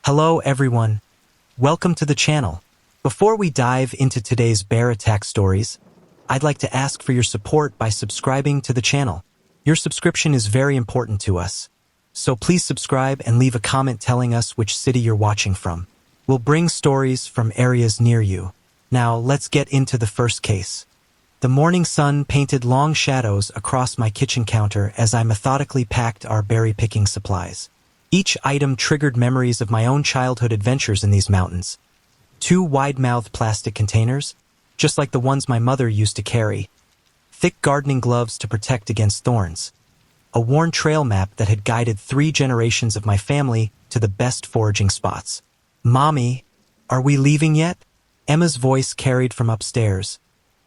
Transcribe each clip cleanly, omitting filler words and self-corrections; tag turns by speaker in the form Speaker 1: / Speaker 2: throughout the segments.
Speaker 1: Hello everyone, welcome to the channel. Before we dive into today's bear attack stories, I'd like to ask for your support by subscribing to the channel. Your subscription is very important to us, so please subscribe and leave a comment telling us which city you're watching from. We'll bring stories from areas near you. Now let's get into the first case. The morning sun painted long shadows across my kitchen counter as I methodically packed our berry picking supplies. Each item triggered memories of my own childhood adventures in these mountains. 2 wide-mouthed plastic containers, just like the ones my mother used to carry. Thick gardening gloves to protect against thorns. A worn trail map that had guided 3 generations of my family to the best foraging spots. "Mommy, are we leaving yet?" Emma's voice carried from upstairs,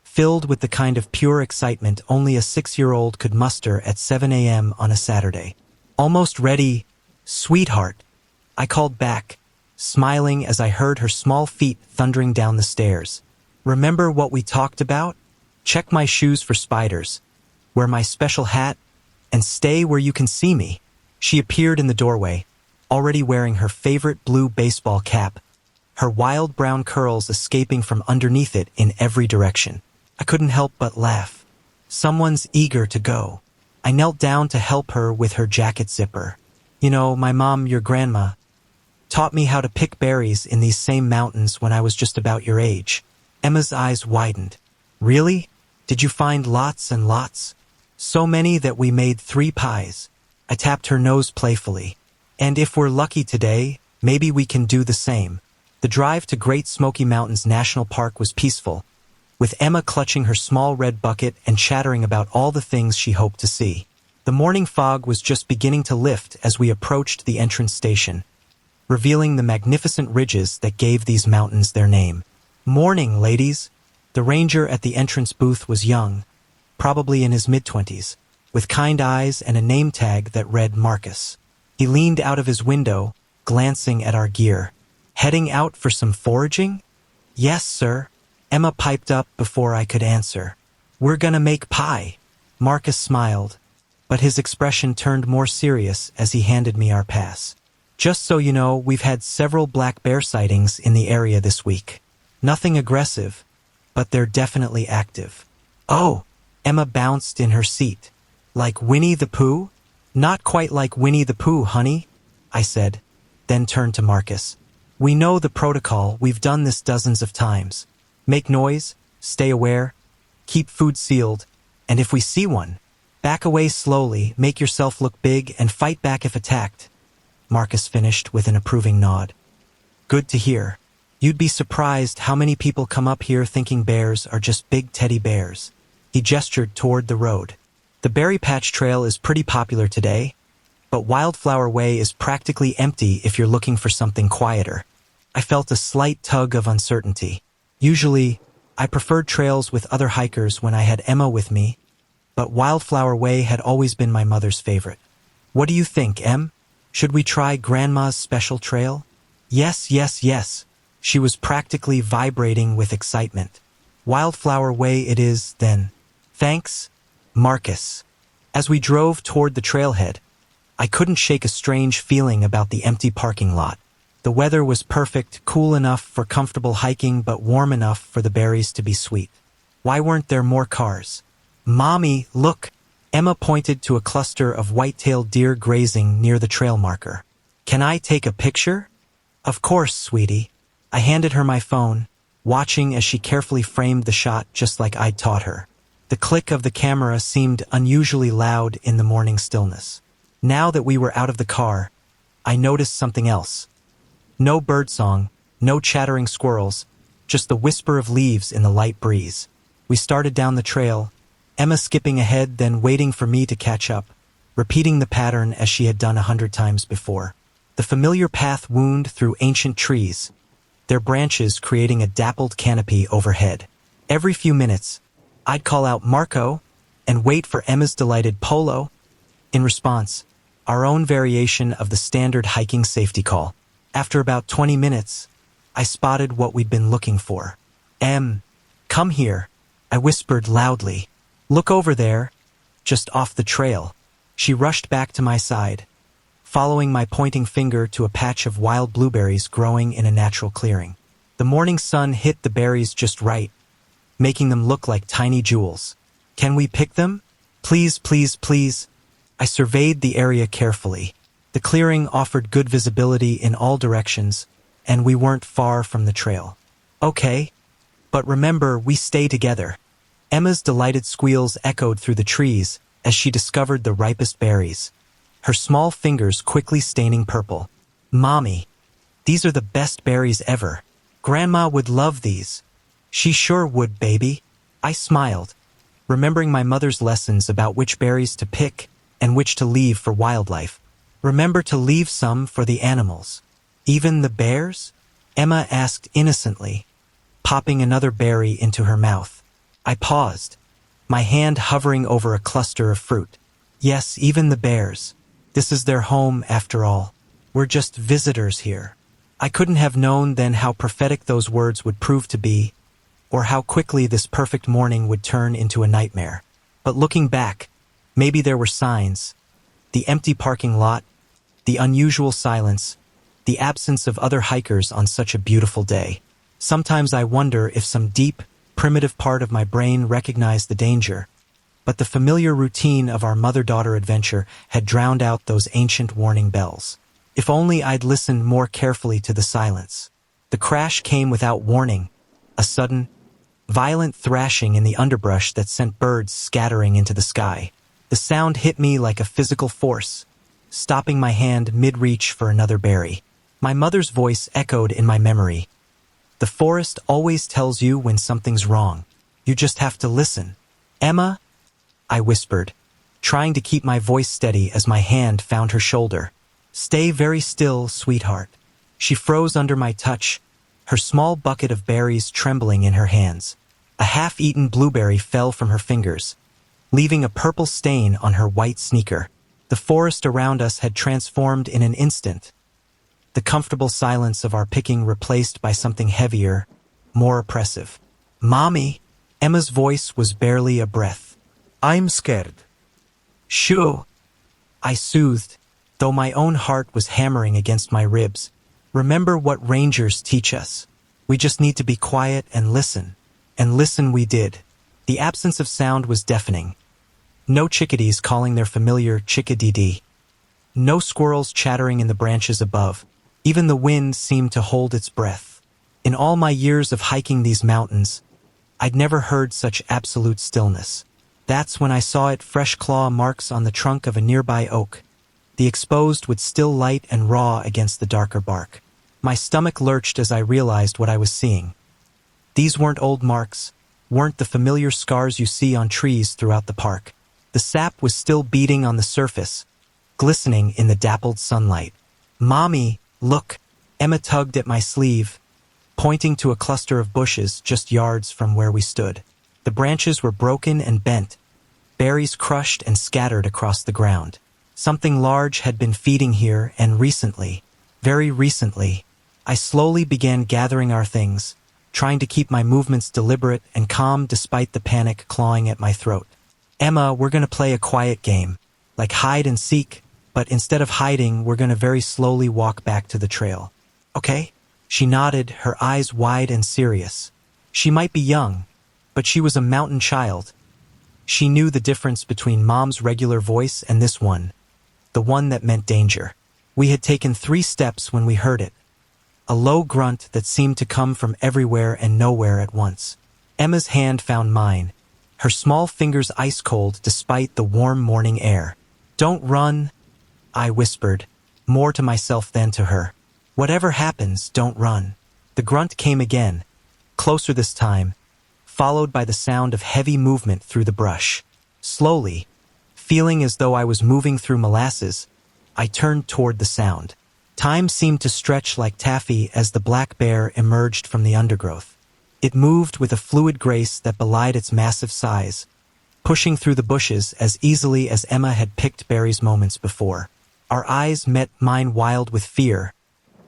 Speaker 1: filled with the kind of pure excitement only a 6-year-old could muster at 7 a.m. on a Saturday. "Almost ready, sweetheart," I called back, smiling as I heard her small feet thundering down the stairs. "Remember what we talked about? Check my shoes for spiders, wear my special hat, and stay where you can see me." She appeared in the doorway, already wearing her favorite blue baseball cap, her wild brown curls escaping from underneath it in every direction. I couldn't help but laugh. Someone's eager to go. I knelt down to help her with her jacket zipper. "You know, my mom, your grandma, taught me how to pick berries in these same mountains when I was just about your age." Emma's eyes widened. "Really? Did you find lots and lots?" "So many that we made 3 pies. I tapped her nose playfully. "And if we're lucky today, maybe we can do the same." The drive to Great Smoky Mountains National Park was peaceful, with Emma clutching her small red bucket and chattering about all the things she hoped to see. The morning fog was just beginning to lift as we approached the entrance station, revealing the magnificent ridges that gave these mountains their name. "Morning, ladies." The ranger at the entrance booth was young, probably in his mid-20s, with kind eyes and a name tag that read Marcus. He leaned out of his window, glancing at our gear. "Heading out for some foraging?" "Yes, sir," Emma piped up before I could answer. "We're gonna make pie." Marcus smiled, but his expression turned more serious as he handed me our pass. "Just so you know, we've had several black bear sightings in the area this week. Nothing aggressive, but they're definitely active." "Oh," Emma bounced in her seat. "Like Winnie the Pooh?" "Not quite like Winnie the Pooh, honey," I said, then turned to Marcus. "We know the protocol, we've done this dozens of times. Make noise, stay aware, keep food sealed, and if we see one, back away slowly, make yourself look big, and fight back if attacked." Marcus finished with an approving nod. "Good to hear. You'd be surprised how many people come up here thinking bears are just big teddy bears." He gestured toward the road. "The Berry Patch Trail is pretty popular today, but Wildflower Way is practically empty if you're looking for something quieter." I felt a slight tug of uncertainty. Usually, I preferred trails with other hikers when I had Emma with me, but Wildflower Way had always been my mother's favorite. "What do you think, Em? Should we try Grandma's special trail?" "Yes, yes, yes." She was practically vibrating with excitement. "Wildflower Way it is, then." "Thanks, Marcus." As we drove toward the trailhead, I couldn't shake a strange feeling about the empty parking lot. The weather was perfect, cool enough for comfortable hiking, but warm enough for the berries to be sweet. Why weren't there more cars? "Mommy, look!" Emma pointed to a cluster of white-tailed deer grazing near the trail marker. "Can I take a picture?" "Of course, sweetie." I handed her my phone, watching as she carefully framed the shot just like I'd taught her. The click of the camera seemed unusually loud in the morning stillness. Now that we were out of the car, I noticed something else. No birdsong, no chattering squirrels, just the whisper of leaves in the light breeze. We started down the trail, Emma skipping ahead, then waiting for me to catch up, repeating the pattern as she had done 100 times before. The familiar path wound through ancient trees, their branches creating a dappled canopy overhead. Every few minutes, I'd call out "Marco" and wait for Emma's delighted "Polo." In response, our own variation of the standard hiking safety call. After about 20 minutes, I spotted what we'd been looking for. "Em, come here," I whispered loudly. "Look over there, just off the trail." She rushed back to my side, following my pointing finger to a patch of wild blueberries growing in a natural clearing. The morning sun hit the berries just right, making them look like tiny jewels. Can we pick them? Please, please, please. I surveyed the area carefully. The clearing offered good visibility in all directions, and we weren't far from the trail. Okay, but remember, we stay together. Emma's delighted squeals echoed through the trees as she discovered the ripest berries, her small fingers quickly staining purple. Mommy, these are the best berries ever. Grandma would love these. She sure would, baby. I smiled, remembering my mother's lessons about which berries to pick and which to leave for wildlife. Remember to leave some for the animals. Even the bears? Emma asked innocently, popping another berry into her mouth. I paused, my hand hovering over a cluster of fruit. Yes, even the bears. This is their home, after all. We're just visitors here. I couldn't have known then how prophetic those words would prove to be, or how quickly this perfect morning would turn into a nightmare. But looking back, maybe there were signs. The empty parking lot, the unusual silence, the absence of other hikers on such a beautiful day. Sometimes I wonder if some deep, primitive part of my brain recognized the danger, but the familiar routine of our mother-daughter adventure had drowned out those ancient warning bells. If only I'd listened more carefully to the silence. The crash came without warning, a sudden, violent thrashing in the underbrush that sent birds scattering into the sky. The sound hit me like a physical force, stopping my hand mid-reach for another berry. My mother's voice echoed in my memory. The forest always tells you when something's wrong. You just have to listen. Emma, I whispered, trying to keep my voice steady as my hand found her shoulder. Stay very still, sweetheart. She froze under my touch, her small bucket of berries trembling in her hands. A half-eaten blueberry fell from her fingers, leaving a purple stain on her white sneaker. The forest around us had transformed in an instant, the comfortable silence of our picking replaced by something heavier, more oppressive. Mommy, Emma's voice was barely a breath. I'm scared. Shoo, I soothed, though my own heart was hammering against my ribs. Remember what rangers teach us. We just need to be quiet and listen. And listen we did. The absence of sound was deafening. No chickadees calling their familiar chickadee. No squirrels chattering in the branches above. Even the wind seemed to hold its breath. In all my years of hiking these mountains, I'd never heard such absolute stillness. That's when I saw it fresh claw marks on the trunk of a nearby oak, the exposed wood still light and raw against the darker bark. My stomach lurched as I realized what I was seeing. These weren't old marks, weren't the familiar scars you see on trees throughout the park. The sap was still beating on the surface, glistening in the dappled sunlight. Mommy, look! Emma tugged at my sleeve, pointing to a cluster of bushes just yards from where we stood. The branches were broken and bent, berries crushed and scattered across the ground. Something large had been feeding here, and recently, very recently, I slowly began gathering our things, trying to keep my movements deliberate and calm despite the panic clawing at my throat. Emma, we're gonna play a quiet game, like hide and seek, but instead of hiding, we're gonna very slowly walk back to the trail. Okay? She nodded, her eyes wide and serious. She might be young, but she was a mountain child. She knew the difference between Mom's regular voice and this one, the one that meant danger. We had taken 3 steps when we heard it, a low grunt that seemed to come from everywhere and nowhere at once. Emma's hand found mine, her small fingers ice-cold despite the warm morning air. Don't run, I whispered, more to myself than to her. Whatever happens, don't run. The grunt came again, closer this time, followed by the sound of heavy movement through the brush. Slowly, feeling as though I was moving through molasses, I turned toward the sound. Time seemed to stretch like taffy as the black bear emerged from the undergrowth. It moved with a fluid grace that belied its massive size, pushing through the bushes as easily as Emma had picked berries moments before. Our eyes met, mine wild with fear,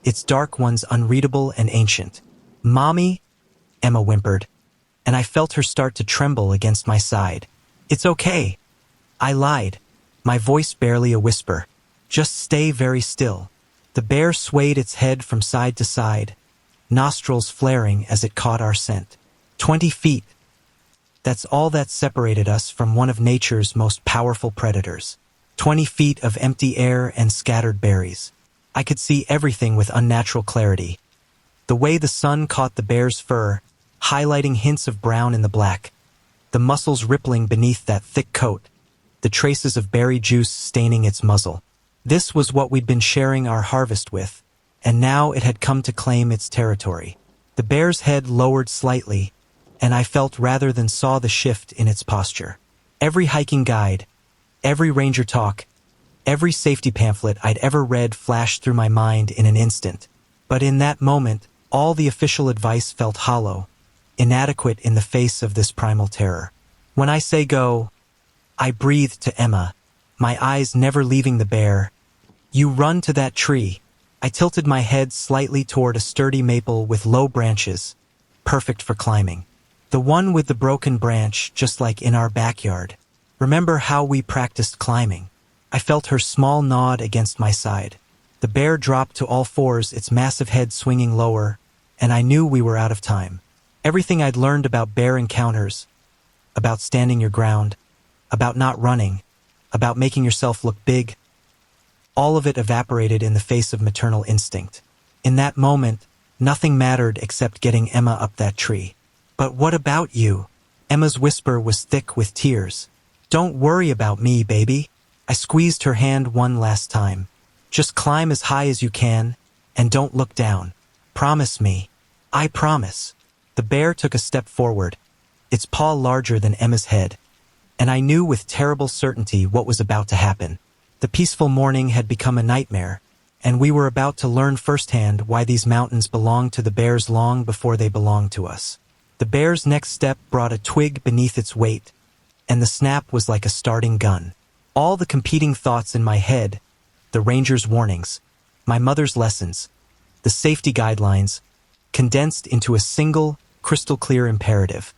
Speaker 1: its dark ones unreadable and ancient. Mommy, Emma whimpered, and I felt her start to tremble against my side. It's okay. I lied, my voice barely a whisper. Just stay very still." The bear swayed its head from side to side, nostrils flaring as it caught our scent. 20 feet. That's all that separated us from one of nature's most powerful predators. 20 feet of empty air and scattered berries. I could see everything with unnatural clarity. The way the sun caught the bear's fur, highlighting hints of brown in the black, the muscles rippling beneath that thick coat, the traces of berry juice staining its muzzle. This was what we'd been sharing our harvest with, and now it had come to claim its territory. The bear's head lowered slightly, and I felt rather than saw the shift in its posture. Every hiking guide, every ranger talk, every safety pamphlet I'd ever read flashed through my mind in an instant. But in that moment, all the official advice felt hollow, inadequate in the face of this primal terror. When I say go, I breathed to Emma, my eyes never leaving the bear. "You run to that tree." I tilted my head slightly toward a sturdy maple with low branches, perfect for climbing. The one with the broken branch, just like in our backyard. Remember how we practiced climbing? I felt her small nod against my side. The bear dropped to all fours, its massive head swinging lower, and I knew we were out of time. Everything I'd learned about bear encounters, about standing your ground, about not running, about making yourself look big, all of it evaporated in the face of maternal instinct. In that moment, nothing mattered except getting Emma up that tree. "But what about you?" Emma's whisper was thick with tears. "Don't worry about me, baby." I squeezed her hand one last time. "Just climb as high as you can, and don't look down. Promise me." "I promise." The bear took a step forward, its paw larger than Emma's head, and I knew with terrible certainty what was about to happen. The peaceful morning had become a nightmare, and we were about to learn firsthand why these mountains belonged to the bears long before they belonged to us. The bear's next step brought a twig beneath its weight, and the snap was like a starting gun. All the competing thoughts in my head, the ranger's warnings, my mother's lessons, the safety guidelines, condensed into a single, crystal-clear imperative.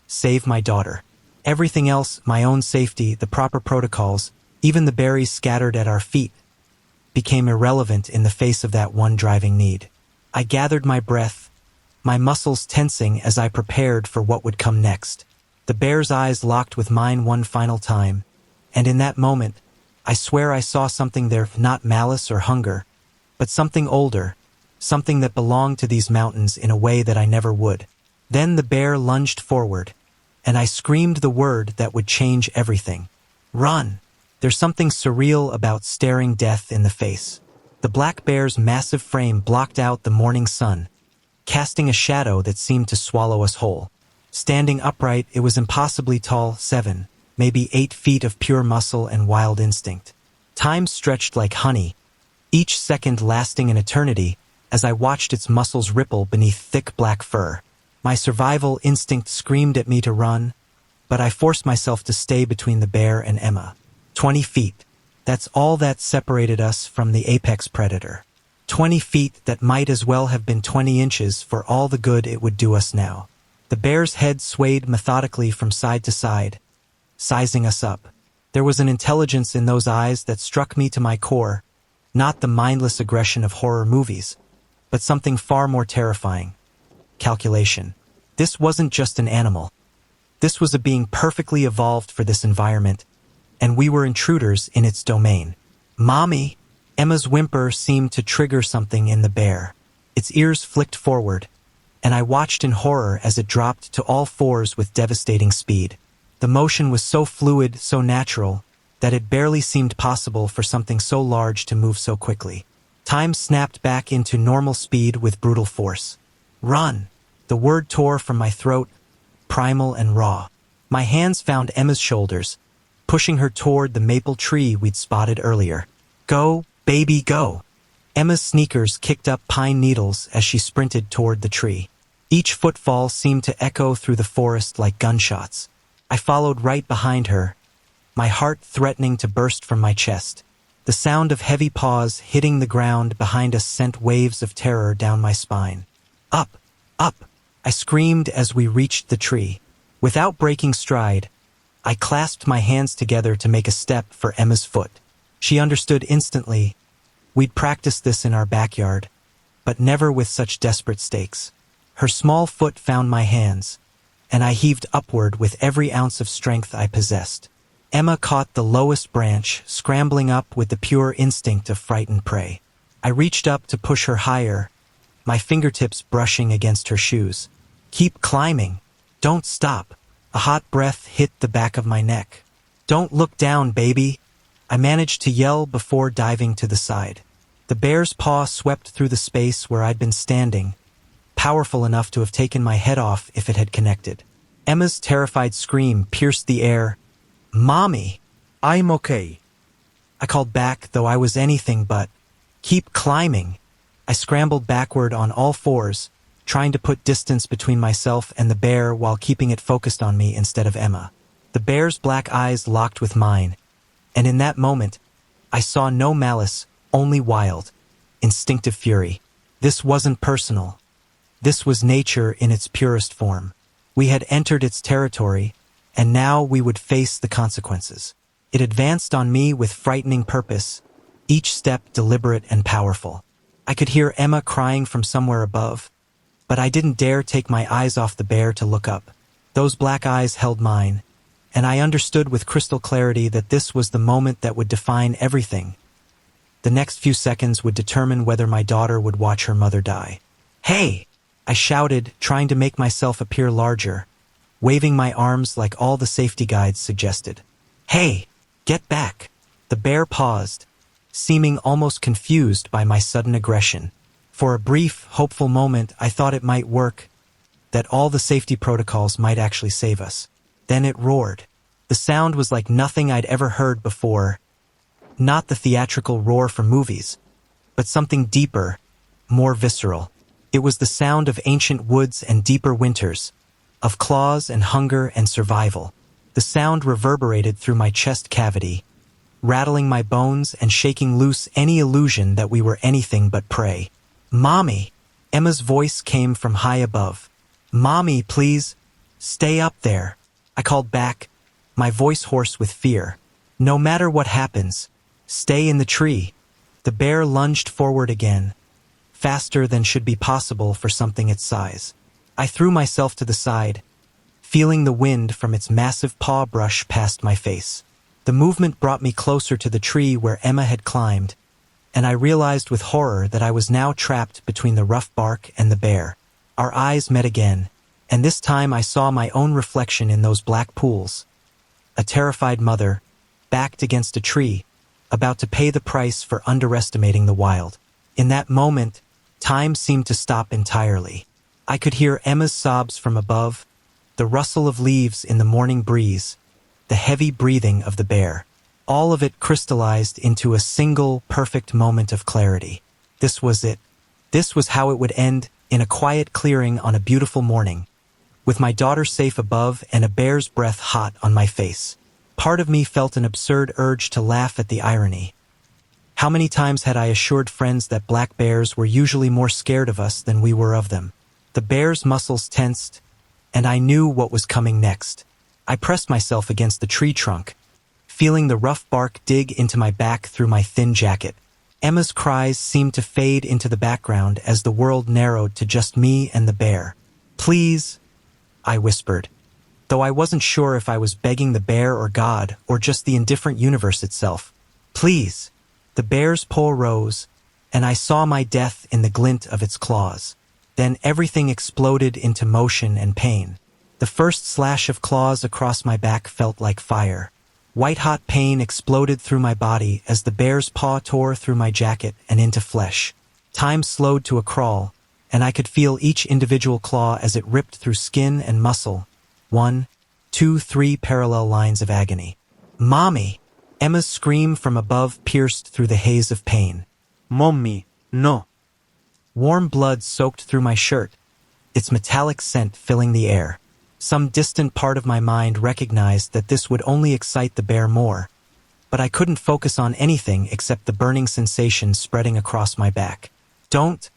Speaker 1: Save my daughter. Everything else, my own safety, the proper protocols, even the berries scattered at our feet, became irrelevant in the face of that one driving need. I gathered my breath, my muscles tensing as I prepared for what would come next. The bear's eyes locked with mine one final time, and in that moment, I swear I saw something there, not malice or hunger, but something older, something that belonged to these mountains in a way that I never would. Then the bear lunged forward, and I screamed the word that would change everything. "Run!" There's something surreal about staring death in the face. The black bear's massive frame blocked out the morning sun, casting a shadow that seemed to swallow us whole. Standing upright, it was impossibly tall, 7, maybe 8 feet of pure muscle and wild instinct. Time stretched like honey, each second lasting an eternity as I watched its muscles ripple beneath thick black fur. My survival instinct screamed at me to run, but I forced myself to stay between the bear and Emma. 20 feet. That's all that separated us from the apex predator. 20 feet that might as well have been 20 inches for all the good it would do us now. The bear's head swayed methodically from side to side, sizing us up. There was an intelligence in those eyes that struck me to my core, not the mindless aggression of horror movies, but something far more terrifying. Calculation. This wasn't just an animal. This was a being perfectly evolved for this environment, and we were intruders in its domain. "Mommy!" Emma's whimper seemed to trigger something in the bear. Its ears flicked forward, and I watched in horror as it dropped to all fours with devastating speed. The motion was so fluid, so natural, that it barely seemed possible for something so large to move so quickly. Time snapped back into normal speed with brutal force. "Run!" The word tore from my throat, primal and raw. My hands found Emma's shoulders, pushing her toward the maple tree we'd spotted earlier. "Go, baby, go!" Emma's sneakers kicked up pine needles as she sprinted toward the tree. Each footfall seemed to echo through the forest like gunshots. I followed right behind her, my heart threatening to burst from my chest. The sound of heavy paws hitting the ground behind us sent waves of terror down my spine. "Up! Up!" I screamed as we reached the tree. Without breaking stride, I clasped my hands together to make a step for Emma's foot. She understood instantly. We'd practiced this in our backyard, but never with such desperate stakes. Her small foot found my hands, and I heaved upward with every ounce of strength I possessed. Emma caught the lowest branch, scrambling up with the pure instinct of frightened prey. I reached up to push her higher, my fingertips brushing against her shoes. "Keep climbing. Don't stop." A hot breath hit the back of my neck. "Don't look down, baby," I managed to yell before diving to the side. The bear's paw swept through the space where I'd been standing, powerful enough to have taken my head off if it had connected. Emma's terrified scream pierced the air. "Mommy!"
Speaker 2: I'm okay.
Speaker 1: I called back, though I was anything but. "Keep climbing." I scrambled backward on all fours, trying to put distance between myself and the bear while keeping it focused on me instead of Emma. The bear's black eyes locked with mine, and in that moment, I saw no malice, only wild, instinctive fury. This wasn't personal. This was nature in its purest form. We had entered its territory, and now we would face the consequences. It advanced on me with frightening purpose, each step deliberate and powerful. I could hear Emma crying from somewhere above, but I didn't dare take my eyes off the bear to look up. Those black eyes held mine, and I understood with crystal clarity that this was the moment that would define everything. The next few seconds would determine whether my daughter would watch her mother die. "Hey!" I shouted, trying to make myself appear larger, waving my arms like all the safety guides suggested. "Hey! Get back!" The bear paused, seeming almost confused by my sudden aggression. For a brief, hopeful moment, I thought it might work, that all the safety protocols might actually save us. Then it roared. The sound was like nothing I'd ever heard before. Not the theatrical roar from movies, but something deeper, more visceral. It was the sound of ancient woods and deeper winters, of claws and hunger and survival. The sound reverberated through my chest cavity, rattling my bones and shaking loose any illusion that we were anything but prey. "Mommy!" Emma's voice came from high above. "Mommy, please, stay up there." I called back, my voice hoarse with fear. "No matter what happens, stay in the tree." The bear lunged forward again, faster than should be possible for something its size. I threw myself to the side, feeling the wind from its massive paw brush past my face. The movement brought me closer to the tree where Emma had climbed, and I realized with horror that I was now trapped between the rough bark and the bear. Our eyes met again, and this time I saw my own reflection in those black pools. A terrified mother, backed against a tree, about to pay the price for underestimating the wild. In that moment, time seemed to stop entirely. I could hear Emma's sobs from above, the rustle of leaves in the morning breeze, the heavy breathing of the bear. All of it crystallized into a single, perfect moment of clarity. This was it. This was how it would end, in a quiet clearing on a beautiful morning, with my daughter safe above and a bear's breath hot on my face. Part of me felt an absurd urge to laugh at the irony. How many times had I assured friends that black bears were usually more scared of us than we were of them? The bear's muscles tensed, and I knew what was coming next. I pressed myself against the tree trunk, feeling the rough bark dig into my back through my thin jacket. Emma's cries seemed to fade into the background as the world narrowed to just me and the bear. "Please," I whispered, though I wasn't sure if I was begging the bear or God or just the indifferent universe itself. "Please." The bear's paw rose, and I saw my death in the glint of its claws. Then everything exploded into motion and pain. The first slash of claws across my back felt like fire. White-hot pain exploded through my body as the bear's paw tore through my jacket and into flesh. Time slowed to a crawl, and I could feel each individual claw as it ripped through skin and muscle. 1, 2, 3 parallel lines of agony. "Mommy!" Emma's scream from above pierced through the haze of pain.
Speaker 2: Mommy, no.
Speaker 1: Warm blood soaked through my shirt, its metallic scent filling the air. Some distant part of my mind recognized that this would only excite the bear more, but I couldn't focus on anything except the burning sensation spreading across my back. "Don't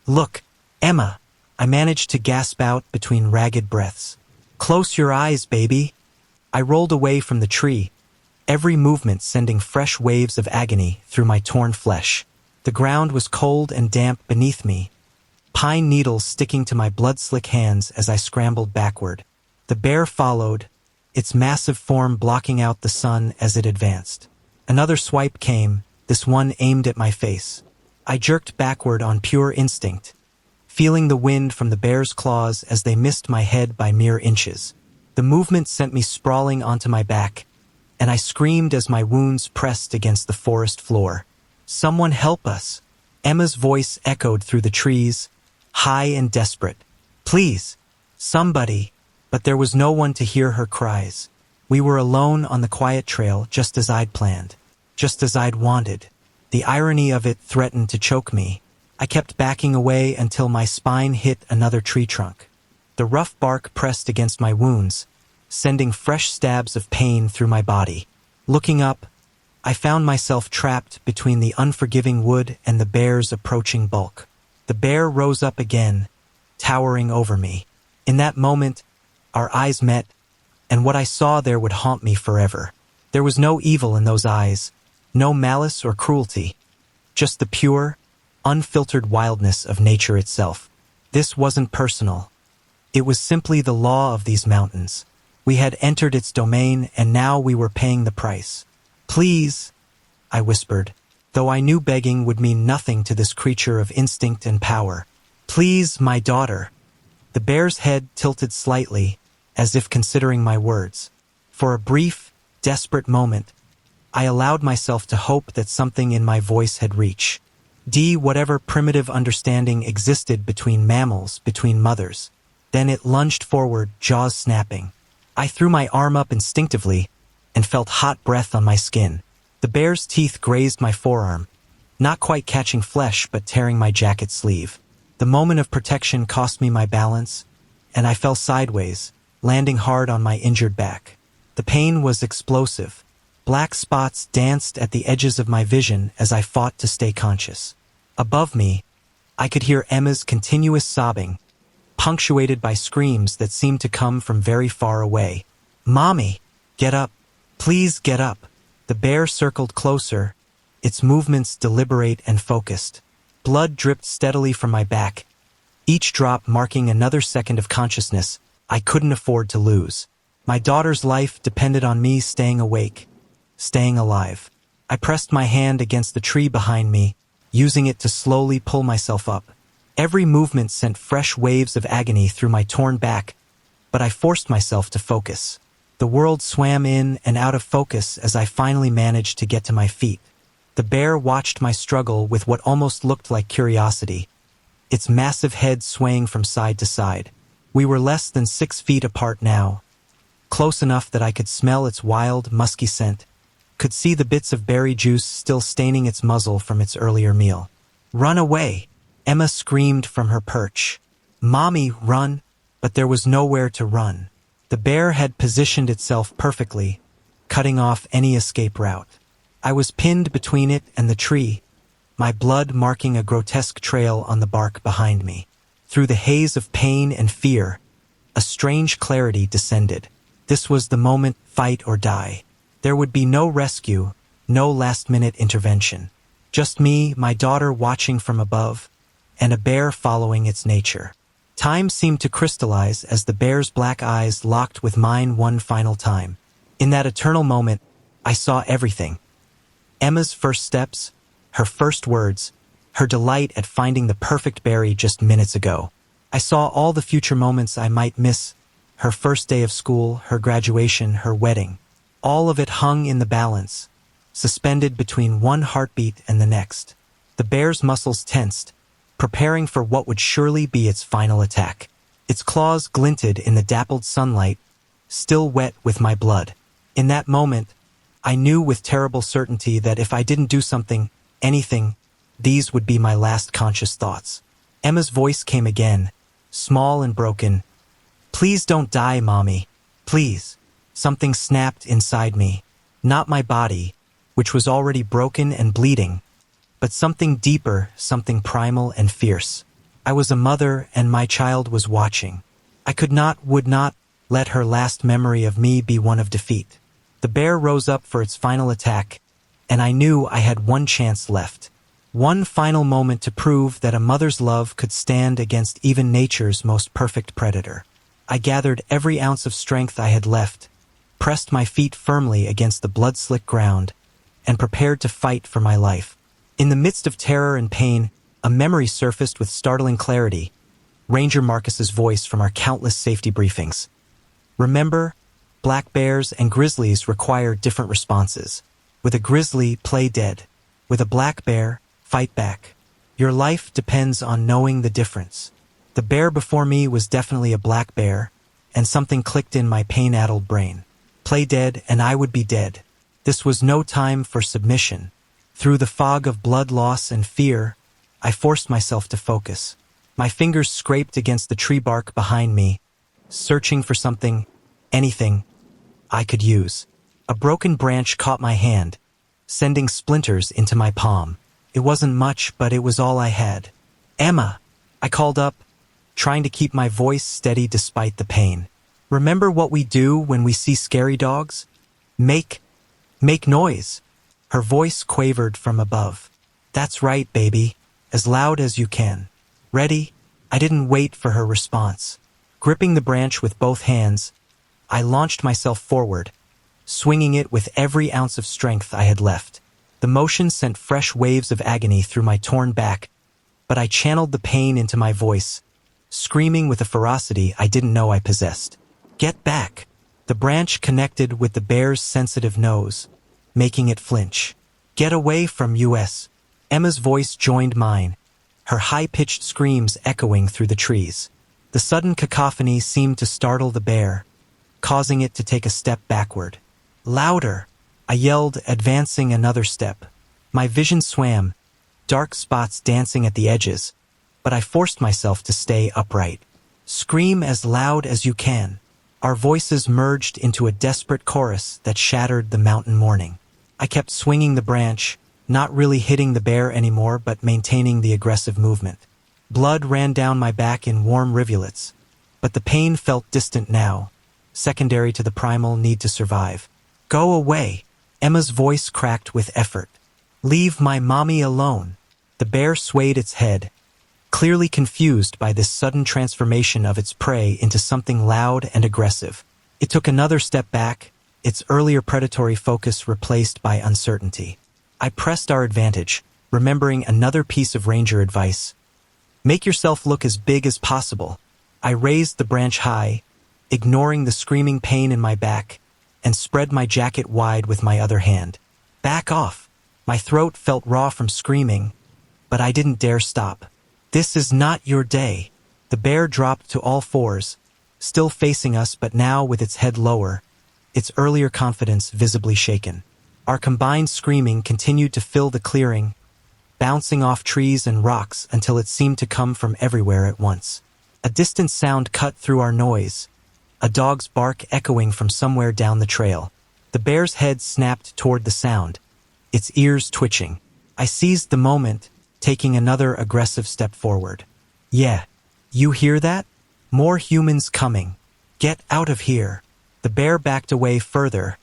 Speaker 1: look, Emma," I managed to gasp out between ragged breaths. "Close your eyes, baby." I rolled away from the tree, every movement sending fresh waves of agony through my torn flesh. The ground was cold and damp beneath me, pine needles sticking to my blood-slick hands as I scrambled backward. The bear followed, its massive form blocking out the sun as it advanced. Another swipe came, this one aimed at my face. I jerked backward on pure instinct, feeling the wind from the bear's claws as they missed my head by mere inches. The movement sent me sprawling onto my back, and I screamed as my wounds pressed against the forest floor. "Someone help us!" Emma's voice echoed through the trees, high and desperate. "Please, somebody!" But there was no one to hear her cries. We were alone on the quiet trail, just as I'd planned, just as I'd wanted. The irony of it threatened to choke me. I kept backing away until my spine hit another tree trunk. The rough bark pressed against my wounds, sending fresh stabs of pain through my body. Looking up, I found myself trapped between the unforgiving wood and the bear's approaching bulk. The bear rose up again, towering over me. In that moment, our eyes met, and what I saw there would haunt me forever. There was no evil in those eyes, no malice or cruelty, just the pure, unfiltered wildness of nature itself. This wasn't personal. It was simply the law of these mountains. We had entered its domain, and now we were paying the price. "Please," I whispered, though I knew begging would mean nothing to this creature of instinct and power. "Please, my daughter." The bear's head tilted slightly, as if considering my words. For a brief, desperate moment, I allowed myself to hope that something in my voice had reached whatever primitive understanding existed between mammals, between mothers. Then it lunged forward, jaws snapping. I threw my arm up instinctively and felt hot breath on my skin. The bear's teeth grazed my forearm, not quite catching flesh but tearing my jacket sleeve. The moment of protection cost me my balance, and I fell sideways, landing hard on my injured back. The pain was explosive. Black spots danced at the edges of my vision as I fought to stay conscious. Above me, I could hear Emma's continuous sobbing, punctuated by screams that seemed to come from very far away. "Mommy, get up. Please get up." The bear circled closer, its movements deliberate and focused. Blood dripped steadily from my back, each drop marking another second of consciousness I couldn't afford to lose. My daughter's life depended on me staying awake, staying alive. I pressed my hand against the tree behind me, using it to slowly pull myself up. Every movement sent fresh waves of agony through my torn back, but I forced myself to focus. The world swam in and out of focus as I finally managed to get to my feet. The bear watched my struggle with what almost looked like curiosity, its massive head swaying from side to side. We were less than 6 feet apart now, close enough that I could smell its wild, musky scent, could see the bits of berry juice still staining its muzzle from its earlier meal. "Run away!" Emma screamed from her perch. "Mommy, run!" But there was nowhere to run. The bear had positioned itself perfectly, cutting off any escape route. I was pinned between it and the tree, my blood marking a grotesque trail on the bark behind me. Through the haze of pain and fear, a strange clarity descended. This was the moment, fight or die. There would be no rescue, no last-minute intervention. Just me, my daughter watching from above, and a bear following its nature. Time seemed to crystallize as the bear's black eyes locked with mine one final time. In that eternal moment, I saw everything. Emma's first steps, her first words, her delight at finding the perfect berry just minutes ago. I saw all the future moments I might miss, her first day of school, her graduation, her wedding. All of it hung in the balance, suspended between one heartbeat and the next. The bear's muscles tensed, preparing for what would surely be its final attack. Its claws glinted in the dappled sunlight, still wet with my blood. In that moment, I knew with terrible certainty that if I didn't do something, anything, these would be my last conscious thoughts. Emma's voice came again, small and broken. "Please don't die, Mommy. Please." Something snapped inside me. Not my body, which was already broken and bleeding, but something deeper, something primal and fierce. I was a mother, and my child was watching. I would not let her last memory of me be one of defeat. The bear rose up for its final attack, and I knew I had one chance left. One final moment to prove that a mother's love could stand against even nature's most perfect predator. I gathered every ounce of strength I had left, pressed my feet firmly against the blood-slick ground, and prepared to fight for my life. In the midst of terror and pain, a memory surfaced with startling clarity. Ranger Marcus's voice from our countless safety briefings. Remember, black bears and grizzlies require different responses. With a grizzly, play dead. With a black bear, fight back. Your life depends on knowing the difference. The bear before me was definitely a black bear, and something clicked in my pain-addled brain. Play dead and I would be dead. This was no time for submission. Through the fog of blood loss and fear, I forced myself to focus. My fingers scraped against the tree bark behind me, searching for something, anything, I could use. A broken branch caught my hand, sending splinters into my palm. It wasn't much, but it was all I had. "Emma," I called up, trying to keep my voice steady despite the pain. "Remember what we do when we see scary dogs? Make noise." Her voice quavered from above. "That's right, baby. As loud as you can. Ready?" I didn't wait for her response. Gripping the branch with both hands, I launched myself forward, swinging it with every ounce of strength I had left. The motion sent fresh waves of agony through my torn back, but I channeled the pain into my voice, screaming with a ferocity I didn't know I possessed. "Get back!" The branch connected with the bear's sensitive nose, making it flinch. "Get away from us!" Emma's voice joined mine, her high-pitched screams echoing through the trees. The sudden cacophony seemed to startle the bear, causing it to take a step backward. "Louder!" I yelled, advancing another step. My vision swam, dark spots dancing at the edges, but I forced myself to stay upright. "Scream as loud as you can." Our voices merged into a desperate chorus that shattered the mountain morning. I kept swinging the branch, not really hitting the bear anymore but maintaining the aggressive movement. Blood ran down my back in warm rivulets, but the pain felt distant now, secondary to the primal need to survive. "Go away!" Emma's voice cracked with effort. "Leave my mommy alone." The bear swayed its head, clearly confused by this sudden transformation of its prey into something loud and aggressive. It took another step back, its earlier predatory focus replaced by uncertainty. I pressed our advantage, remembering another piece of ranger advice. Make yourself look as big as possible. I raised the branch high, ignoring the screaming pain in my back, and spread my jacket wide with my other hand. "Back off!" My throat felt raw from screaming, but I didn't dare stop. "This is not your day." The bear dropped to all fours, still facing us but now with its head lower, its earlier confidence visibly shaken. Our combined screaming continued to fill the clearing, bouncing off trees and rocks until it seemed to come from everywhere at once. A distant sound cut through our noise, a dog's bark echoing from somewhere down the trail. The bear's head snapped toward the sound, its ears twitching. I seized the moment, taking another aggressive step forward. "Yeah, you hear that? More humans coming. Get out of here." The bear backed away further,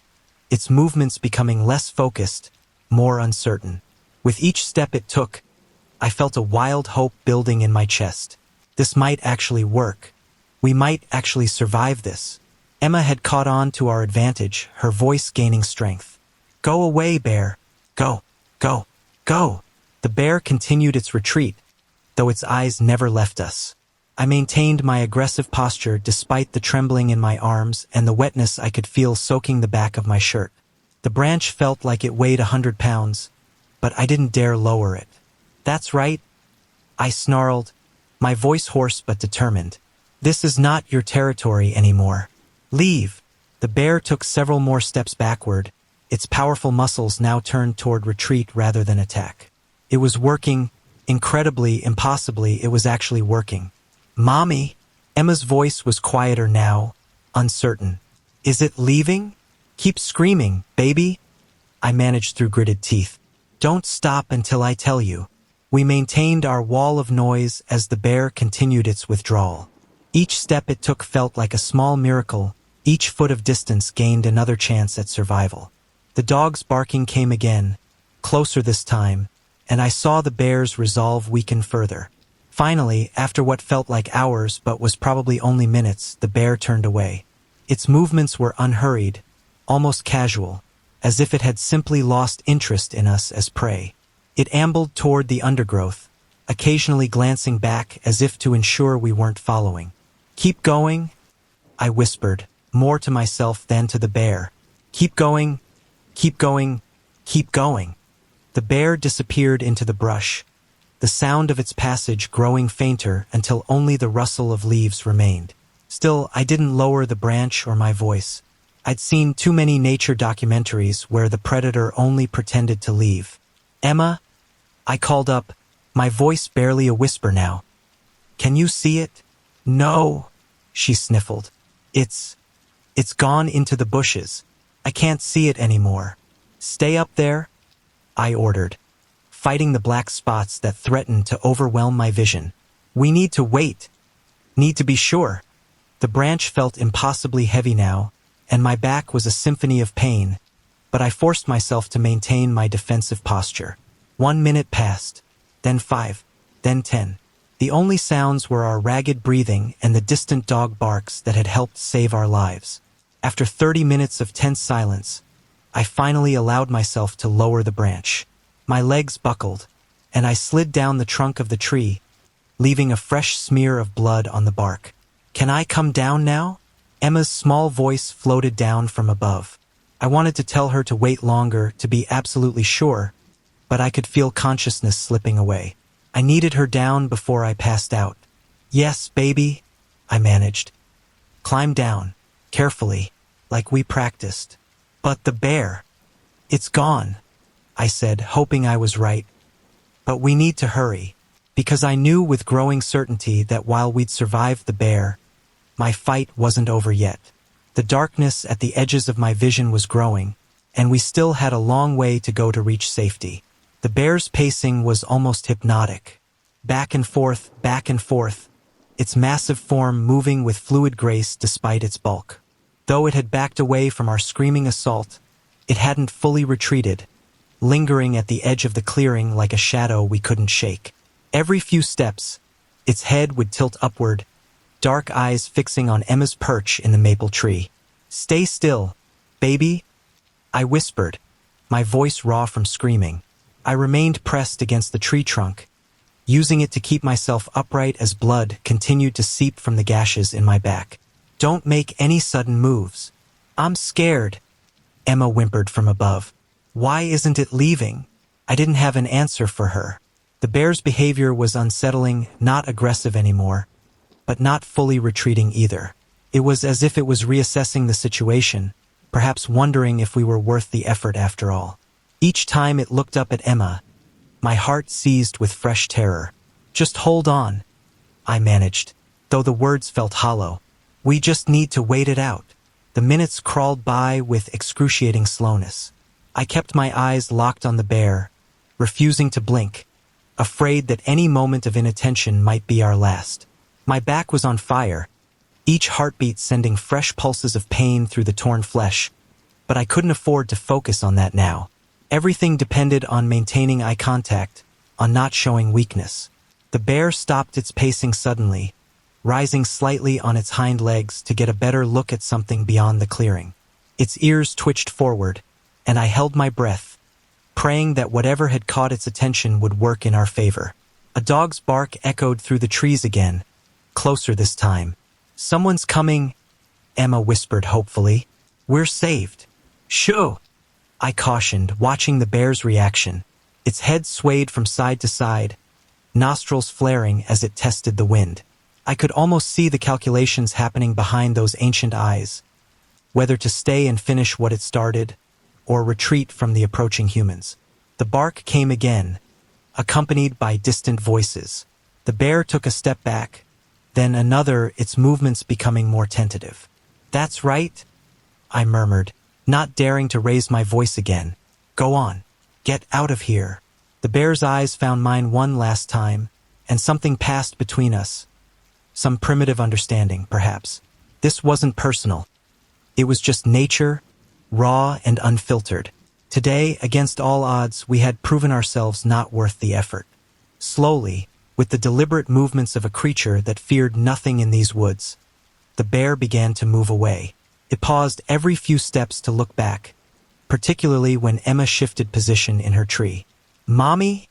Speaker 1: its movements becoming less focused, more uncertain. With each step it took, I felt a wild hope building in my chest. This might actually work. We might actually survive this. Emma had caught on to our advantage, her voice gaining strength. "Go away, bear. Go, go, go." The bear continued its retreat, though its eyes never left us. I maintained my aggressive posture despite the trembling in my arms and the wetness I could feel soaking the back of my shirt. The branch felt like it weighed 100 pounds, but I didn't dare lower it. "That's right," I snarled, my voice hoarse but determined. "This is not your territory anymore. Leave." The bear took several more steps backward, its powerful muscles now turned toward retreat rather than attack. It was working, incredibly, impossibly, it was actually working. "Mommy," Emma's voice was quieter now, uncertain. "Is it leaving? Keep screaming, baby." I managed through gritted teeth. "Don't stop until I tell you." We maintained our wall of noise as the bear continued its withdrawal. Each step it took felt like a small miracle, Each foot of distance gained another chance at survival. The dog's barking came again, closer this time, and I saw the bear's resolve weaken further. Finally, after what felt like hours but was probably only minutes, the bear turned away. Its movements were unhurried, almost casual, as if it had simply lost interest in us as prey. It ambled toward the undergrowth, occasionally glancing back as if to ensure we weren't following. "Keep going," I whispered, more to myself than to the bear. "Keep going, keep going, keep going." The bear disappeared into the brush, the sound of its passage growing fainter until only the rustle of leaves remained. Still, I didn't lower the branch or my voice. I'd seen too many nature documentaries where the predator only pretended to leave. "Emma," I called up, my voice barely a whisper now. "Can you see it?" "No," she sniffled. It's gone into the bushes. I can't see it anymore." "Stay up there," I ordered, fighting the black spots that threatened to overwhelm my vision. "We need to wait. Need to be sure." The branch felt impossibly heavy now, and my back was a symphony of pain, but I forced myself to maintain my defensive posture. 1 minute passed, then 5, then 10. The only sounds were our ragged breathing and the distant dog barks that had helped save our lives. After 30 minutes of tense silence, I finally allowed myself to lower the branch. My legs buckled, and I slid down the trunk of the tree, leaving a fresh smear of blood on the bark. "Can I come down now?" Emma's small voice floated down from above. I wanted to tell her to wait longer to be absolutely sure, but I could feel consciousness slipping away. I needed her down before I passed out. "Yes, baby," I managed. "Climb down, carefully, like we practiced." "But the bear, it's gone," I said, hoping I was right. "But we need to hurry," because I knew with growing certainty that while we'd survived the bear, my fight wasn't over yet. The darkness at the edges of my vision was growing, and we still had a long way to go to reach safety. The bear's pacing was almost hypnotic. Back and forth, its massive form moving with fluid grace despite its bulk. Though it had backed away from our screaming assault, it hadn't fully retreated, lingering at the edge of the clearing like a shadow we couldn't shake. Every few steps, its head would tilt upward, dark eyes fixing on Emma's perch in the maple tree. "Stay still, baby," I whispered, my voice raw from screaming. I remained pressed against the tree trunk, using it to keep myself upright as blood continued to seep from the gashes in my back. "Don't make any sudden moves." "I'm scared," Emma whimpered from above. "Why isn't it leaving?" I didn't have an answer for her. The bear's behavior was unsettling, not aggressive anymore, but not fully retreating either. It was as if it was reassessing the situation, perhaps wondering if we were worth the effort after all. Each time it looked up at Emma, my heart seized with fresh terror. "Just hold on," I managed, though the words felt hollow. "We just need to wait it out." The minutes crawled by with excruciating slowness. I kept my eyes locked on the bear, refusing to blink, afraid that any moment of inattention might be our last. My back was on fire, each heartbeat sending fresh pulses of pain through the torn flesh, but I couldn't afford to focus on that now. Everything depended on maintaining eye contact, on not showing weakness. The bear stopped its pacing suddenly, rising slightly on its hind legs to get a better look at something beyond the clearing. Its ears twitched forward, and I held my breath, praying that whatever had caught its attention would work in our favor. A dog's bark echoed through the trees again, closer this time. "Someone's coming," Emma whispered hopefully. "We're saved." "Shoo!" I cautioned, watching the bear's reaction. Its head swayed from side to side, nostrils flaring as it tested the wind. I could almost see the calculations happening behind those ancient eyes, whether to stay and finish what it started, or retreat from the approaching humans. The bark came again, accompanied by distant voices. The bear took a step back, then another, its movements becoming more tentative. "That's right," I murmured, not daring to raise my voice again. "Go on. Get out of here." The bear's eyes found mine one last time, and something passed between us. Some primitive understanding, perhaps. This wasn't personal. It was just nature, raw and unfiltered. Today, against all odds, we had proven ourselves not worth the effort. Slowly, with the deliberate movements of a creature that feared nothing in these woods, the bear began to move away. It paused every few steps to look back, particularly when Emma shifted position in her tree. "Mommy?"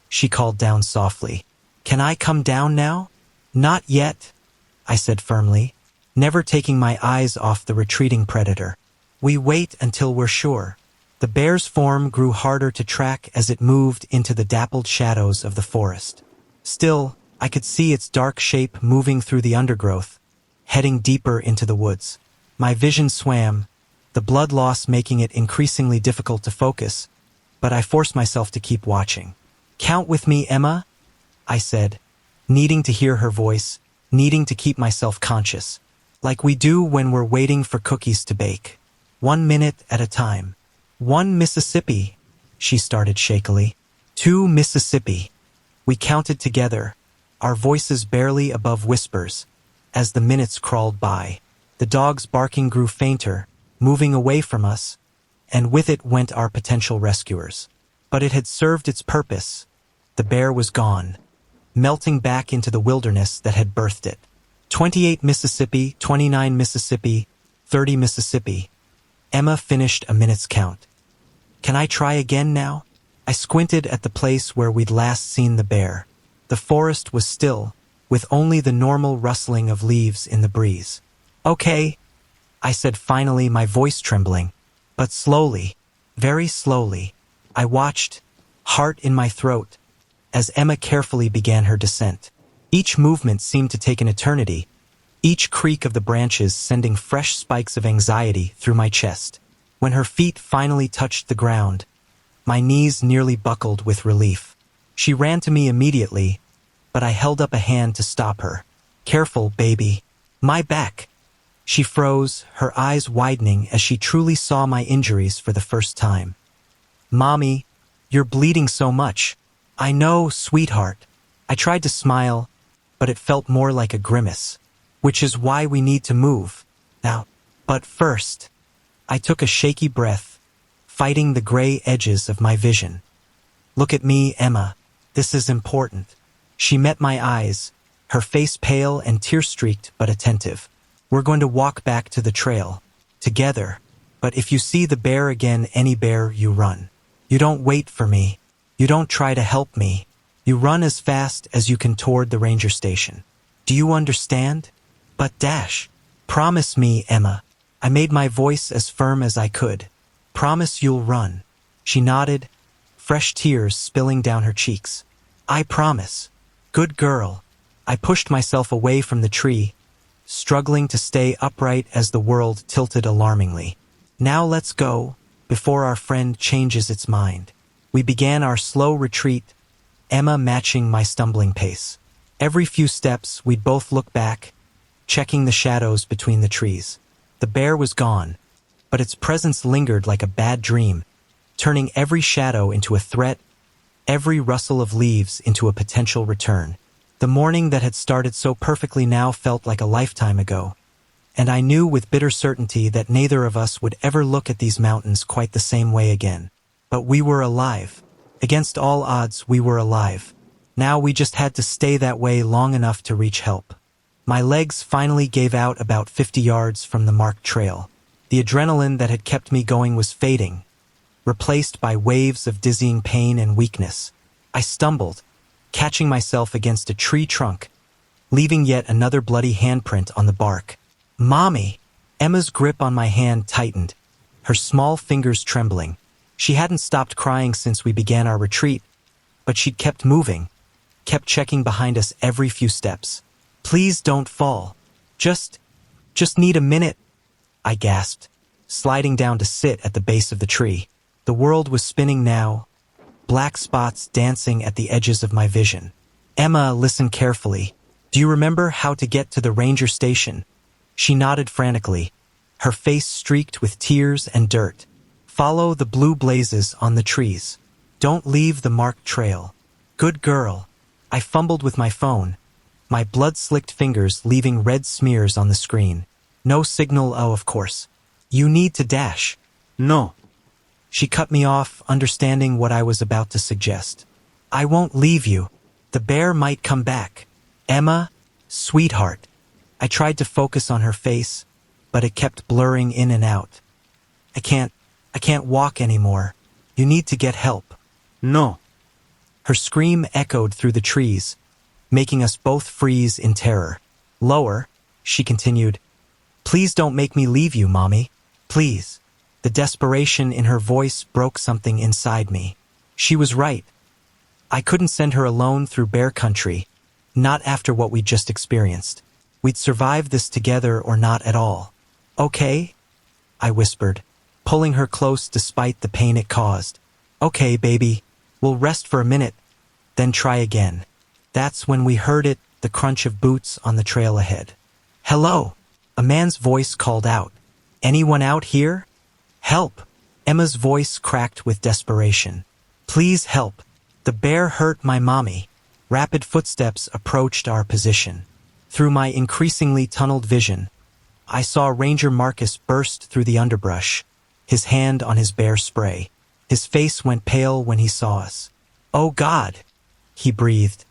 Speaker 1: she called down softly. "Can I come down now?" "Not yet," I said firmly, never taking my eyes off the retreating predator. "We wait until we're sure." The bear's form grew harder to track as it moved into the dappled shadows of the forest. Still, I could see its dark shape moving through the undergrowth, heading deeper into the woods. My vision swam, the blood loss making it increasingly difficult to focus, but I forced myself to keep watching. "Count with me, Emma," I said, needing to hear her voice, needing to keep myself conscious, like we do when we're waiting for cookies to bake. 1 minute at a time. 1 Mississippi, she started shakily. 2 Mississippi. We counted together, our voices barely above whispers, as the minutes crawled by. The dog's barking grew fainter, moving away from us, and with it went our potential rescuers. But it had served its purpose. The bear was gone, melting back into the wilderness that had birthed it. 28 Mississippi, 29 Mississippi, 30 Mississippi. Emma finished a minute's count. "Can I try again now?" I squinted at the place where we'd last seen the bear. The forest was still, with only the normal rustling of leaves in the breeze. "Okay," I said finally, my voice trembling. But slowly, very slowly, I watched, heart in my throat, as Emma carefully began her descent. Each movement seemed to take an eternity, each creak of the branches sending fresh spikes of anxiety through my chest. When her feet finally touched the ground, my knees nearly buckled with relief. She ran to me immediately, but I held up a hand to stop her. "Careful, baby. My back." She froze, her eyes widening as she truly saw my injuries for the first time. "Mommy, you're bleeding so much." "I know, sweetheart." I tried to smile, but it felt more like a grimace. "Which is why we need to move now. But first," I took a shaky breath, fighting the gray edges of my vision. "Look at me, Emma. This is important." She met my eyes, her face pale and tear-streaked but attentive. "We're going to walk back to the trail, together. But if you see the bear again, any bear, you run. You don't wait for me. You don't try to help me. You run as fast as you can toward the ranger station. Do you understand?" "But Dash, promise me, Emma." I made my voice as firm as I could. "Promise you'll run." She nodded, fresh tears spilling down her cheeks. "I promise." "Good girl." I pushed myself away from the tree, struggling to stay upright as the world tilted alarmingly. "Now let's go, before our friend changes its mind." We began our slow retreat, Emma matching my stumbling pace. Every few steps, we'd both look back, checking the shadows between the trees. The bear was gone, but its presence lingered like a bad dream, turning every shadow into a threat, every rustle of leaves into a potential return. The morning that had started so perfectly now felt like a lifetime ago, and I knew with bitter certainty that neither of us would ever look at these mountains quite the same way again. But we were alive. Against all odds, we were alive. Now we just had to stay that way long enough to reach help. My legs finally gave out about 50 yards from the marked trail. The adrenaline that had kept me going was fading, replaced by waves of dizzying pain and weakness. I stumbled, catching myself against a tree trunk, leaving yet another bloody handprint on the bark. "Mommy!" Emma's grip on my hand tightened, her small fingers trembling. She hadn't stopped crying since we began our retreat, but she'd kept moving, kept checking behind us every few steps. "Please don't fall. Just need a minute," I gasped, sliding down to sit at the base of the tree. The world was spinning now, black spots dancing at the edges of my vision. "Emma, listen carefully. Do you remember how to get to the ranger station?" She nodded frantically, her face streaked with tears and dirt. "Follow the blue blazes on the trees. Don't leave the marked trail." "Good girl." I fumbled with my phone, my blood-slicked fingers leaving red smears on the screen. "No signal, oh, of course." You need to dash.
Speaker 2: No.
Speaker 1: She cut me off, understanding what I was about to suggest. I won't leave you. The bear might come back. Emma, sweetheart. I tried to focus on her face, but it kept blurring in and out. I can't walk anymore. You need to get help.
Speaker 2: No.
Speaker 1: Her scream echoed through the trees, making us both freeze in terror. Lower, she continued, please don't make me leave you, Mommy. Please. The desperation in her voice broke something inside me. She was right. I couldn't send her alone through bear country, not after what we'd just experienced. We'd survive this together or not at all. Okay? I whispered, pulling her close despite the pain it caused. Okay, baby. We'll rest for a minute, then try again. That's when we heard it, the crunch of boots on the trail ahead. Hello! A man's voice called out. Anyone out here? Help! Emma's voice cracked with desperation. Please help. The bear hurt my mommy. Rapid footsteps approached our position. Through my increasingly tunneled vision, I saw Ranger Marcus burst through the underbrush, his hand on his bear spray. His face went pale when he saw us. Oh God! He breathed,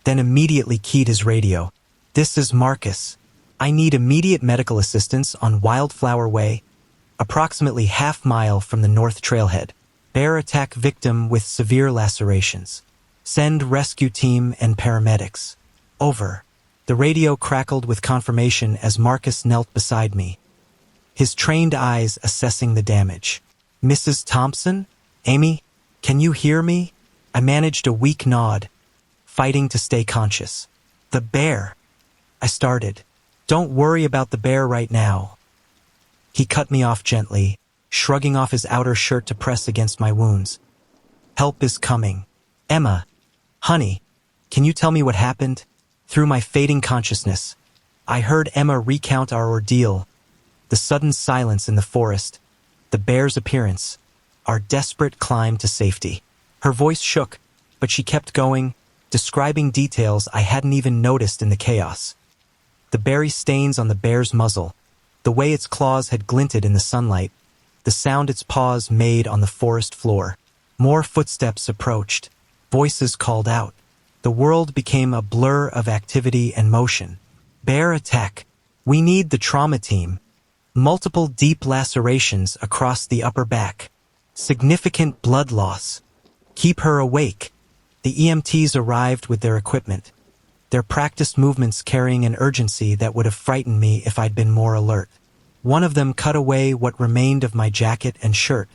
Speaker 1: then immediately keyed his radio. This is Marcus. I need immediate medical assistance on Wildflower Way, approximately half-mile from the North Trailhead. Bear attack victim with severe lacerations. Send rescue team and paramedics. Over. The radio crackled with confirmation as Marcus knelt beside me, his trained eyes assessing the damage. Mrs. Thompson? Amy? Can you hear me? I managed a weak nod, fighting to stay conscious. The bear. I started. Don't worry about the bear right now. He cut me off gently, shrugging off his outer shirt to press against my wounds. Help is coming. Emma, honey, can you tell me what happened? Through my fading consciousness, I heard Emma recount our ordeal, the sudden silence in the forest, the bear's appearance, our desperate climb to safety. Her voice shook, but she kept going, describing details I hadn't even noticed in the chaos. The berry stains on the bear's muzzle, the way its claws had glinted in the sunlight, the sound its paws made on the forest floor. More footsteps approached. Voices called out. The world became a blur of activity and motion. Bear attack. We need the trauma team. Multiple deep lacerations across the upper back. Significant blood loss. Keep her awake. The EMTs arrived with their equipment, their practiced movements carrying an urgency that would have frightened me if I'd been more alert. One of them cut away what remained of my jacket and shirt,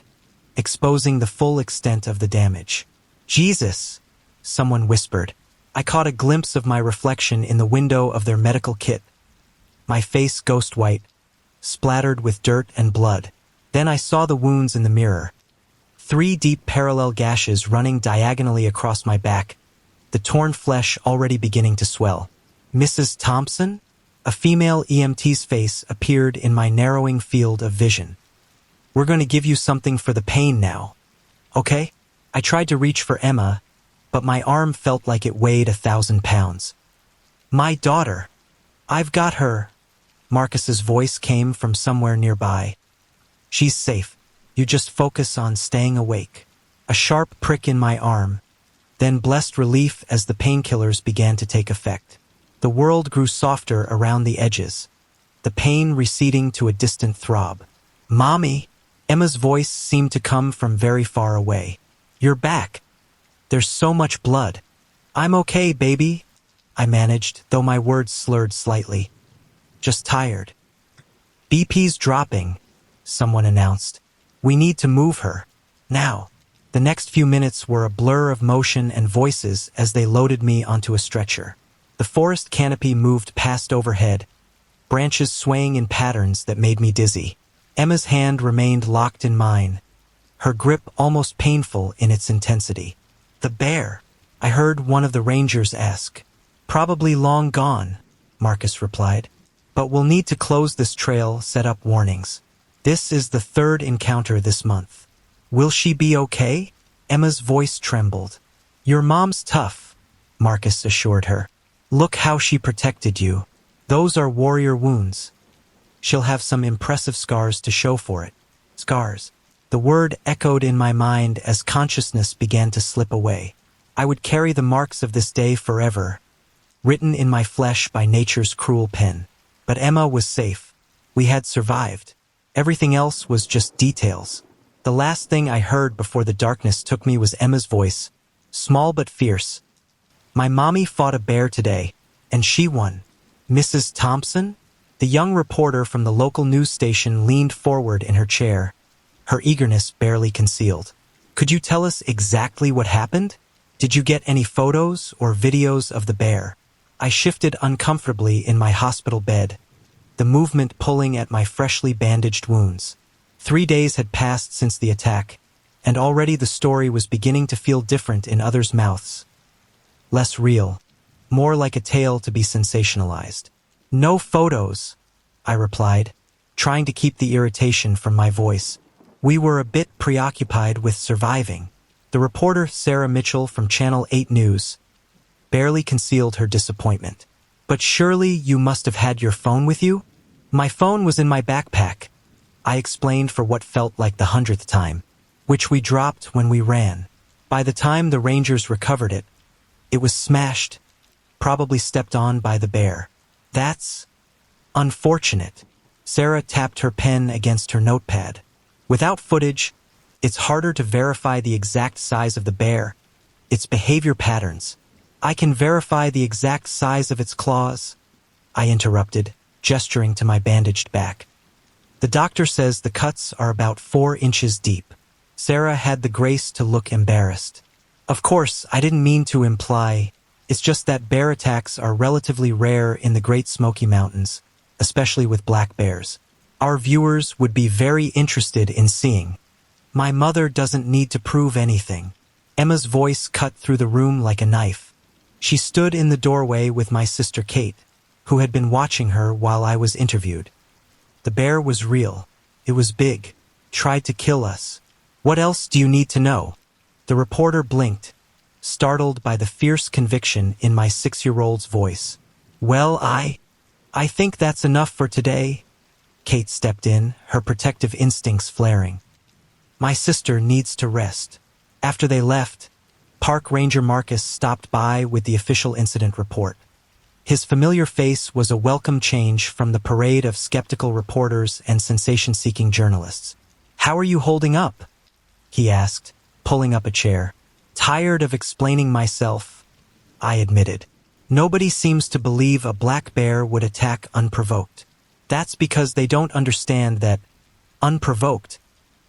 Speaker 1: exposing the full extent of the damage. Jesus, someone whispered. I caught a glimpse of my reflection in the window of their medical kit. My face ghost white, splattered with dirt and blood. Then I saw the wounds in the mirror. 3 deep parallel gashes running diagonally across my back, the torn flesh already beginning to swell. Mrs. Thompson? A female EMT's face appeared in my narrowing field of vision. We're going to give you something for the pain now. Okay? I tried to reach for Emma, but my arm felt like it weighed 1,000 pounds. My daughter. I've got her. Marcus's voice came from somewhere nearby. She's safe. You just focus on staying awake. A sharp prick in my arm, then blessed relief as the painkillers began to take effect. The world grew softer around the edges, the pain receding to a distant throb. Mommy! Emma's voice seemed to come from very far away. You're back. There's so much blood. I'm okay, baby, I managed, though my words slurred slightly. Just tired. BP's dropping, someone announced. We need to move her. Now. The next few minutes were a blur of motion and voices as they loaded me onto a stretcher. The forest canopy moved past overhead, branches swaying in patterns that made me dizzy. Emma's hand remained locked in mine, her grip almost painful in its intensity. The bear, I heard one of the rangers ask. Probably long gone, Marcus replied. But we'll need to close this trail, set up warnings. This is the 3rd encounter this month. Will she be okay? Emma's voice trembled. Your mom's tough, Marcus assured her. Look how she protected you. Those are warrior wounds. She'll have some impressive scars to show for it. Scars. The word echoed in my mind as consciousness began to slip away. I would carry the marks of this day forever, written in my flesh by nature's cruel pen. But Emma was safe. We had survived. Everything else was just details. The last thing I heard before the darkness took me was Emma's voice, small but fierce. My mommy fought a bear today, and she won. Mrs. Thompson? The young reporter from the local news station leaned forward in her chair, her eagerness barely concealed. Could you tell us exactly what happened? Did you get any photos or videos of the bear? I shifted uncomfortably in my hospital bed, the movement pulling at my freshly bandaged wounds. 3 days had passed since the attack, and already the story was beginning to feel different in others' mouths. Less real, more like a tale to be sensationalized. No photos, I replied, trying to keep the irritation from my voice. We were a bit preoccupied with surviving. The reporter, Sarah Mitchell from Channel 8 News, barely concealed her disappointment. But surely you must have had your phone with you? My phone was in my backpack, I explained for what felt like the 100th time, which we dropped when we ran. By the time the Rangers recovered it, it was smashed, probably stepped on by the bear. That's unfortunate. Sarah tapped her pen against her notepad. Without footage, it's harder to verify the exact size of the bear, its behavior patterns. I can verify the exact size of its claws, I interrupted, gesturing to my bandaged back. The doctor says the cuts are about 4 inches deep. Sarah had the grace to look embarrassed. Of course, I didn't mean to imply. It's just that bear attacks are relatively rare in the Great Smoky Mountains, especially with black bears. Our viewers would be very interested in seeing. My mother doesn't need to prove anything. Emma's voice cut through the room like a knife. She stood in the doorway with my sister Kate, who had been watching her while I was interviewed. The bear was real. It was big. Tried to kill us. What else do you need to know? The reporter blinked, startled by the fierce conviction in my 6-year-old's voice. Well, I think that's enough for today. Kate stepped in, her protective instincts flaring. My sister needs to rest. After they left, Park Ranger Marcus stopped by with the official incident report. His familiar face was a welcome change from the parade of skeptical reporters and sensation-seeking journalists. How are you holding up? He asked, pulling up a chair. Tired of explaining myself, I admitted. Nobody seems to believe a black bear would attack unprovoked. That's because they don't understand that unprovoked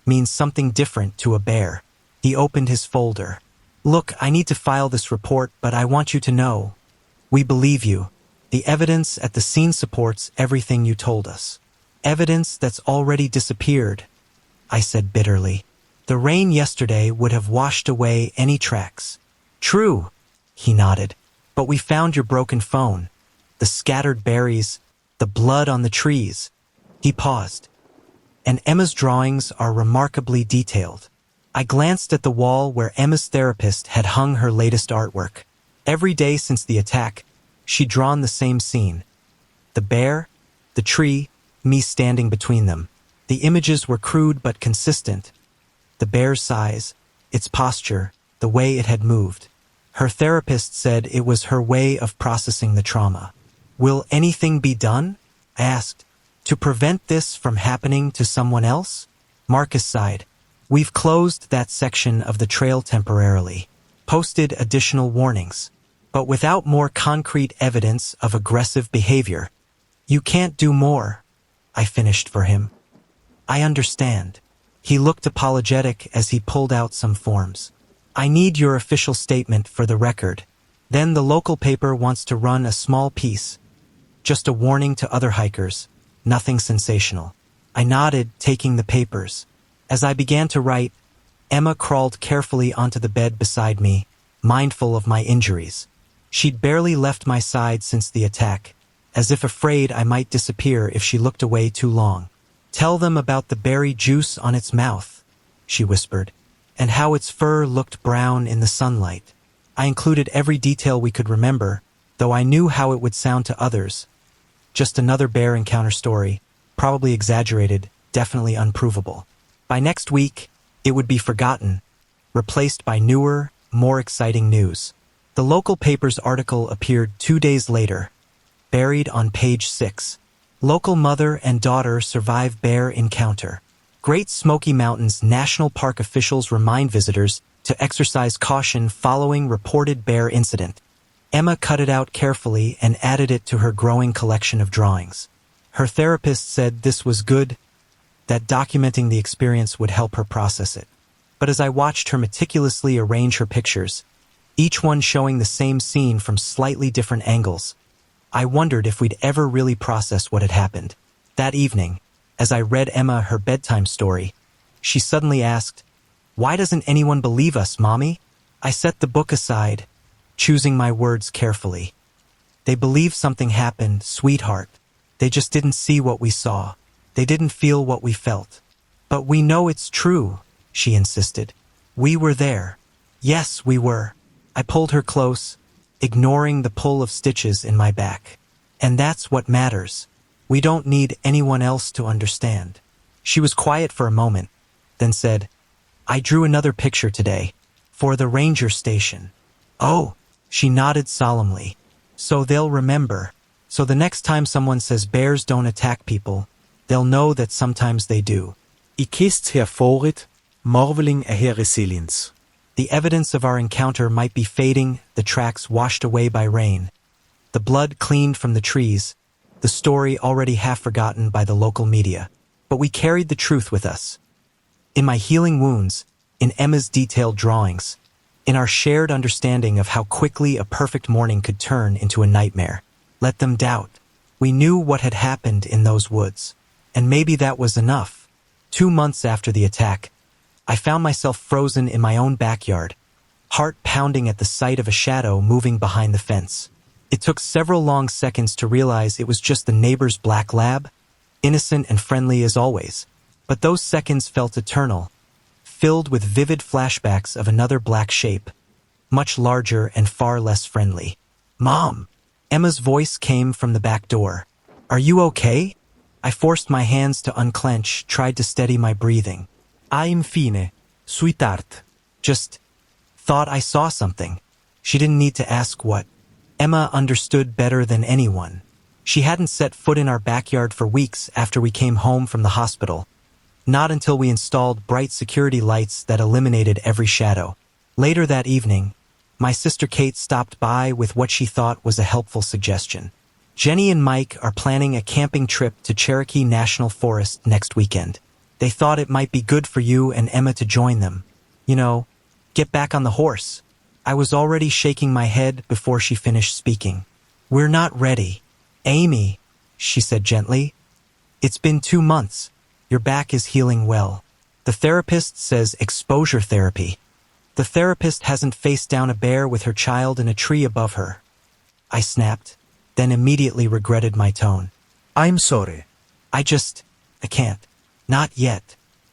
Speaker 1: means something different to a bear. He opened his folder. Look, I need to file this report, but I want you to know. We believe you. The evidence at the scene supports everything you told us. Evidence that's already disappeared, I said bitterly. The rain yesterday would have washed away any tracks. True, he nodded. But we found your broken phone, the scattered berries, the blood on the trees. He paused. And Emma's drawings are remarkably detailed. I glanced at the wall where Emma's therapist had hung her latest artwork. Every day since the attack, she'd drawn the same scene. The bear, the tree, me standing between them. The images were crude but consistent. The bear's size, its posture, the way it had moved. Her therapist said it was her way of processing the trauma. Will anything be done? I asked. To prevent this from happening to someone else? Marcus sighed. We've closed that section of the trail temporarily, posted additional warnings, but without more concrete evidence of aggressive behavior. You can't do more, I finished for him. I understand. He looked apologetic as he pulled out some forms. I need your official statement for the record. Then the local paper wants to run a small piece. Just a warning to other hikers. Nothing sensational. I nodded, taking the papers. As I began to write, Emma crawled carefully onto the bed beside me, mindful of my injuries. She'd barely left my side since the attack, as if afraid I might disappear if she looked away too long. Tell them about the berry juice on its mouth, she whispered, and how its fur looked brown in the sunlight. I included every detail we could remember, though I knew how it would sound to others. Just another bear encounter story, Probably exaggerated, definitely unprovable. By next week, it would be forgotten, replaced by newer, more exciting news. The local paper's article appeared 2 days later, buried on page 6. Local mother and daughter survive bear encounter. Great Smoky Mountains National Park officials remind visitors to exercise caution following reported bear incident. Emma cut it out carefully and added it to her growing collection of drawings. Her therapist said this was good, that documenting the experience would help her process it. But as I watched her meticulously arrange her pictures, each one showing the same scene from slightly different angles, I wondered if we'd ever really process what had happened. That evening, as I read Emma her bedtime story, she suddenly asked, "Why doesn't anyone believe us, Mommy?" I set the book aside, choosing my words carefully. "They believe something happened, sweetheart. They just didn't see what we saw. They didn't feel what we felt. But we know it's true," she insisted. "We were there. Yes, we were." I pulled her close, ignoring the pull of stitches in my back. "And that's what matters. We don't need anyone else to understand." She was quiet for a moment, then said, "I drew another picture today, for the ranger station." "Oh," she nodded solemnly. "So they'll remember. So the next time someone says bears don't attack people, they'll know that sometimes they do."
Speaker 2: I kist hervorit, marveling at her resilience.
Speaker 1: The evidence of our encounter might be fading, the tracks washed away by rain, the blood cleaned from the trees, the story already half forgotten by the local media. But we carried the truth with us. In my healing wounds, in Emma's detailed drawings, in our shared understanding of how quickly a perfect morning could turn into a nightmare. Let them doubt. We knew what had happened in those woods. And maybe that was enough. 2 months after the attack, I found myself frozen in my own backyard, heart pounding at the sight of a shadow moving behind the fence. It took several long seconds to realize it was just the neighbor's black lab, innocent and friendly as always. But those seconds felt eternal, filled with vivid flashbacks of another black shape, much larger and far less friendly. "Mom!" Emma's voice came from the back door. "Are you okay?" I forced my hands to unclench, tried to steady my breathing.
Speaker 2: Infine, sweetheart.
Speaker 1: Just thought I saw something. She didn't need to ask what. Emma understood better than anyone. She hadn't set foot in our backyard for weeks after we came home from the hospital. Not until we installed bright security lights that eliminated every shadow. Later that evening, my sister Kate stopped by with what she thought was a helpful suggestion. "Jenny and Mike are planning a camping trip to Cherokee National Forest next weekend. They thought it might be good for you and Emma to join them. You know, get back on the horse." I was already shaking my head before she finished speaking. "We're not ready. Amy," she said gently. "It's been 2 months. Your back is healing well. The therapist says exposure therapy. The therapist hasn't faced down a bear with her child in a tree above her." I snapped, then immediately regretted my tone.
Speaker 2: I'm sorry.
Speaker 1: I can't. Not yet."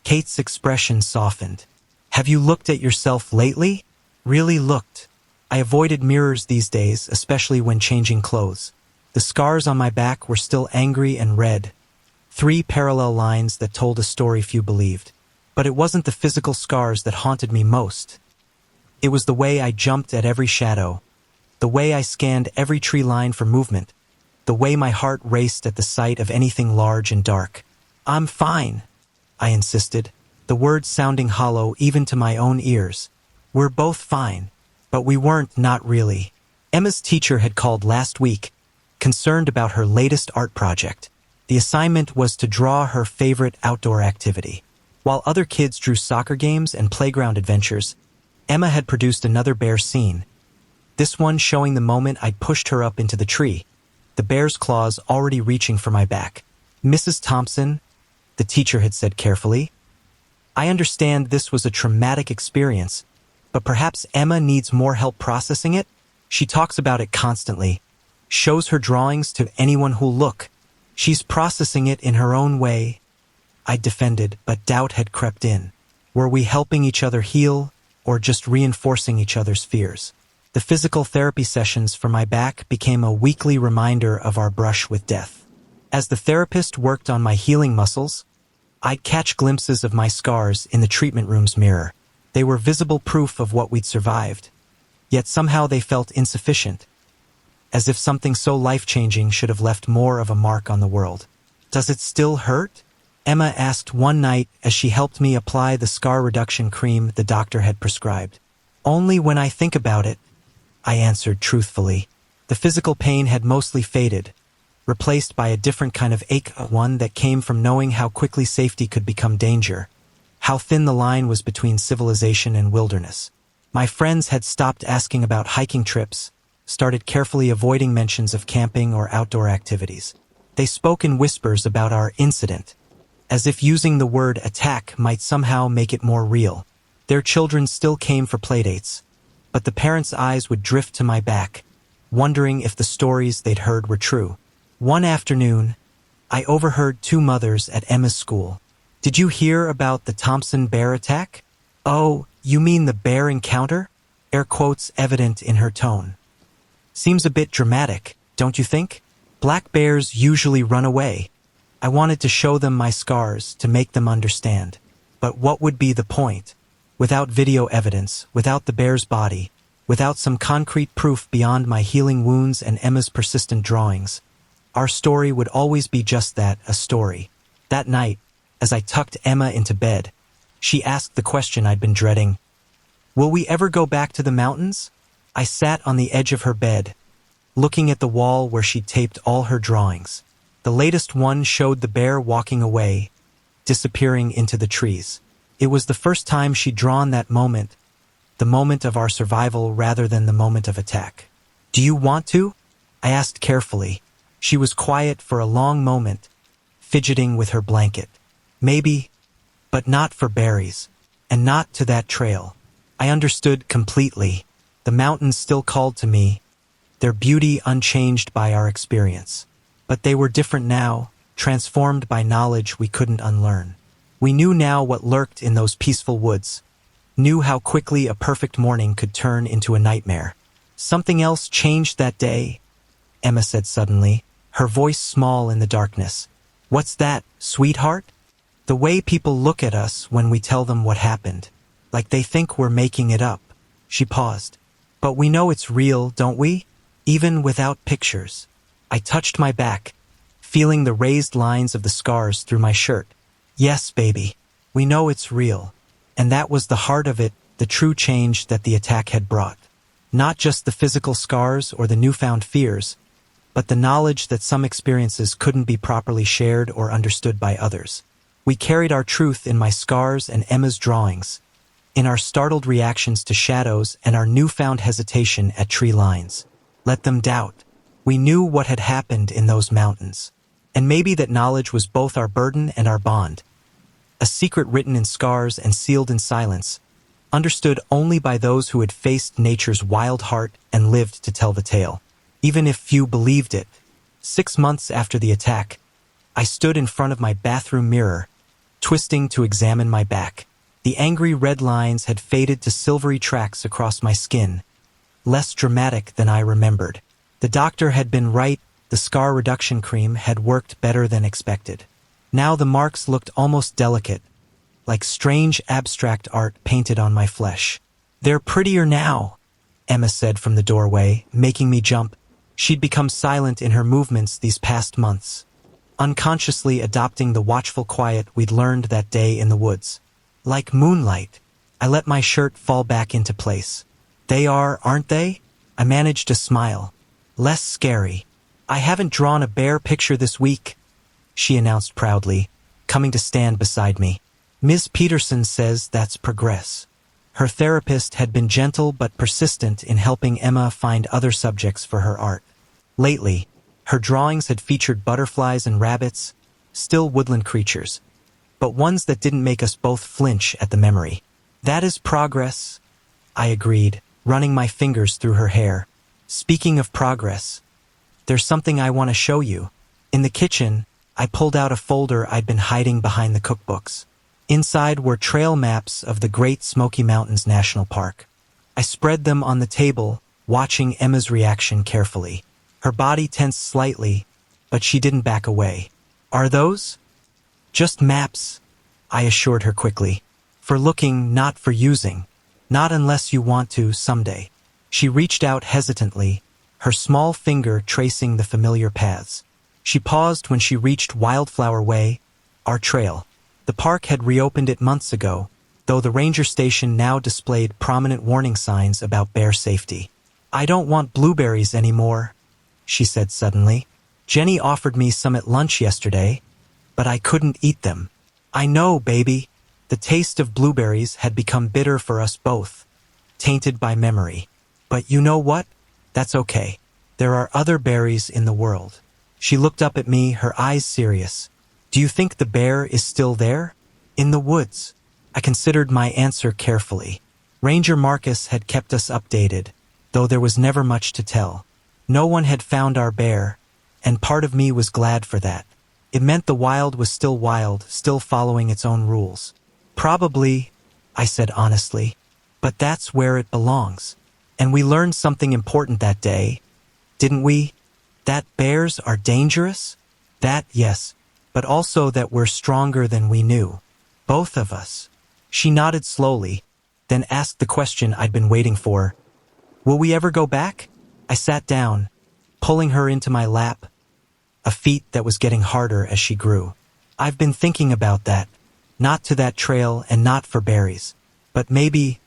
Speaker 1: Kate's expression softened. "Have you looked at yourself lately?" Really looked. I avoided mirrors these days, especially when changing clothes. The scars on my back were still angry and red. 3 parallel lines that told a story few believed. But it wasn't the physical scars that haunted me most. It was the way I jumped at every shadow, the way I scanned every tree line for movement, the way my heart raced at the sight of anything large and dark. "I'm fine," I insisted, the words sounding hollow even to my own ears. "We're both fine." But we weren't, not really. Emma's teacher had called last week, concerned about her latest art project. The assignment was to draw her favorite outdoor activity. While other kids drew soccer games and playground adventures, Emma had produced another bear scene. This one showing the moment I'd pushed her up into the tree, the bear's claws already reaching for my back. "Mrs. Thompson," the teacher had said carefully, "I understand this was a traumatic experience, but perhaps Emma needs more help processing it. She talks about it constantly, shows her drawings to anyone who'll look. She's processing it in her own way." I defended, but doubt had crept in. Were we helping each other heal, or just reinforcing each other's fears? The physical therapy sessions for my back became a weekly reminder of our brush with death. As the therapist worked on my healing muscles, I'd catch glimpses of my scars in the treatment room's mirror. They were visible proof of what we'd survived, yet somehow they felt insufficient, as if something so life-changing should have left more of a mark on the world. "Does it still hurt?" Emma asked one night as she helped me apply the scar reduction cream the doctor had prescribed. "Only when I think about it," I answered truthfully. The physical pain had mostly faded, replaced by a different kind of ache, one that came from knowing how quickly safety could become danger, how thin the line was between civilization and wilderness. My friends had stopped asking about hiking trips, started carefully avoiding mentions of camping or outdoor activities. They spoke in whispers about our incident, as if using the word attack might somehow make it more real. Their children still came for playdates, but the parents' eyes would drift to my back, wondering if the stories they'd heard were true. One afternoon, I overheard two mothers at Emma's school. "Did you hear about the Thompson bear attack?" "Oh, you mean the bear encounter?" Air quotes evident in her tone. "Seems a bit dramatic, don't you think? Black bears usually run away." I wanted to show them my scars to make them understand. But what would be the point? Without video evidence, without the bear's body, without some concrete proof beyond my healing wounds and Emma's persistent drawings, our story would always be just that, a story. That night, as I tucked Emma into bed, she asked the question I'd been dreading. "Will we ever go back to the mountains?" I sat on the edge of her bed, looking at the wall where she'd taped all her drawings. The latest one showed the bear walking away, disappearing into the trees. It was the first time she'd drawn that moment, the moment of our survival rather than the moment of attack. "Do you want to?" I asked carefully. She was quiet for a long moment, fidgeting with her blanket. "Maybe, but not for berries, and not to that trail." I understood completely. The mountains still called to me, their beauty unchanged by our experience. But they were different now, transformed by knowledge we couldn't unlearn. We knew now what lurked in those peaceful woods, knew how quickly a perfect morning could turn into a nightmare. "Something else changed that day," Emma said suddenly, her voice small in the darkness. "What's that, sweetheart?" "The way people look at us when we tell them what happened, like they think we're making it up." She paused. "But we know it's real, don't we? Even without pictures." I touched my back, feeling the raised lines of the scars through my shirt. "Yes, baby, we know it's real." And that was the heart of it, the true change that the attack had brought. Not just the physical scars or the newfound fears, but the knowledge that some experiences couldn't be properly shared or understood by others. We carried our truth in my scars and Emma's drawings, in our startled reactions to shadows and our newfound hesitation at tree lines. Let them doubt. We knew what had happened in those mountains. And maybe that knowledge was both our burden and our bond. A secret written in scars and sealed in silence, understood only by those who had faced nature's wild heart and lived to tell the tale. Even if few believed it. 6 months after the attack, I stood in front of my bathroom mirror, twisting to examine my back. The angry red lines had faded to silvery tracks across my skin, less dramatic than I remembered. The doctor had been right, the scar reduction cream had worked better than expected. Now the marks looked almost delicate, like strange abstract art painted on my flesh. "They're prettier now," Emma said from the doorway, making me jump. She'd become silent in her movements these past months, unconsciously adopting the watchful quiet we'd learned that day in the woods. "Like moonlight." I let my shirt fall back into place. "They are, aren't they?" I managed to smile. "Less scary." "I haven't drawn a bear picture this week," she announced proudly, coming to stand beside me. "Ms. Peterson says that's progress." Her therapist had been gentle but persistent in helping Emma find other subjects for her art. Lately, her drawings had featured butterflies and rabbits, still woodland creatures, but ones that didn't make us both flinch at the memory. "That is progress," I agreed, running my fingers through her hair. "Speaking of progress, there's something I want to show you." In the kitchen, I pulled out a folder I'd been hiding behind the cookbooks. Inside were trail maps of the Great Smoky Mountains National Park. I spread them on the table, watching Emma's reaction carefully. Her body tensed slightly, but she didn't back away. Are those? Just maps, I assured her quickly. For looking, not for using. Not unless you want to someday. She reached out hesitantly, her small finger tracing the familiar paths. She paused when she reached Wildflower Way, our trail. The park had reopened it months ago, though the ranger station now displayed prominent warning signs about bear safety. I don't want blueberries anymore, she said suddenly. Jenny offered me some at lunch yesterday, but I couldn't eat them. I know, baby. The taste of blueberries had become bitter for us both, tainted by memory. But you know what? That's okay. There are other berries in the world. She looked up at me, her eyes serious. Do you think the bear is still there? In the woods. I considered my answer carefully. Ranger Marcus had kept us updated, though there was never much to tell. No one had found our bear, and part of me was glad for that. It meant the wild was still wild, still following its own rules. Probably, I said honestly, but that's where it belongs. And we learned something important that day, didn't we? That bears are dangerous? That, yes, but also that we're stronger than we knew. Both of us. She nodded slowly, then asked the question I'd been waiting for. Will we ever go back? I sat down, pulling her into my lap, a feat that was getting harder as she grew. I've been thinking about that. Not to that trail and not for berries. But maybe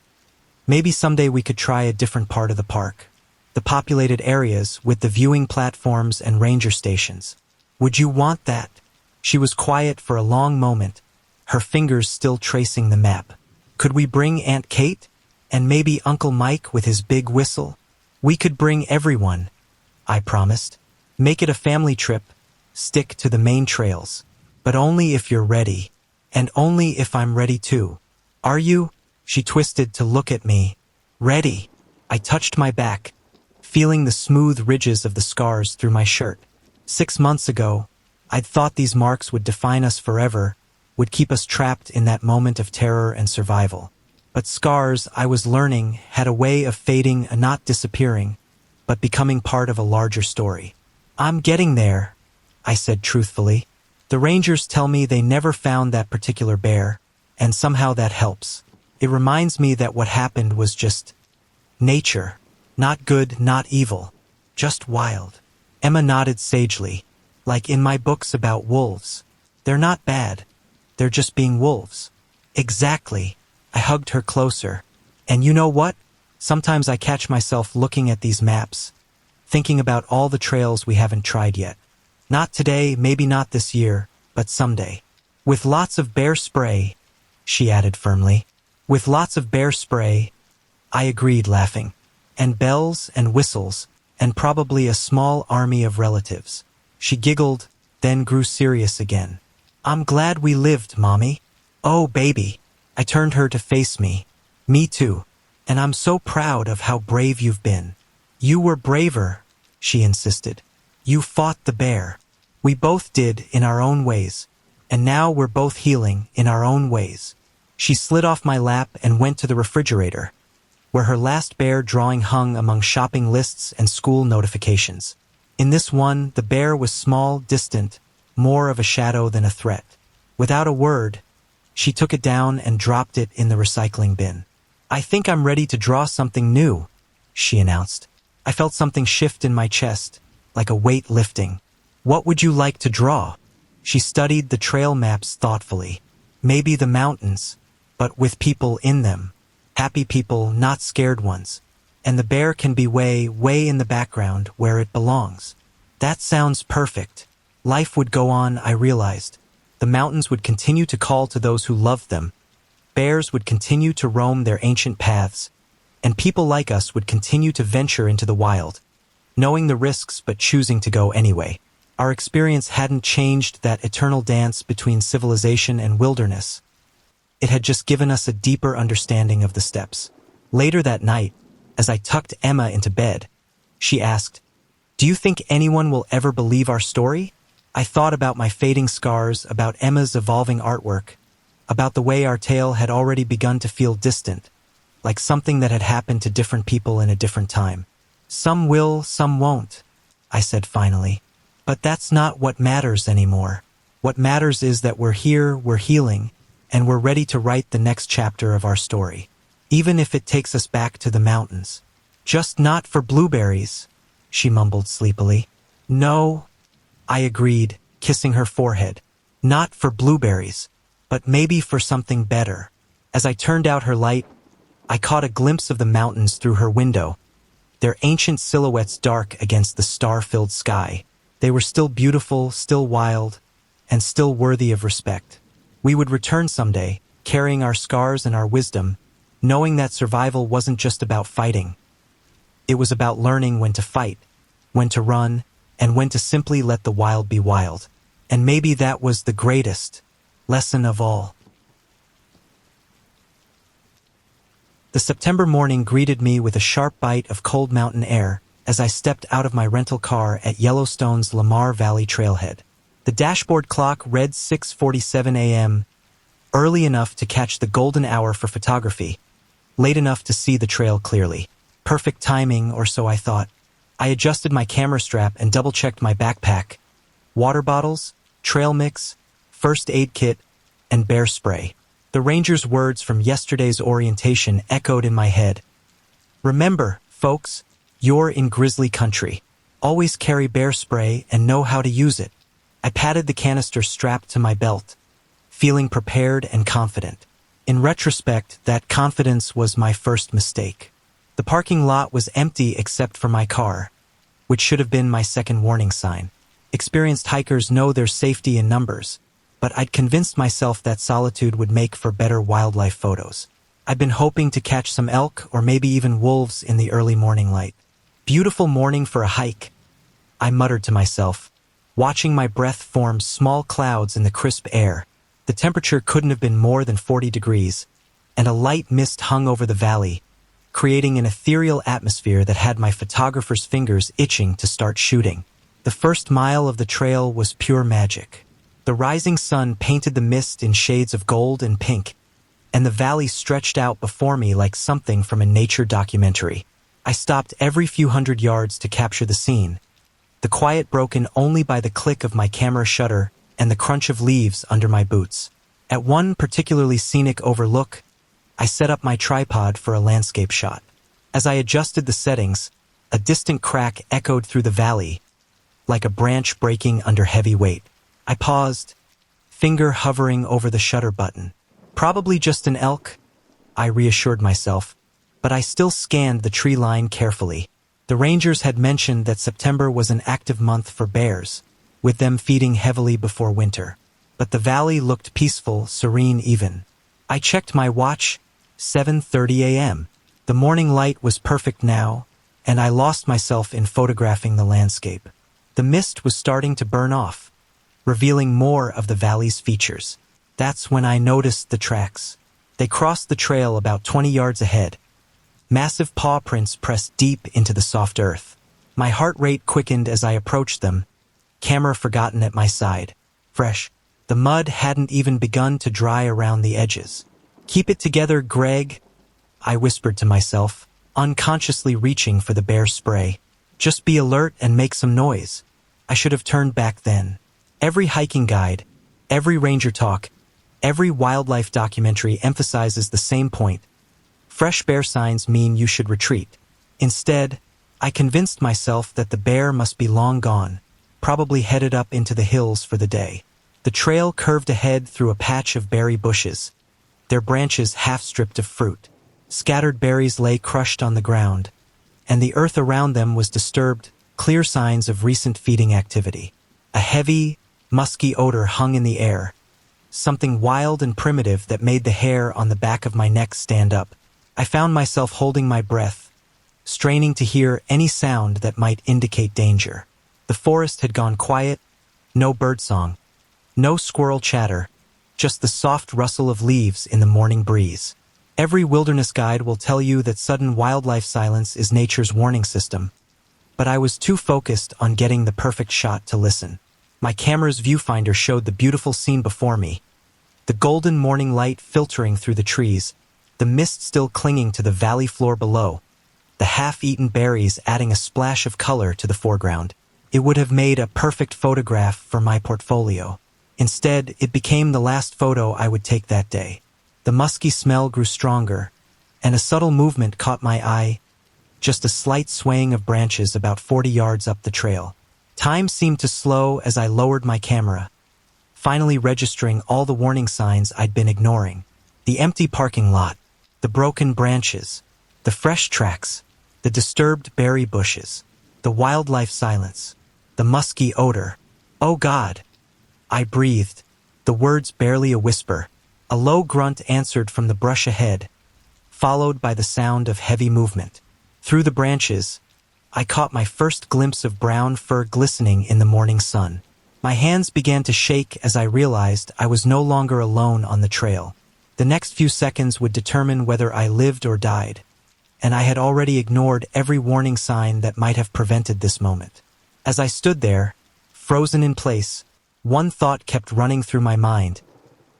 Speaker 1: someday we could try a different part of the park. The populated areas with the viewing platforms and ranger stations. Would you want that? She was quiet for a long moment, her fingers still tracing the map. Could we bring Aunt Kate? And maybe Uncle Mike with his big whistle? We could bring everyone, I promised. Make it a family trip. Stick to the main trails. But only if you're ready. And only if I'm ready too. Are you? She twisted to look at me. Ready. I touched my back, feeling the smooth ridges of the scars through my shirt. 6 months ago, I'd thought these marks would define us forever, would keep us trapped in that moment of terror and survival. But scars, I was learning, had a way of fading and not disappearing, but becoming part of a larger story. I'm getting there, I said truthfully. The rangers tell me they never found that particular bear, and somehow that helps. It reminds me that what happened was just nature. Not good, not evil. Just wild. Emma nodded sagely. Like in my books about wolves. They're not bad. They're just being wolves. Exactly. I hugged her closer. And you know what? Sometimes I catch myself looking at these maps, thinking about all the trails we haven't tried yet. Not today, maybe not this year, but someday. With lots of bear spray, she added firmly. With lots of bear spray, I agreed, laughing. And bells and whistles, and probably a small army of relatives. She giggled, then grew serious again. I'm glad we lived, Mommy. Oh, baby. I turned her to face me. Me too. And I'm so proud of how brave you've been. You were braver, she insisted. You fought the bear. We both did in our own ways. And now we're both healing in our own ways. She slid off my lap and went to the refrigerator, where her last bear drawing hung among shopping lists and school notifications. In this one, the bear was small, distant, more of a shadow than a threat. Without a word, she took it down and dropped it in the recycling bin. I think I'm ready to draw something new, she announced. I felt something shift in my chest, like a weight lifting. What would you like to draw? She studied the trail maps thoughtfully. Maybe the mountains, but with people in them. Happy people, not scared ones. And the bear can be way, way in the background where it belongs. That sounds perfect. Life would go on, I realized. The mountains would continue to call to those who loved them. Bears would continue to roam their ancient paths. And people like us would continue to venture into the wild, knowing the risks but choosing to go anyway. Our experience hadn't changed that eternal dance between civilization and wilderness. It had just given us a deeper understanding of the steps. Later that night, as I tucked Emma into bed, she asked, "Do you think anyone will ever believe our story?" I thought about my fading scars, about Emma's evolving artwork, about the way our tale had already begun to feel distant, like something that had happened to different people in a different time. Some will, some won't, I said finally. But that's not what matters anymore. What matters is that we're here, we're healing, and we're ready to write the next chapter of our story. Even if it takes us back to the mountains. Just not for blueberries, she mumbled sleepily. No, I agreed, kissing her forehead. Not for blueberries, but maybe for something better. As I turned out her light, I caught a glimpse of the mountains through her window, their ancient silhouettes dark against the star-filled sky. They were still beautiful, still wild, and still worthy of respect. We would return someday, carrying our scars and our wisdom, knowing that survival wasn't just about fighting. It was about learning when to fight, when to run, and when to simply let the wild be wild. And maybe that was the greatest lesson of all. The September morning greeted me with a sharp bite of cold mountain air as I stepped out of my rental car at Yellowstone's Lamar Valley trailhead. The dashboard clock read 6:47 a.m., early enough to catch the golden hour for photography, late enough to see the trail clearly. Perfect timing, or so I thought. I adjusted my camera strap and double-checked my backpack. Water bottles, trail mix, first aid kit, and bear spray. The ranger's words from yesterday's orientation echoed in my head. Remember, folks, you're in grizzly country. Always carry bear spray and know how to use it. I patted the canister strapped to my belt, feeling prepared and confident. In retrospect, that confidence was my first mistake. The parking lot was empty except for my car, which should have been my second warning sign. Experienced hikers know there's safety in numbers, but I'd convinced myself that solitude would make for better wildlife photos. I'd been hoping to catch some elk or maybe even wolves in the early morning light. Beautiful morning for a hike, I muttered to myself, watching my breath form small clouds in the crisp air. The temperature couldn't have been more than 40 degrees, and a light mist hung over the valley, creating an ethereal atmosphere that had my photographer's fingers itching to start shooting. The first mile of the trail was pure magic. The rising sun painted the mist in shades of gold and pink, and the valley stretched out before me like something from a nature documentary. I stopped every few hundred yards to capture the scene, the quiet broken only by the click of my camera shutter and the crunch of leaves under my boots. At one particularly scenic overlook, I set up my tripod for a landscape shot. As I adjusted the settings, a distant crack echoed through the valley, like a branch breaking under heavy weight. I paused, finger hovering over the shutter button. Probably just an elk, I reassured myself, but I still scanned the tree line carefully. The rangers had mentioned that September was an active month for bears, with them feeding heavily before winter. But the valley looked peaceful, serene even. I checked my watch, 7:30 a.m. The morning light was perfect now, and I lost myself in photographing the landscape. The mist was starting to burn off, revealing more of the valley's features. That's when I noticed the tracks. They crossed the trail about 20 yards ahead. Massive paw prints pressed deep into the soft earth. My heart rate quickened as I approached them, camera forgotten at my side. Fresh. The mud hadn't even begun to dry around the edges. "Keep it together, Greg," I whispered to myself, unconsciously reaching for the bear spray. "Just be alert and make some noise." I should have turned back then. Every hiking guide, every ranger talk, every wildlife documentary emphasizes the same point. Fresh bear signs mean you should retreat. Instead, I convinced myself that the bear must be long gone, probably headed up into the hills for the day. The trail curved ahead through a patch of berry bushes, their branches half stripped of fruit. Scattered berries lay crushed on the ground, and the earth around them was disturbed, clear signs of recent feeding activity. A heavy, musky odor hung in the air, something wild and primitive that made the hair on the back of my neck stand up. I found myself holding my breath, straining to hear any sound that might indicate danger. The forest had gone quiet, no birdsong, no squirrel chatter, just the soft rustle of leaves in the morning breeze. Every wilderness guide will tell you that sudden wildlife silence is nature's warning system, but I was too focused on getting the perfect shot to listen. My camera's viewfinder showed the beautiful scene before me, the golden morning light filtering through the trees, the mist still clinging to the valley floor below, the half-eaten berries adding a splash of color to the foreground. It would have made a perfect photograph for my portfolio. Instead, it became the last photo I would take that day. The musky smell grew stronger, and a subtle movement caught my eye, just a slight swaying of branches about 40 yards up the trail. Time seemed to slow as I lowered my camera, finally registering all the warning signs I'd been ignoring. The empty parking lot, the broken branches, the fresh tracks, the disturbed berry bushes, the wildlife silence, the musky odor. Oh God! I breathed, the words barely a whisper. A low grunt answered from the brush ahead, followed by the sound of heavy movement. Through the branches, I caught my first glimpse of brown fur glistening in the morning sun. My hands began to shake as I realized I was no longer alone on the trail. The next few seconds would determine whether I lived or died, and I had already ignored every warning sign that might have prevented this moment. As I stood there, frozen in place, one thought kept running through my mind.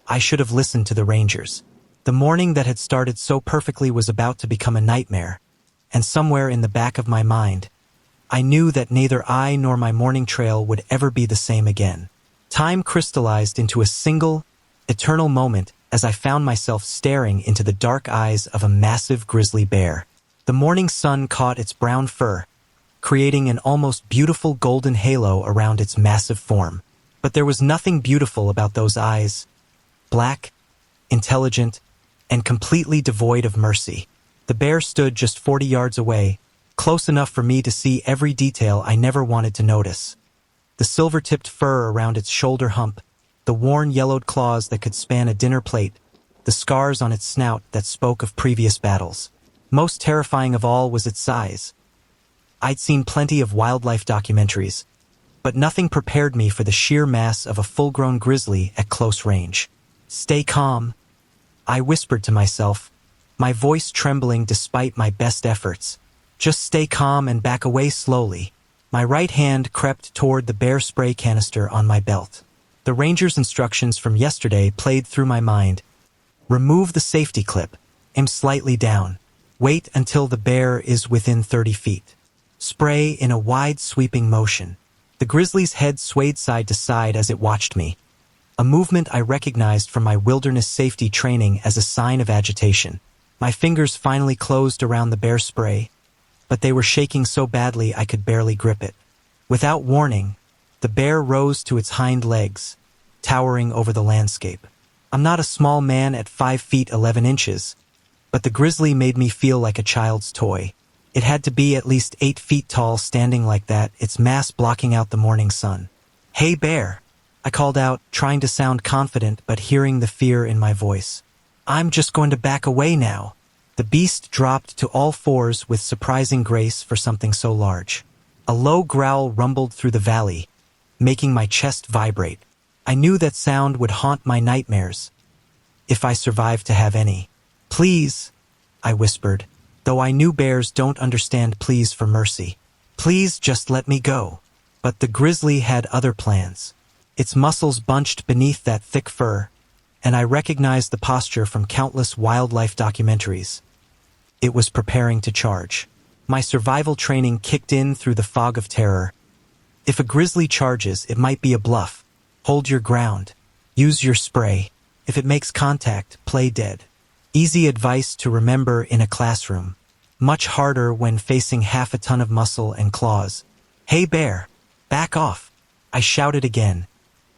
Speaker 1: I should have listened to the rangers. The morning that had started so perfectly was about to become a nightmare, and somewhere in the back of my mind, I knew that neither I nor my morning trail would ever be the same again. Time crystallized into a single, eternal moment as I found myself staring into the dark eyes of a massive grizzly bear. The morning sun caught its brown fur, creating an almost beautiful golden halo around its massive form. But there was nothing beautiful about those eyes. Black, intelligent, and completely devoid of mercy. The bear stood just 40 yards away, close enough for me to see every detail I never wanted to notice. The silver-tipped fur around its shoulder hump, the worn yellowed claws that could span a dinner plate, the scars on its snout that spoke of previous battles. Most terrifying of all was its size. I'd seen plenty of wildlife documentaries, but nothing prepared me for the sheer mass of a full-grown grizzly at close range. "Stay calm," I whispered to myself, my voice trembling despite my best efforts. "Just stay calm and back away slowly." My right hand crept toward the bear spray canister on my belt. The ranger's instructions from yesterday played through my mind. Remove the safety clip, aim slightly down, wait until the bear is within 30 feet. Spray in a wide sweeping motion. The grizzly's head swayed side to side as it watched me, a movement I recognized from my wilderness safety training as a sign of agitation. My fingers finally closed around the bear spray, but they were shaking so badly I could barely grip it. Without warning, the bear rose to its hind legs, towering over the landscape. I'm not a small man at 5 feet 11 inches, but the grizzly made me feel like a child's toy. It had to be at least 8 feet tall standing like that, its mass blocking out the morning sun. "Hey bear," I called out, trying to sound confident but hearing the fear in my voice. "I'm just going to back away now." The beast dropped to all fours with surprising grace for something so large. A low growl rumbled through the valley, making my chest vibrate. I knew that sound would haunt my nightmares, if I survived to have any. "Please," I whispered, though I knew bears don't understand pleas for mercy. "Please just let me go." But the grizzly had other plans. Its muscles bunched beneath that thick fur, and I recognized the posture from countless wildlife documentaries. It was preparing to charge. My survival training kicked in through the fog of terror. If a grizzly charges, it might be a bluff. Hold your ground. Use your spray. If it makes contact, play dead. Easy advice to remember in a classroom. Much harder when facing half a ton of muscle and claws. "Hey bear, back off," I shouted again,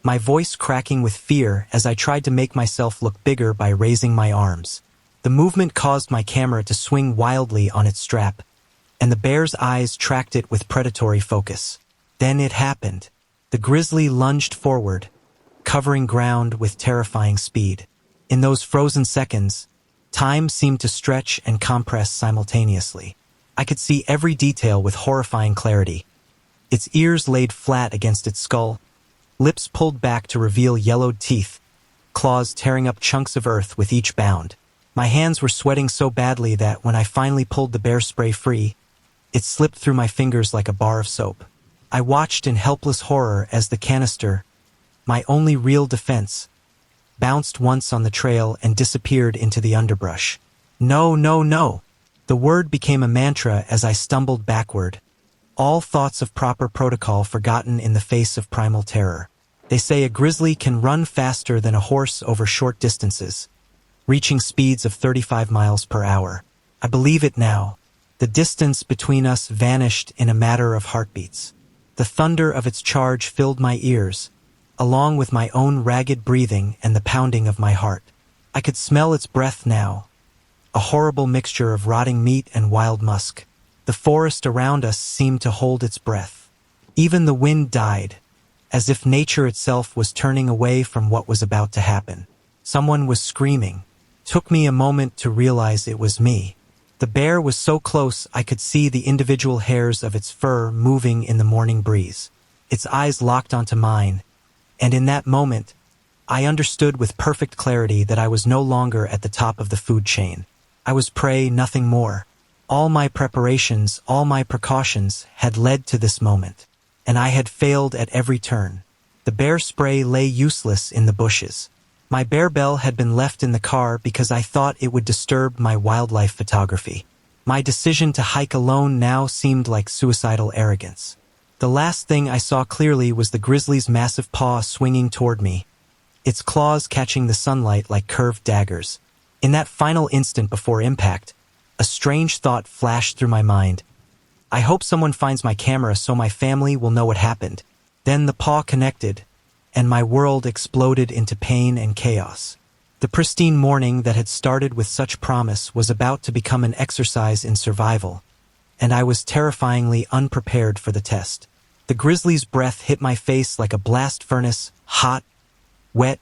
Speaker 1: my voice cracking with fear as I tried to make myself look bigger by raising my arms. The movement caused my camera to swing wildly on its strap, and the bear's eyes tracked it with predatory focus. Then it happened. The grizzly lunged forward, covering ground with terrifying speed. In those frozen seconds, time seemed to stretch and compress simultaneously. I could see every detail with horrifying clarity. Its ears laid flat against its skull, lips pulled back to reveal yellowed teeth, claws tearing up chunks of earth with each bound. My hands were sweating so badly that when I finally pulled the bear spray free, it slipped through my fingers like a bar of soap. I watched in helpless horror as the canister, my only real defense, bounced once on the trail and disappeared into the underbrush. "No, no, no!" The word became a mantra as I stumbled backward, all thoughts of proper protocol forgotten in the face of primal terror. They say a grizzly can run faster than a horse over short distances, reaching speeds of 35 miles per hour. I believe it now. The distance between us vanished in a matter of heartbeats. The thunder of its charge filled my ears, along with my own ragged breathing and the pounding of my heart. I could smell its breath now, a horrible mixture of rotting meat and wild musk. The forest around us seemed to hold its breath. Even the wind died, as if nature itself was turning away from what was about to happen. Someone was screaming. Took me a moment to realize it was me. The bear was so close I could see the individual hairs of its fur moving in the morning breeze. Its eyes locked onto mine, and in that moment, I understood with perfect clarity that I was no longer at the top of the food chain. I was prey, nothing more. All my preparations, all my precautions had led to this moment, and I had failed at every turn. The bear spray lay useless in the bushes. My bear bell had been left in the car because I thought it would disturb my wildlife photography. My decision to hike alone now seemed like suicidal arrogance. The last thing I saw clearly was the grizzly's massive paw swinging toward me, its claws catching the sunlight like curved daggers. In that final instant before impact, a strange thought flashed through my mind. I hope someone finds my camera so my family will know what happened. Then the paw connected, and my world exploded into pain and chaos. The pristine morning that had started with such promise was about to become an exercise in survival, and I was terrifyingly unprepared for the test. The grizzly's breath hit my face like a blast furnace, hot, wet,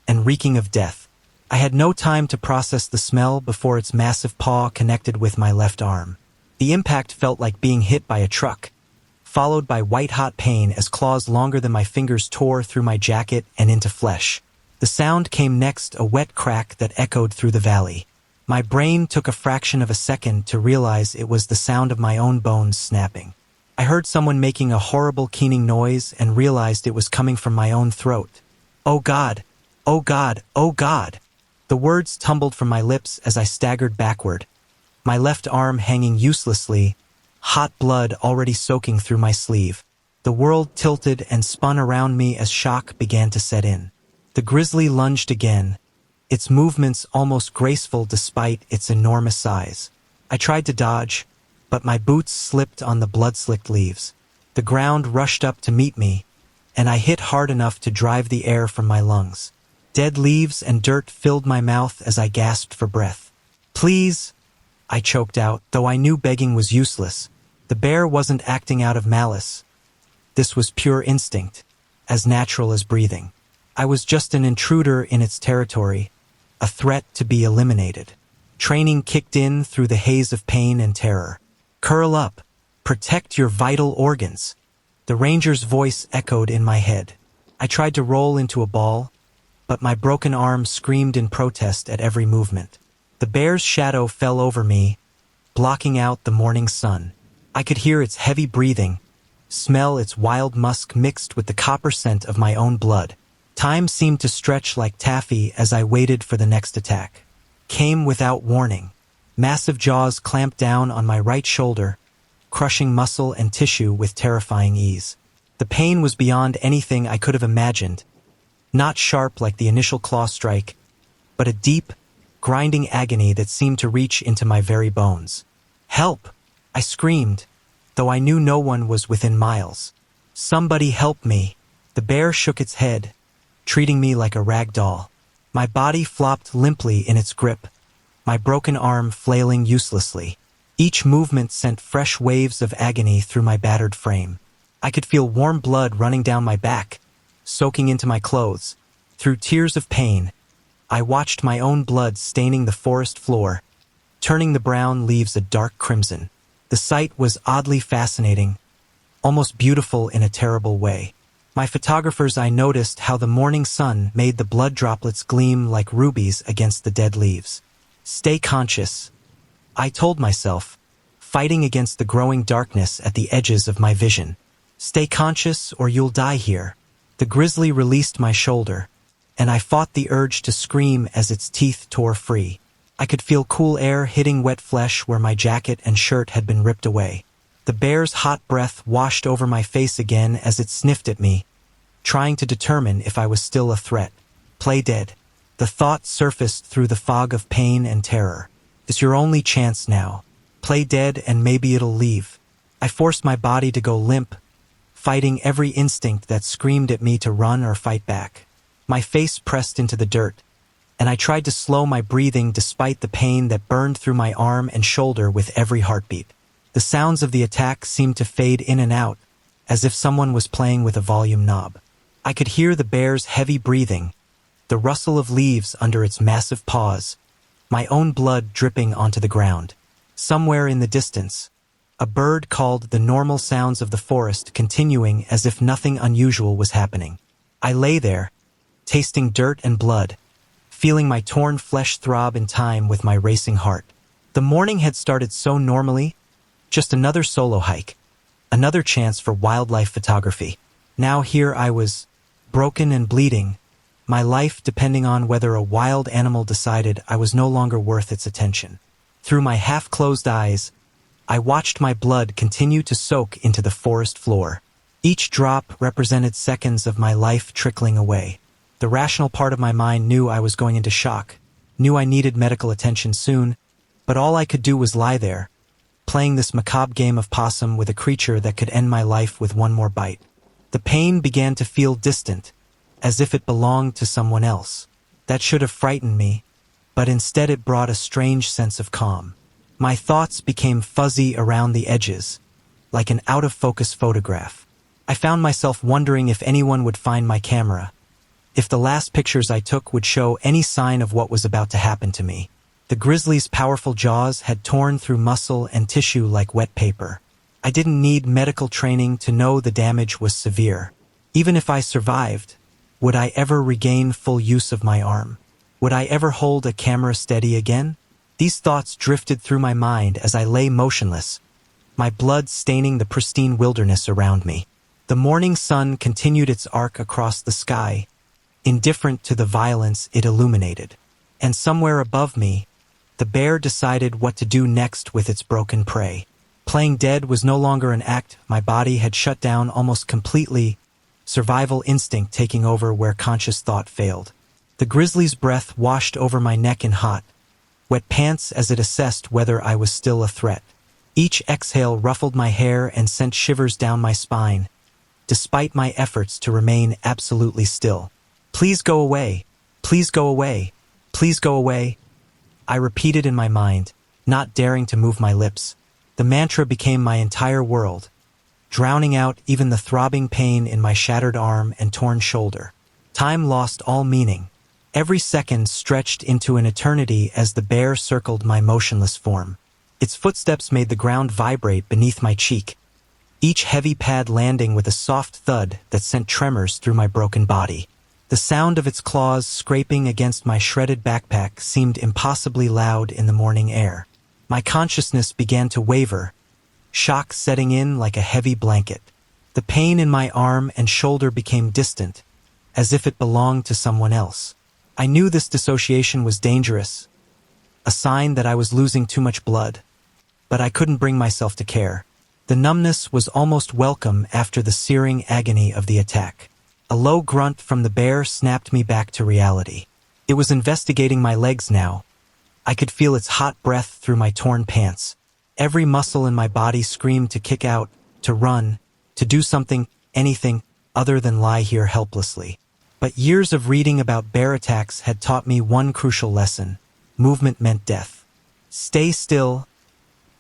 Speaker 1: and reeking of death. I had no time to process the smell before its massive paw connected with my left arm. The impact felt like being hit by a truck, followed by white-hot pain as claws longer than my fingers tore through my jacket and into flesh. The sound came next, a wet crack that echoed through the valley. My brain took a fraction of a second to realize it was the sound of my own bones snapping. I heard someone making a horrible keening noise and realized it was coming from my own throat. "Oh God! Oh God! Oh God!" The words tumbled from my lips as I staggered backward, my left arm hanging uselessly, hot blood already soaking through my sleeve. The world tilted and spun around me as shock began to set in. The grizzly lunged again, its movements almost graceful despite its enormous size. I tried to dodge, but my boots slipped on the blood-slicked leaves. The ground rushed up to meet me, and I hit hard enough to drive the air from my lungs. Dead leaves and dirt filled my mouth as I gasped for breath. "Please," I choked out, though I knew begging was useless. The bear wasn't acting out of malice. This was pure instinct, as natural as breathing. I was just an intruder in its territory, a threat to be eliminated. Training kicked in through the haze of pain and terror. "Curl up. Protect your vital organs." The ranger's voice echoed in my head. I tried to roll into a ball, but my broken arm screamed in protest at every movement. The bear's shadow fell over me, blocking out the morning sun. I could hear its heavy breathing, smell its wild musk mixed with the copper scent of my own blood. Time seemed to stretch like taffy as I waited for the next attack. Came without warning. Massive jaws clamped down on my right shoulder, crushing muscle and tissue with terrifying ease. The pain was beyond anything I could have imagined. Not sharp like the initial claw strike, but a deep, grinding agony that seemed to reach into my very bones. "Help!" I screamed, though I knew no one was within miles. "Somebody help me!" The bear shook its head, treating me like a rag doll. My body flopped limply in its grip, my broken arm flailing uselessly. Each movement sent fresh waves of agony through my battered frame. I could feel warm blood running down my back, soaking into my clothes. Through tears of pain, I watched my own blood staining the forest floor, turning the brown leaves a dark crimson. The sight was oddly fascinating, almost beautiful in a terrible way. My photographers, I noticed how the morning sun made the blood droplets gleam like rubies against the dead leaves. "Stay conscious," I told myself, fighting against the growing darkness at the edges of my vision. "Stay conscious or you'll die here." The grizzly released my shoulder, and I fought the urge to scream as its teeth tore free. I could feel cool air hitting wet flesh where my jacket and shirt had been ripped away. The bear's hot breath washed over my face again as it sniffed at me, trying to determine if I was still a threat. Play dead. The thought surfaced through the fog of pain and terror. It's your only chance now. Play dead and maybe it'll leave. I forced my body to go limp, fighting every instinct that screamed at me to run or fight back. My face pressed into the dirt, and I tried to slow my breathing despite the pain that burned through my arm and shoulder with every heartbeat. The sounds of the attack seemed to fade in and out, as if someone was playing with a volume knob. I could hear the bear's heavy breathing, the rustle of leaves under its massive paws, my own blood dripping onto the ground. Somewhere in the distance, a bird called the normal sounds of the forest, continuing as if nothing unusual was happening. I lay there, tasting dirt and blood, feeling my torn flesh throb in time with my racing heart. The morning had started so normally, just another solo hike, another chance for wildlife photography. Now here I was, broken and bleeding, my life depending on whether a wild animal decided I was no longer worth its attention. Through my half-closed eyes, I watched my blood continue to soak into the forest floor. Each drop represented seconds of my life trickling away. The rational part of my mind knew I was going into shock, knew I needed medical attention soon, but all I could do was lie there, playing this macabre game of possum with a creature that could end my life with one more bite. The pain began to feel distant, as if it belonged to someone else. That should have frightened me, but instead it brought a strange sense of calm. My thoughts became fuzzy around the edges, like an out-of-focus photograph. I found myself wondering if anyone would find my camera, if the last pictures I took would show any sign of what was about to happen to me. The grizzly's powerful jaws had torn through muscle and tissue like wet paper. I didn't need medical training to know the damage was severe. Even if I survived, would I ever regain full use of my arm? Would I ever hold a camera steady again? These thoughts drifted through my mind as I lay motionless, my blood staining the pristine wilderness around me. The morning sun continued its arc across the sky, indifferent to the violence it illuminated. And somewhere above me, the bear decided what to do next with its broken prey. Playing dead was no longer an act my body had shut down almost completely, survival instinct taking over where conscious thought failed. The grizzly's breath washed over my neck in hot, wet pants as it assessed whether I was still a threat. Each exhale ruffled my hair and sent shivers down my spine, despite my efforts to remain absolutely still. Please go away. Please go away. Please go away. I repeated in my mind, not daring to move my lips. The mantra became my entire world, drowning out even the throbbing pain in my shattered arm and torn shoulder. Time lost all meaning. Every second stretched into an eternity as the bear circled my motionless form. Its footsteps made the ground vibrate beneath my cheek, each heavy pad landing with a soft thud that sent tremors through my broken body. The sound of its claws scraping against my shredded backpack seemed impossibly loud in the morning air. My consciousness began to waver, shock setting in like a heavy blanket. The pain in my arm and shoulder became distant, as if it belonged to someone else. I knew this dissociation was dangerous, a sign that I was losing too much blood, but I couldn't bring myself to care. The numbness was almost welcome after the searing agony of the attack. A low grunt from the bear snapped me back to reality. It was investigating my legs now. I could feel its hot breath through my torn pants. Every muscle in my body screamed to kick out, to run, to do something, anything, other than lie here helplessly. But years of reading about bear attacks had taught me one crucial lesson. Movement meant death. Stay still.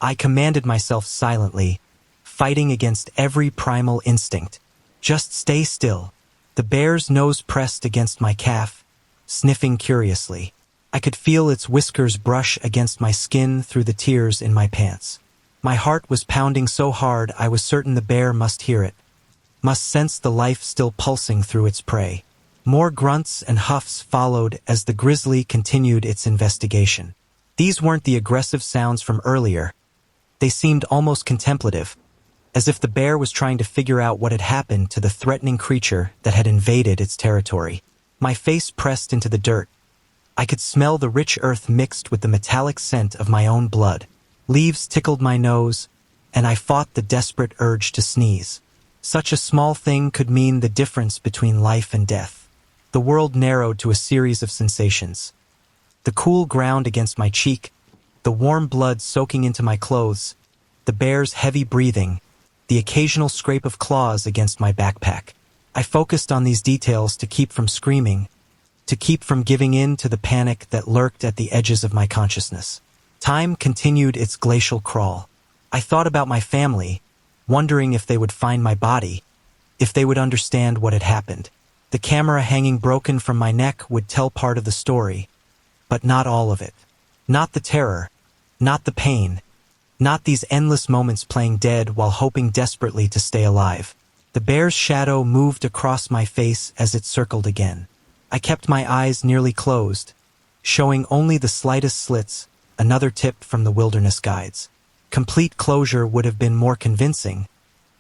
Speaker 1: I commanded myself silently, fighting against every primal instinct. Just stay still. The bear's nose pressed against my calf, sniffing curiously. I could feel its whiskers brush against my skin through the tears in my pants. My heart was pounding so hard I was certain the bear must hear it, must sense the life still pulsing through its prey. More grunts and huffs followed as the grizzly continued its investigation. These weren't the aggressive sounds from earlier. They seemed almost contemplative, as if the bear was trying to figure out what had happened to the threatening creature that had invaded its territory. My face pressed into the dirt. I could smell the rich earth mixed with the metallic scent of my own blood. Leaves tickled my nose, and I fought the desperate urge to sneeze. Such a small thing could mean the difference between life and death. The world narrowed to a series of sensations. The cool ground against my cheek, the warm blood soaking into my clothes, the bear's heavy breathing, the occasional scrape of claws against my backpack. I focused on these details to keep from screaming, to keep from giving in to the panic that lurked at the edges of my consciousness. Time continued its glacial crawl. I thought about my family, wondering if they would find my body, if they would understand what had happened. The camera hanging broken from my neck would tell part of the story, but not all of it. Not the terror, not the pain, not these endless moments playing dead while hoping desperately to stay alive. The bear's shadow moved across my face as it circled again. I kept my eyes nearly closed, showing only the slightest slits, another tip from the wilderness guides. Complete closure would have been more convincing,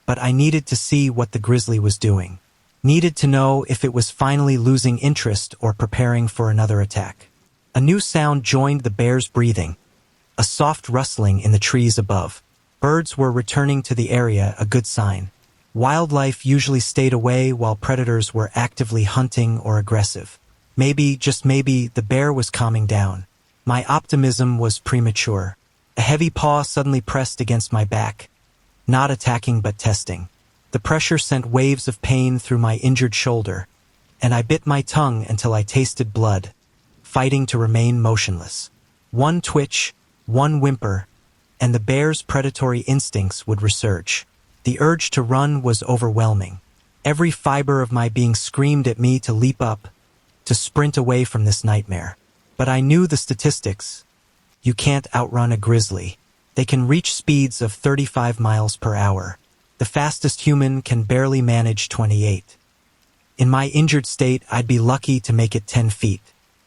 Speaker 1: but I needed to see what the grizzly was doing. Needed to know if it was finally losing interest or preparing for another attack. A new sound joined the bear's breathing, a soft rustling in the trees above. Birds were returning to the area, a good sign. Wildlife usually stayed away while predators were actively hunting or aggressive. Maybe, just maybe, the bear was calming down. My optimism was premature. A heavy paw suddenly pressed against my back, not attacking but testing. The pressure sent waves of pain through my injured shoulder, and I bit my tongue until I tasted blood, fighting to remain motionless. One twitch, one whimper, and the bear's predatory instincts would resurge. The urge to run was overwhelming. Every fiber of my being screamed at me to leap up, to sprint away from this nightmare. But I knew the statistics. You can't outrun a grizzly. They can reach speeds of 35 miles per hour. The fastest human can barely manage 28. In my injured state, I'd be lucky to make it 10 feet.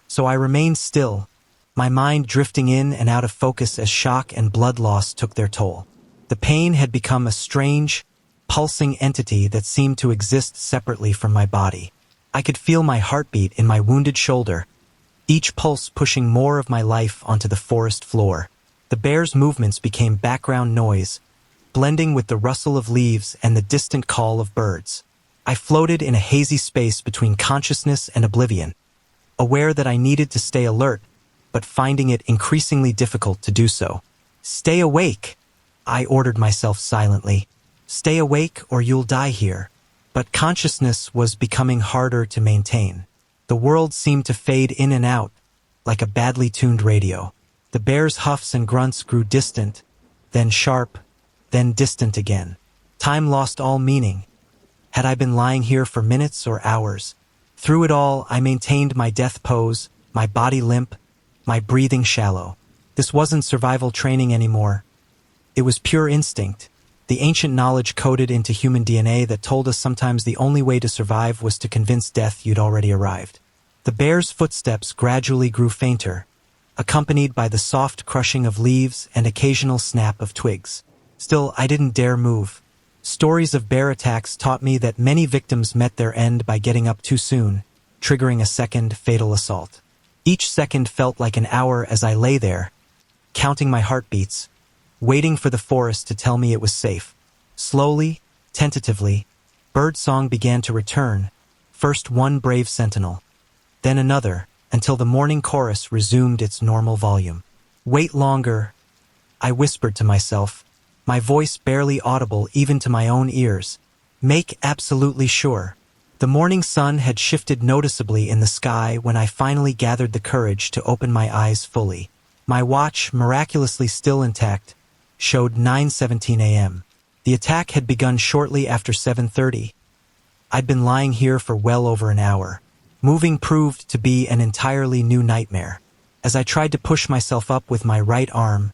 Speaker 1: So I remained still, my mind drifting in and out of focus as shock and blood loss took their toll. The pain had become a strange, pulsing entity that seemed to exist separately from my body. I could feel my heartbeat in my wounded shoulder, each pulse pushing more of my life onto the forest floor. The bear's movements became background noise, blending with the rustle of leaves and the distant call of birds. I floated in a hazy space between consciousness and oblivion, aware that I needed to stay alert, but finding it increasingly difficult to do so. "Stay awake," I ordered myself silently. "Stay awake or you'll die here." But consciousness was becoming harder to maintain. The world seemed to fade in and out, like a badly tuned radio. The bear's huffs and grunts grew distant, then sharp, then distant again. Time lost all meaning. Had I been lying here for minutes or hours? Through it all, I maintained my death pose, my body limp, my breathing shallow. This wasn't survival training anymore. It was pure instinct, the ancient knowledge coded into human DNA that told us sometimes the only way to survive was to convince death you'd already arrived. The bear's footsteps gradually grew fainter, accompanied by the soft crushing of leaves and occasional snap of twigs. Still, I didn't dare move. Stories of bear attacks taught me that many victims met their end by getting up too soon, triggering a second fatal assault. Each second felt like an hour as I lay there, counting my heartbeats, waiting for the forest to tell me it was safe. Slowly, tentatively, birdsong began to return, first one brave sentinel, then another, until the morning chorus resumed its normal volume. "Wait longer," I whispered to myself, my voice barely audible even to my own ears. "Make absolutely sure." The morning sun had shifted noticeably in the sky when I finally gathered the courage to open my eyes fully. My watch, miraculously still intact, showed 9:17 a.m. The attack had begun shortly after 7:30. I'd been lying here for well over an hour. Moving proved to be an entirely new nightmare. As I tried to push myself up with my right arm,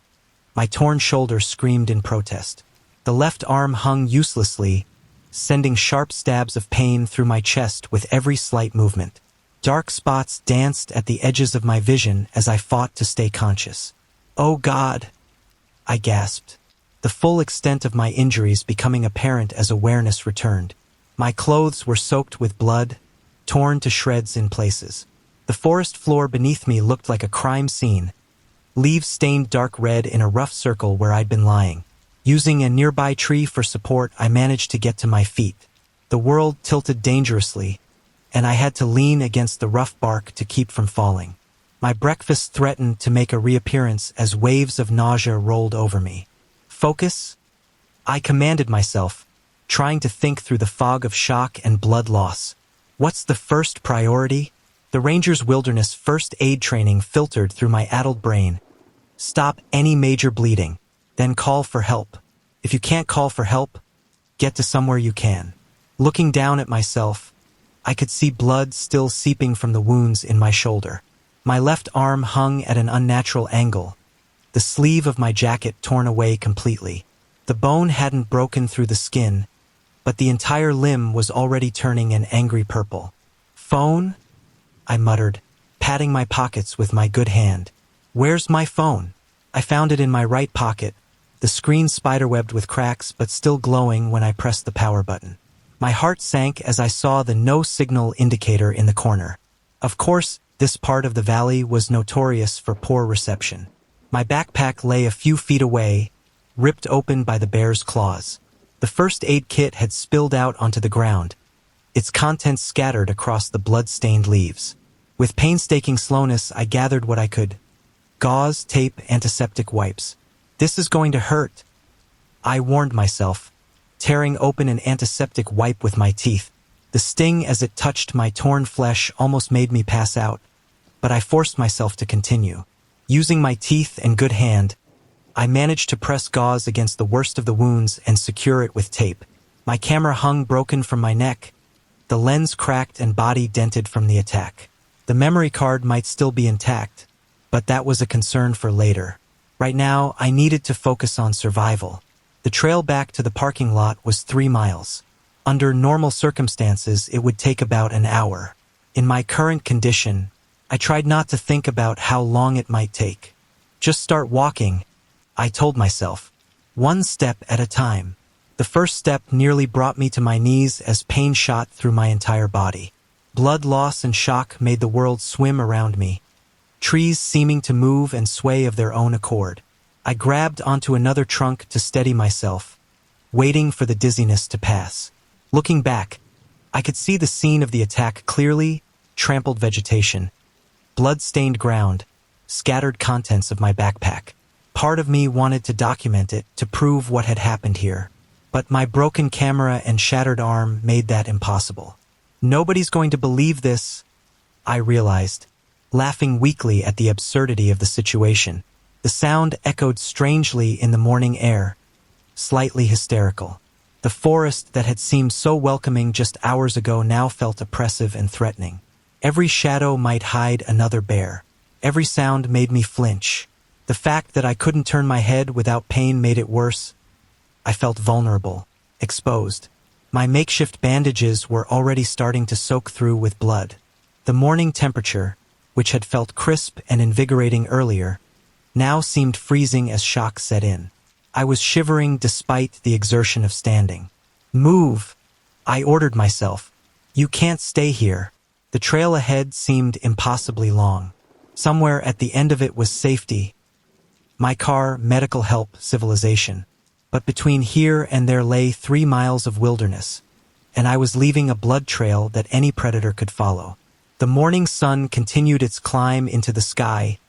Speaker 1: my torn shoulder screamed in protest. The left arm hung uselessly, sending sharp stabs of pain through my chest with every slight movement. Dark spots danced at the edges of my vision as I fought to stay conscious. "Oh God," I gasped, the full extent of my injuries becoming apparent as awareness returned. My clothes were soaked with blood, torn to shreds in places. The forest floor beneath me looked like a crime scene, leaves stained dark red in a rough circle where I'd been lying. Using a nearby tree for support, I managed to get to my feet. The world tilted dangerously, and I had to lean against the rough bark to keep from falling. My breakfast threatened to make a reappearance as waves of nausea rolled over me. Focus? I commanded myself, trying to think through the fog of shock and blood loss. What's the first priority? The Ranger's Wilderness first aid training filtered through my addled brain. Stop any major bleeding, then call for help. If you can't call for help, get to somewhere you can. Looking down at myself, I could see blood still seeping from the wounds in my shoulder. My left arm hung at an unnatural angle, the sleeve of my jacket torn away completely. The bone hadn't broken through the skin, but the entire limb was already turning an angry purple. Phone? I muttered, patting my pockets with my good hand. Where's my phone? I found it in my right pocket, the screen spiderwebbed with cracks but still glowing when I pressed the power button. My heart sank as I saw the no signal indicator in the corner. Of course, this part of the valley was notorious for poor reception. My backpack lay a few feet away, ripped open by the bear's claws. The first aid kit had spilled out onto the ground, its contents scattered across the blood-stained leaves. With painstaking slowness, I gathered what I could. Gauze, tape, antiseptic wipes. This is going to hurt, I warned myself, tearing open an antiseptic wipe with my teeth. The sting as it touched my torn flesh almost made me pass out, but I forced myself to continue. Using my teeth and good hand, I managed to press gauze against the worst of the wounds and secure it with tape. My camera hung broken from my neck, the lens cracked and body dented from the attack. The memory card might still be intact, but that was a concern for later. Right now, I needed to focus on survival. The trail back to the parking lot was 3 miles. Under normal circumstances, it would take about an hour. In my current condition, I tried not to think about how long it might take. Just start walking, I told myself, one step at a time. The first step nearly brought me to my knees as pain shot through my entire body. Blood loss and shock made the world swim around me, trees seeming to move and sway of their own accord. I grabbed onto another trunk to steady myself, waiting for the dizziness to pass. Looking back, I could see the scene of the attack clearly: trampled vegetation, blood-stained ground, scattered contents of my backpack. Part of me wanted to document it to prove what had happened here, but my broken camera and shattered arm made that impossible. Nobody's going to believe this, I realized, laughing weakly at the absurdity of the situation. The sound echoed strangely in the morning air, slightly hysterical. The forest that had seemed so welcoming just hours ago now felt oppressive and threatening. Every shadow might hide another bear. Every sound made me flinch. The fact that I couldn't turn my head without pain made it worse. I felt vulnerable, exposed. My makeshift bandages were already starting to soak through with blood. The morning temperature, which had felt crisp and invigorating earlier, now seemed freezing as shock set in. I was shivering despite the exertion of standing. Move, I ordered myself. You can't stay here. The trail ahead seemed impossibly long. Somewhere at the end of it was safety. My car, medical help, civilization. But between here and there lay 3 miles of wilderness, and I was leaving a blood trail that any predator could follow. The morning sun continued its climb into the sky,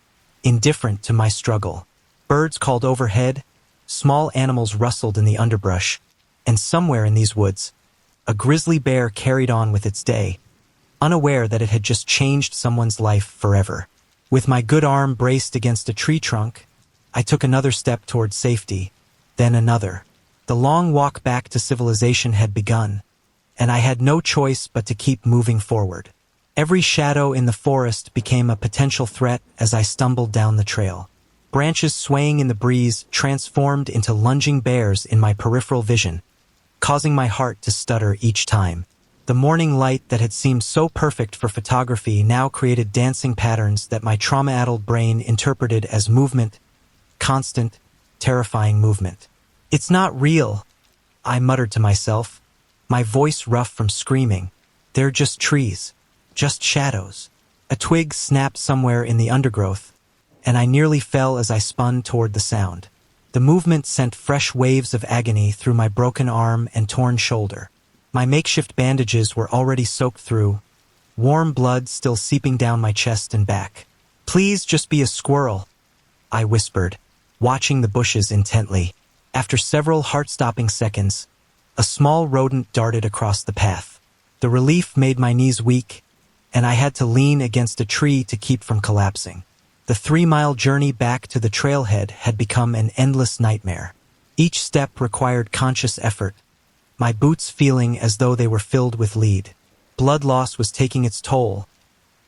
Speaker 1: indifferent to my struggle. Birds called overhead, small animals rustled in the underbrush, and somewhere in these woods, a grizzly bear carried on with its day, unaware that it had just changed someone's life forever. With my good arm braced against a tree trunk, I took another step toward safety, then another. The long walk back to civilization had begun, and I had no choice but to keep moving forward. Every shadow in the forest became a potential threat as I stumbled down the trail. Branches swaying in the breeze transformed into lunging bears in my peripheral vision, causing my heart to stutter each time. The morning light that had seemed so perfect for photography now created dancing patterns that my trauma-addled brain interpreted as movement, constant, terrifying movement. It's not real, I muttered to myself, my voice rough from screaming. They're just trees, just shadows. A twig snapped somewhere in the undergrowth, and I nearly fell as I spun toward the sound. The movement sent fresh waves of agony through my broken arm and torn shoulder. My makeshift bandages were already soaked through, warm blood still seeping down my chest and back. "Please just be a squirrel," I whispered, watching the bushes intently. After several heart-stopping seconds, a small rodent darted across the path. The relief made my knees weak, and I had to lean against a tree to keep from collapsing. The 3-mile journey back to the trailhead had become an endless nightmare. Each step required conscious effort, my boots feeling as though they were filled with lead. Blood loss was taking its toll.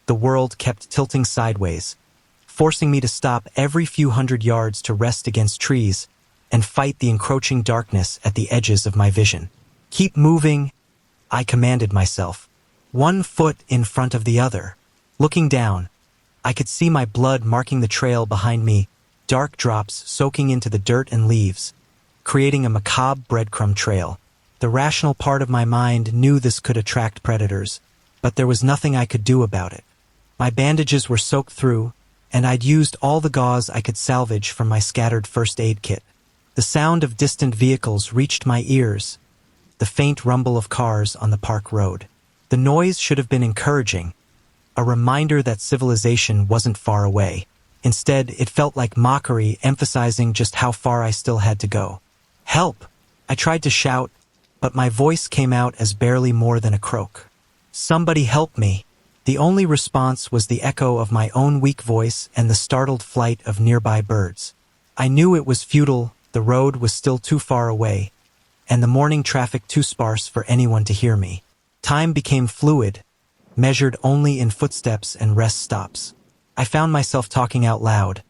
Speaker 1: The world kept tilting sideways, forcing me to stop every few hundred yards to rest against trees and fight the encroaching darkness at the edges of my vision. "Keep moving," I commanded myself, one foot in front of the other. Looking down, I could see my blood marking the trail behind me, dark drops soaking into the dirt and leaves, creating a macabre breadcrumb trail. The rational part of my mind knew this could attract predators, but there was nothing I could do about it. My bandages were soaked through, and I'd used all the gauze I could salvage from my scattered first aid kit. The sound of distant vehicles reached my ears, the faint rumble of cars on the park road. The noise should have been encouraging, a reminder that civilization wasn't far away. Instead, it felt like mockery, emphasizing just how far I still had to go. "Help!" I tried to shout, but my voice came out as barely more than a croak. "Somebody help me!" The only response was the echo of my own weak voice and the startled flight of nearby birds. I knew it was futile. The road was still too far away, and the morning traffic too sparse for anyone to hear me. Time became fluid, measured only in footsteps and rest stops. I found myself talking out loud,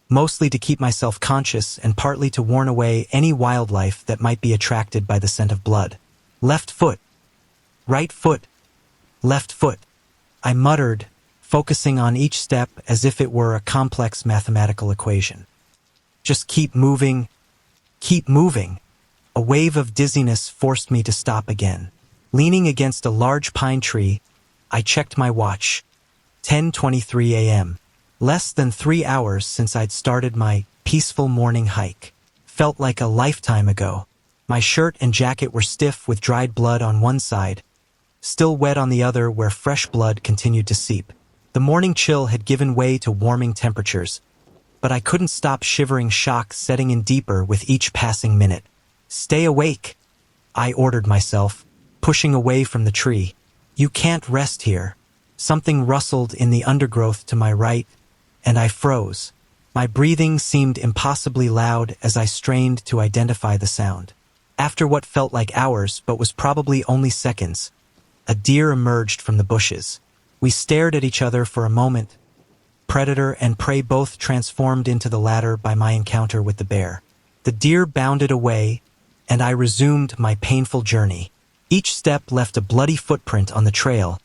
Speaker 1: mostly to keep myself conscious and partly to warn away any wildlife that might be attracted by the scent of blood. "Left foot, right foot, left foot," I muttered, focusing on each step as if it were a complex mathematical equation. "Just keep moving, keep moving." A wave of dizziness forced me to stop again. Leaning against a large pine tree, I checked my watch. 10:23 a.m. Less than 3 hours since I'd started my peaceful morning hike. Felt like a lifetime ago. My shirt and jacket were stiff with dried blood on one side, still wet on the other where fresh blood continued to seep. The morning chill had given way to warming temperatures, but I couldn't stop shivering, shock setting in deeper with each passing minute. "Stay awake," I ordered myself, pushing away from the tree. "You can't rest here." Something rustled in the undergrowth to my right, and I froze. My breathing seemed impossibly loud as I strained to identify the sound. After what felt like hours but was probably only seconds, a deer emerged from the bushes. We stared at each other for a moment, predator and prey both transformed into the latter by my encounter with the bear. The deer bounded away, and I resumed my painful journey. Each step left a bloody footprint on the trail,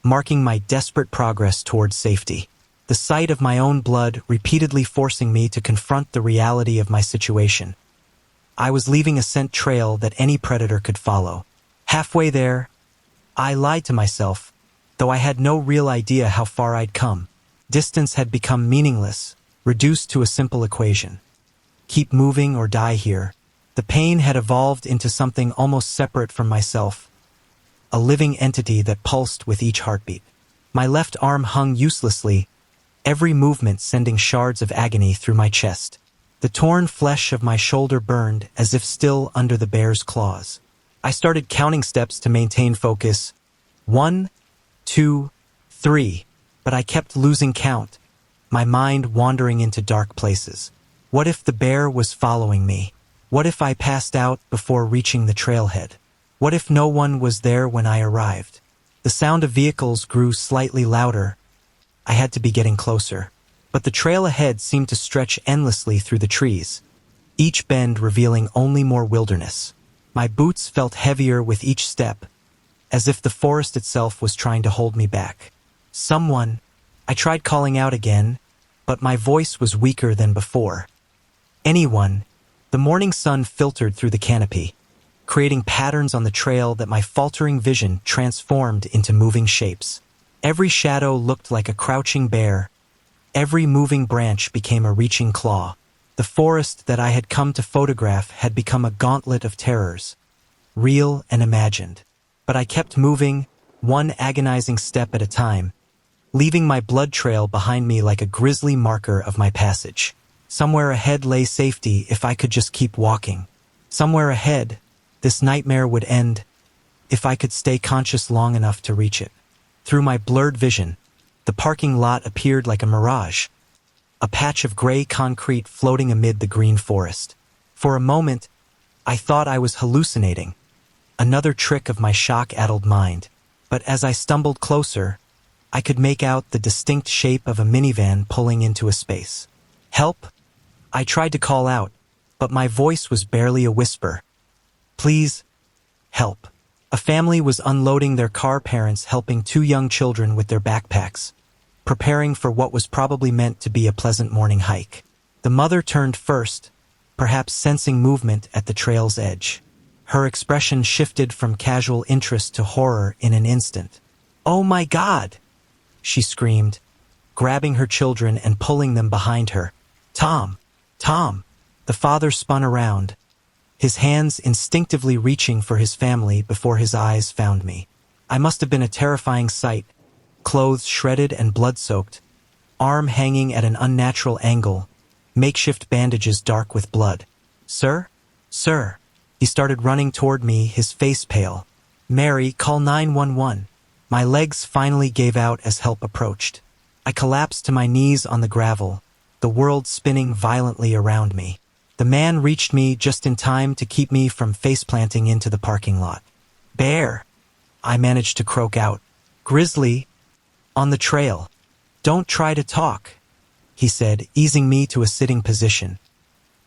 Speaker 1: marking my desperate progress towards safety. The sight of my own blood repeatedly forcing me to confront the reality of my situation. I was leaving a scent trail that any predator could follow. Halfway there, I lied to myself, though I had no real idea how far I'd come. Distance had become meaningless, reduced to a simple equation. Keep moving or die here. The pain had evolved into something almost separate from myself, a living entity that pulsed with each heartbeat. My left arm hung uselessly, every movement sending shards of agony through my chest. The torn flesh of my shoulder burned as if still under the bear's claws. I started counting steps to maintain focus. 1, 2, 3, but I kept losing count, my mind wandering into dark places. What if the bear was following me? What if I passed out before reaching the trailhead? What if no one was there when I arrived? The sound of vehicles grew slightly louder. I had to be getting closer. But the trail ahead seemed to stretch endlessly through the trees, each bend revealing only more wilderness. My boots felt heavier with each step, as if the forest itself was trying to hold me back. "Someone," I tried calling out again, but my voice was weaker than before. "Anyone." The morning sun filtered through the canopy, creating patterns on the trail that my faltering vision transformed into moving shapes. Every shadow looked like a crouching bear. Every moving branch became a reaching claw. The forest that I had come to photograph had become a gauntlet of terrors, real and imagined. But I kept moving, one agonizing step at a time, leaving my blood trail behind me like a grisly marker of my passage. Somewhere ahead lay safety if I could just keep walking. Somewhere ahead, this nightmare would end if I could stay conscious long enough to reach it. Through my blurred vision, the parking lot appeared like a mirage, a patch of gray concrete floating amid the green forest. For a moment, I thought I was hallucinating, another trick of my shock-addled mind. But as I stumbled closer, I could make out the distinct shape of a minivan pulling into a space. Help! I tried to call out, but my voice was barely a whisper. Please, help. A family was unloading their car, parents helping two young children with their backpacks, preparing for what was probably meant to be a pleasant morning hike. The mother turned first, perhaps sensing movement at the trail's edge. Her expression shifted from casual interest to horror in an instant. "Oh my God!" she screamed, grabbing her children and pulling them behind her. "Tom! Tom!" The father spun around, his hands instinctively reaching for his family before his eyes found me. I must have been a terrifying sight, clothes shredded and blood-soaked, arm hanging at an unnatural angle, makeshift bandages dark with blood. "Sir? Sir!" He started running toward me, his face pale. "Mary, call 911. My legs finally gave out as help approached. I collapsed to my knees on the gravel, the world spinning violently around me. The man reached me just in time to keep me from face-planting into the parking lot. "Bear!" I managed to croak out. "Grizzly! On the trail. Don't try to talk," he said, easing me to a sitting position.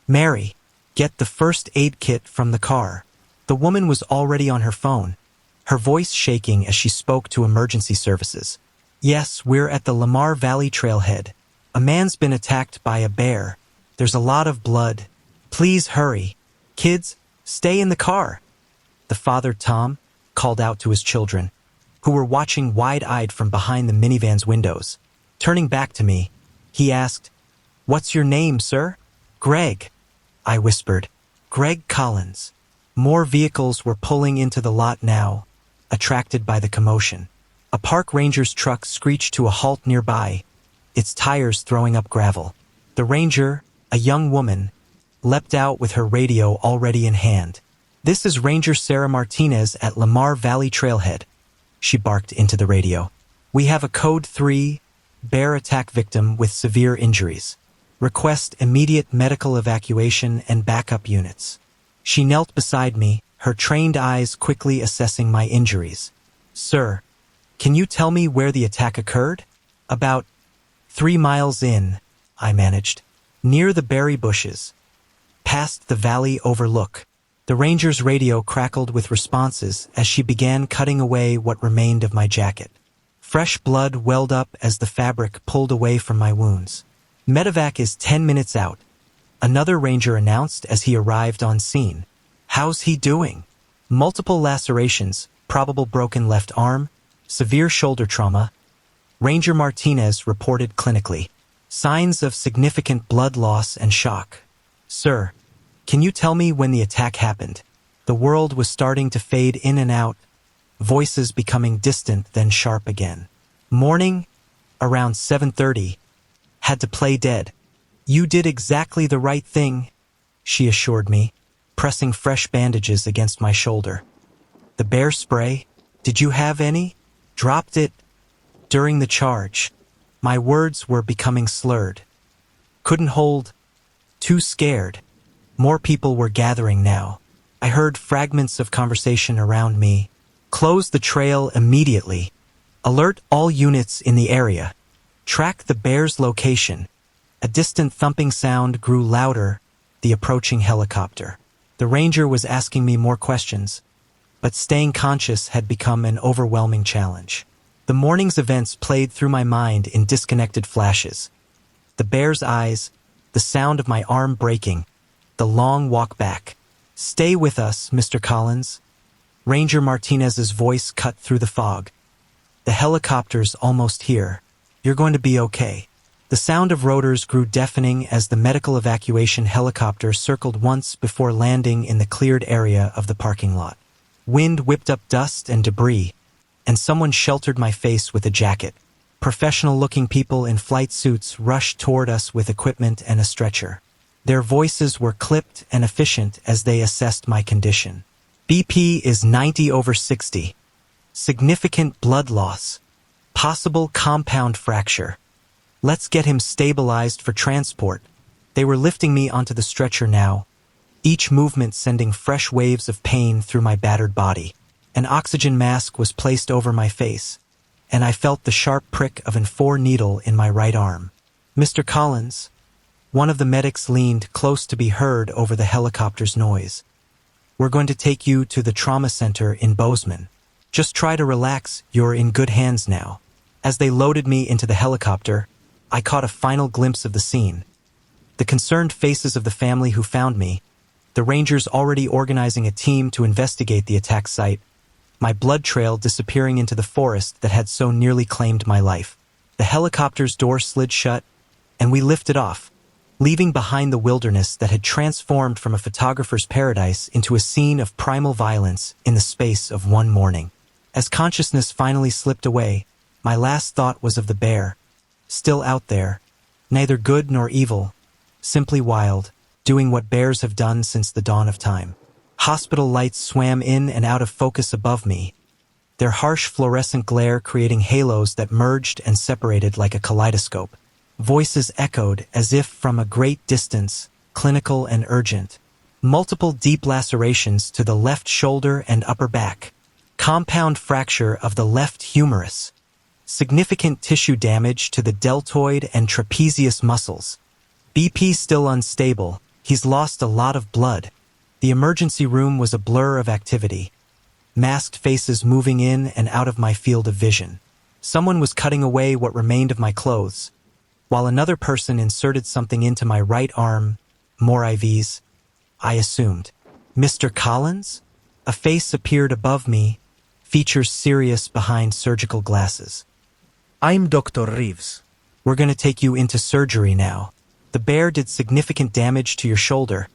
Speaker 1: "Mary, get the first aid kit from the car." The woman was already on her phone, her voice shaking as she spoke to emergency services. "Yes, we're at the Lamar Valley trailhead. A man's been attacked by a bear. There's a lot of blood. Please hurry. Kids, stay in the car." The father, Tom, called out to his children, who were watching wide-eyed from behind the minivan's windows. Turning back to me, he asked, "What's your name, sir?" "Greg," I whispered. "Greg Collins." More vehicles were pulling into the lot now, attracted by the commotion. A park ranger's truck screeched to a halt nearby, its tires throwing up gravel. The ranger, a young woman, leapt out with her radio already in hand. "This is Ranger Sarah Martinez at Lamar Valley Trailhead," she barked into the radio. "We have a Code 3 bear attack victim with severe injuries. Request immediate medical evacuation and backup units." She knelt beside me, her trained eyes quickly assessing my injuries. "Sir, can you tell me where the attack occurred?" "About 3 miles in," I managed. "Near the berry bushes, past the valley overlook." The ranger's radio crackled with responses as she began cutting away what remained of my jacket. Fresh blood welled up as the fabric pulled away from my wounds. "Medevac is 10 minutes out," another ranger announced as he arrived on scene. "How's he doing?" "Multiple lacerations, probable broken left arm, severe shoulder trauma," Ranger Martinez reported clinically. "Signs of significant blood loss and shock." "Sir, can you tell me when the attack happened?" The world was starting to fade in and out, voices becoming distant then sharp again. "Morning, around 7:30. Had to play dead." "You did exactly the right thing," she assured me, pressing fresh bandages against my shoulder. "The bear spray, did you have any?" "Dropped it during the charge." My words were becoming slurred. "Couldn't hold. Too scared." More people were gathering now. I heard fragments of conversation around me. "Close the trail immediately. Alert all units in the area. Track the bear's location." A distant thumping sound grew louder, the approaching helicopter. The ranger was asking me more questions, but staying conscious had become an overwhelming challenge. The morning's events played through my mind in disconnected flashes. The bear's eyes, the sound of my arm breaking, the long walk back. "Stay with us, Mr. Collins." Ranger Martinez's voice cut through the fog. "The helicopter's almost here. You're going to be okay." The sound of rotors grew deafening as the medical evacuation helicopter circled once before landing in the cleared area of the parking lot. Wind whipped up dust and debris, and someone sheltered my face with a jacket. Professional-looking people in flight suits rushed toward us with equipment and a stretcher. Their voices were clipped and efficient as they assessed my condition. BP is 90/60. Significant blood loss. Possible compound fracture. Let's get him stabilized for transport. They were lifting me onto the stretcher now, each movement sending fresh waves of pain through my battered body. An oxygen mask was placed over my face, and I felt the sharp prick of an IV needle in my right arm. Mr. Collins, one of the medics leaned close to be heard over the helicopter's noise. We're going to take you to the trauma center in Bozeman. Just try to relax, you're in good hands now. As they loaded me into the helicopter, I caught a final glimpse of the scene. The concerned faces of the family who found me, the Rangers already organizing a team to investigate the attack site, my blood trail disappearing into the forest that had so nearly claimed my life. The helicopter's door slid shut, and we lifted off, leaving behind the wilderness that had transformed from a photographer's paradise into a scene of primal violence in the space of one morning. As consciousness finally slipped away, my last thought was of the bear, still out there, neither good nor evil, simply wild, doing what bears have done since the dawn of time. Hospital lights swam in and out of focus above me, their harsh fluorescent glare creating halos that merged and separated like a kaleidoscope. Voices echoed as if from a great distance, clinical and urgent. Multiple deep lacerations to the left shoulder and upper back. Compound fracture of the left humerus. Significant tissue damage to the deltoid and trapezius muscles. BP still unstable. He's lost a lot of blood. The emergency room was a blur of activity. Masked faces moving in and out of my field of vision. Someone was cutting away what remained of my clothes, while another person inserted something into my right arm. More IVs, I assumed. Mr. Collins? A face appeared above me, features serious behind surgical glasses.
Speaker 2: I'm Dr. Reeves.
Speaker 1: We're going to take you into surgery now. The bear did significant damage to your shoulder,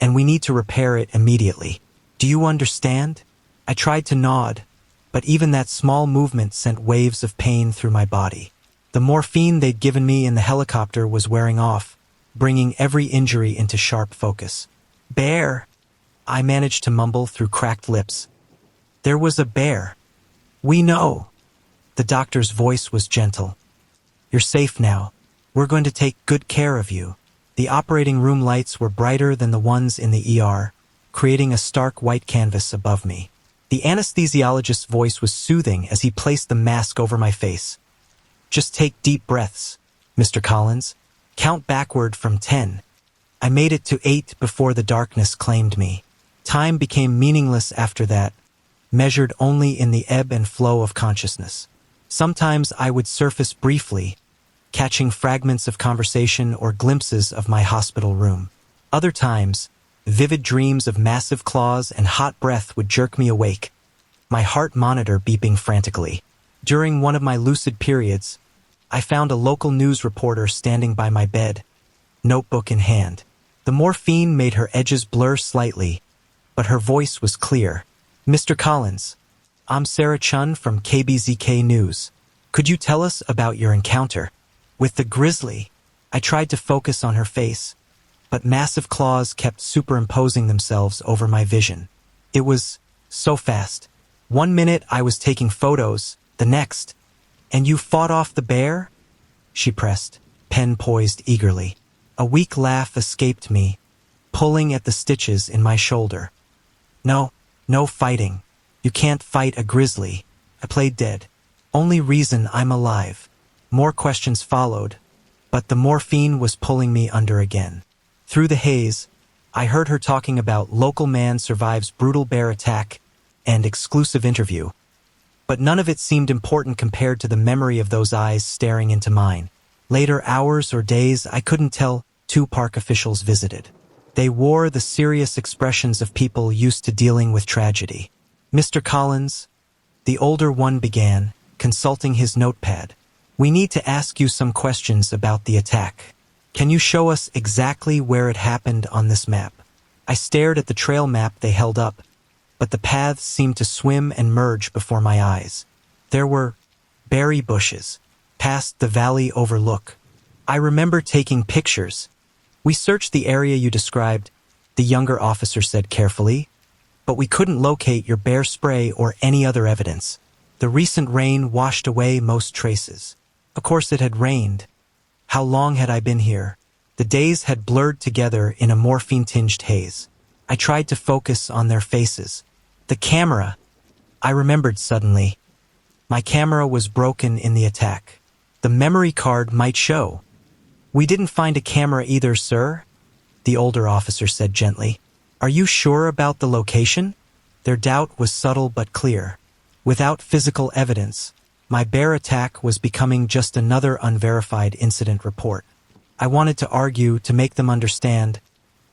Speaker 1: and we need to repair it immediately. Do you understand? I tried to nod, but even that small movement sent waves of pain through my body. The morphine they'd given me in the helicopter was wearing off, bringing every injury into sharp focus. Bear, I managed to mumble through cracked lips. There was a bear. We know. The doctor's voice was gentle. You're safe now. We're going to take good care of you. The operating room lights were brighter than the ones in the ER, creating a stark white canvas above me. The anesthesiologist's voice was soothing as he placed the mask over my face. Just take deep breaths, Mr. Collins. Count backward from 10. I made it to 8 before the darkness claimed me. Time became meaningless after that, measured only in the ebb and flow of consciousness. Sometimes I would surface briefly, catching fragments of conversation or glimpses of my hospital room. Other times, vivid dreams of massive claws and hot breath would jerk me awake, my heart monitor beeping frantically. During one of my lucid periods, I found a local news reporter standing by my bed, notebook in hand. The morphine made her edges blur slightly, but her voice was clear. Mr. Collins, I'm Sarah Chun from KBZK News. Could you tell us about your encounter with the grizzly? I tried to focus on her face, but massive claws kept superimposing themselves over my vision. It was so fast. 1 minute I was taking photos, the next. And you fought off the bear? She pressed, pen poised eagerly. A weak laugh escaped me, pulling at the stitches in my shoulder. No fighting. You can't fight a grizzly. I played dead. Only reason I'm alive. More questions followed, but the morphine was pulling me under again. Through the haze, I heard her talking about local man survives brutal bear attack and exclusive interview. But none of it seemed important compared to the memory of those eyes staring into mine. Later hours or days, I couldn't tell. 2 park officials visited. They wore the serious expressions of people used to dealing with tragedy. Mr. Collins, the older one began, consulting his notepad. We need to ask you some questions about the attack. Can you show us exactly where it happened on this map? I stared at the trail map they held up, but the paths seemed to swim and merge before my eyes. There were berry bushes, past the valley overlook. I remember taking pictures. We searched the area you described, the younger officer said carefully, but we couldn't locate your bear spray or any other evidence. The recent rain washed away most traces. Of course it had rained. How long had I been here? The days had blurred together in a morphine-tinged haze. I tried to focus on their faces. The camera, I remembered suddenly. My camera was broken in the attack. The memory card might show. We didn't find a camera either, sir, the older officer said gently. Are you sure about the location? Their doubt was subtle but clear. Without physical evidence, my bear attack was becoming just another unverified incident report. I wanted to argue to make them understand,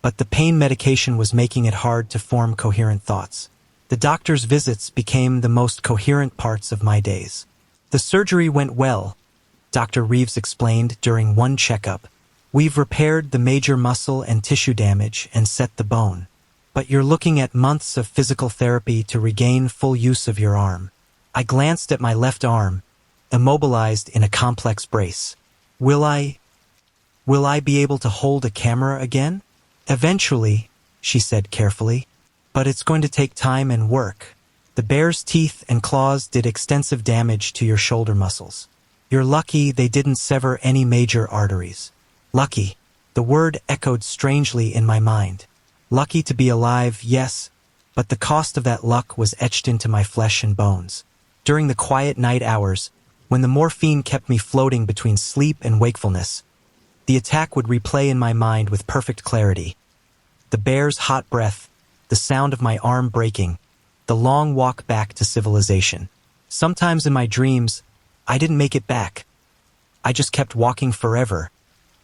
Speaker 1: but the pain medication was making it hard to form coherent thoughts. The doctor's visits became the most coherent parts of my days. The surgery went well, Dr. Reeves explained during one checkup. We've repaired the major muscle and tissue damage and set the bone. But you're looking at months of physical therapy to regain full use of your arm. I glanced at my left arm, immobilized in a complex brace. Will I be able to hold a camera again? Eventually, she said carefully, but it's going to take time and work. The bear's teeth and claws did extensive damage to your shoulder muscles. You're lucky they didn't sever any major arteries. Lucky. The word echoed strangely in my mind. Lucky to be alive, yes, but the cost of that luck was etched into my flesh and bones. During the quiet night hours, when the morphine kept me floating between sleep and wakefulness, the attack would replay in my mind with perfect clarity. The bear's hot breath, the sound of my arm breaking, the long walk back to civilization. Sometimes in my dreams, I didn't make it back. I just kept walking forever,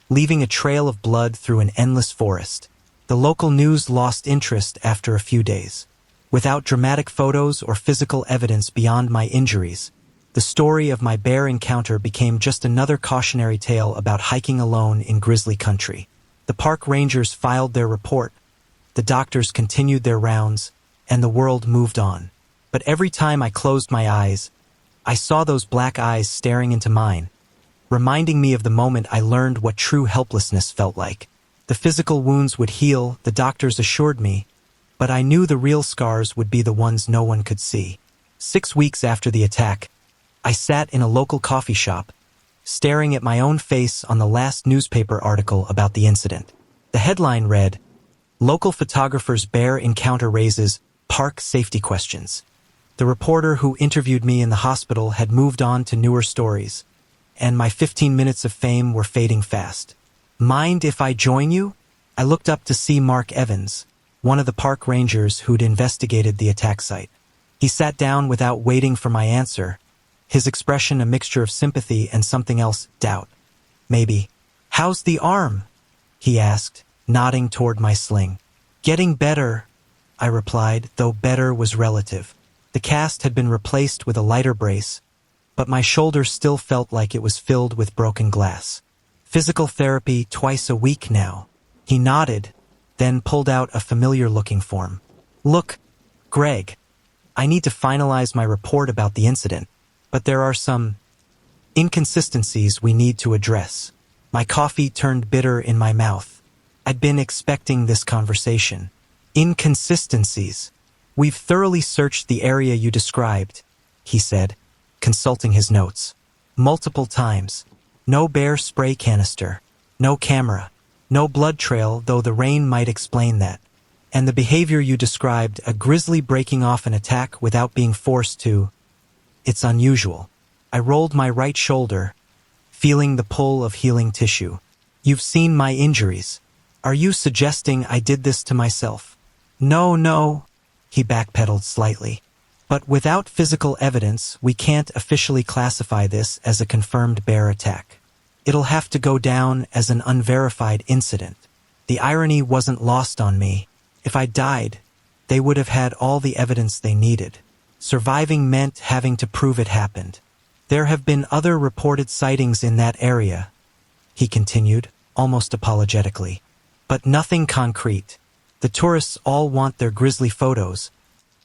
Speaker 1: leaving a trail of blood through an endless forest. The local news lost interest after a few days. Without dramatic photos or physical evidence beyond my injuries, the story of my bear encounter became just another cautionary tale about hiking alone in grizzly country. The park rangers filed their report, the doctors continued their rounds, and the world moved on. But every time I closed my eyes, I saw those black eyes staring into mine, reminding me of the moment I learned what true helplessness felt like. The physical wounds would heal, the doctors assured me, but I knew the real scars would be the ones no one could see. 6 weeks after the attack, I sat in a local coffee shop, staring at my own face on the last newspaper article about the incident. The headline read, "Local photographer's bear encounter raises park safety questions." The reporter who interviewed me in the hospital had moved on to newer stories, and my 15 minutes of fame were fading fast. Mind if I join you? I looked up to see Mark Evans, one of the park rangers who'd investigated the attack site. He sat down without waiting for my answer, his expression a mixture of sympathy and something else, doubt. Maybe. "How's the arm?" he asked, nodding toward my sling. "Getting better," I replied, though better was relative. The cast had been replaced with a lighter brace, but my shoulder still felt like it was filled with broken glass. "Physical therapy twice a week now." He nodded, then pulled out a familiar-looking form. "Look, Greg, I need to finalize my report about the incident, but there are some inconsistencies we need to address." My coffee turned bitter in my mouth. I'd been expecting this conversation. "Inconsistencies. We've thoroughly searched the area you described," he said, consulting his notes. "Multiple times. No bear spray canister. No camera. No blood trail, though the rain might explain that. And the behavior you described, a grizzly breaking off an attack without being forced to, it's unusual." I rolled my right shoulder, feeling the pull of healing tissue. "You've seen my injuries. Are you suggesting I did this to myself?" No, he backpedaled slightly. "But without physical evidence, we can't officially classify this as a confirmed bear attack. It'll have to go down as an unverified incident." The irony wasn't lost on me. If I died, they would have had all the evidence they needed. Surviving meant having to prove it happened. There have been other reported sightings in that area, he continued, almost apologetically. But nothing concrete. The tourists all want their grisly photos,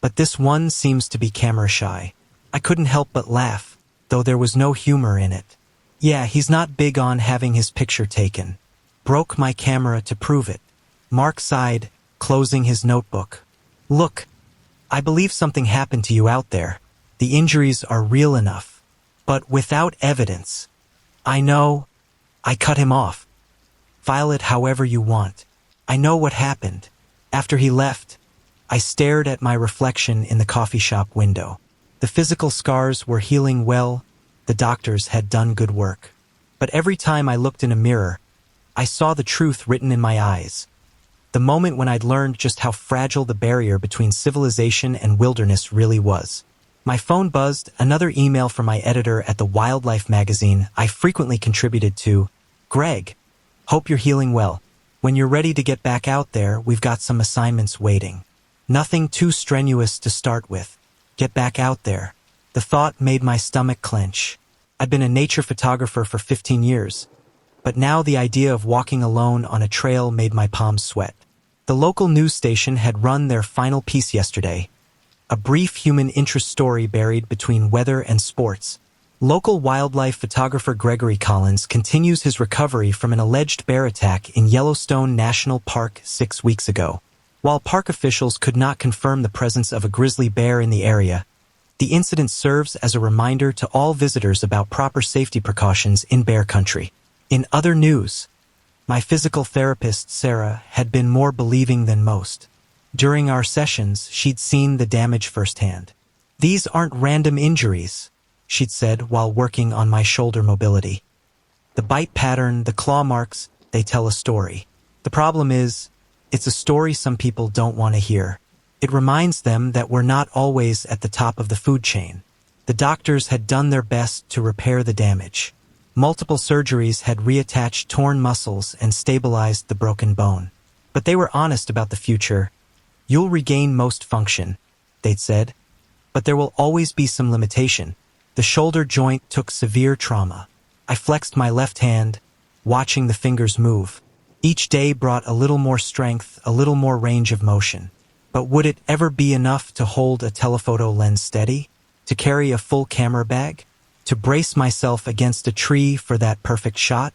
Speaker 1: but this one seems to be camera shy. I couldn't help but laugh, though there was no humor in it. Yeah, he's not big on having his picture taken. Broke my camera to prove it. Mark sighed, closing his notebook. Look, I believe something happened to you out there. The injuries are real enough, but without evidence. I know. I cut him off. File it however you want. I know what happened. After he left, I stared at my reflection in the coffee shop window. The physical scars were healing well. The doctors had done good work. But every time I looked in a mirror, I saw the truth written in my eyes. The moment when I'd learned just how fragile the barrier between civilization and wilderness really was. My phone buzzed, another email from my editor at the wildlife magazine I frequently contributed to. Greg, hope you're healing well. When you're ready to get back out there, we've got some assignments waiting. Nothing too strenuous to start with. Get back out there. The thought made my stomach clench. I'd been a nature photographer for 15 years, but now the idea of walking alone on a trail made my palms sweat. The local news station had run their final piece yesterday, a brief human interest story buried between weather and sports. Local wildlife photographer Gregory Collins continues his recovery from an alleged bear attack in Yellowstone National Park 6 weeks ago. While park officials could not confirm the presence of a grizzly bear in the area, the incident serves as a reminder to all visitors about proper safety precautions in bear country. In other news, my physical therapist, Sarah, had been more believing than most. During our sessions, she'd seen the damage firsthand. These aren't random injuries, she'd said while working on my shoulder mobility. The bite pattern, the claw marks, they tell a story. The problem is, it's a story some people don't want to hear. It reminds them that we're not always at the top of the food chain. The doctors had done their best to repair the damage. Multiple surgeries had reattached torn muscles and stabilized the broken bone. But they were honest about the future. You'll regain most function, they'd said, but there will always be some limitation. The shoulder joint took severe trauma. I flexed my left hand, watching the fingers move. Each day brought a little more strength, a little more range of motion. But would it ever be enough to hold a telephoto lens steady? To carry a full camera bag? To brace myself against a tree for that perfect shot?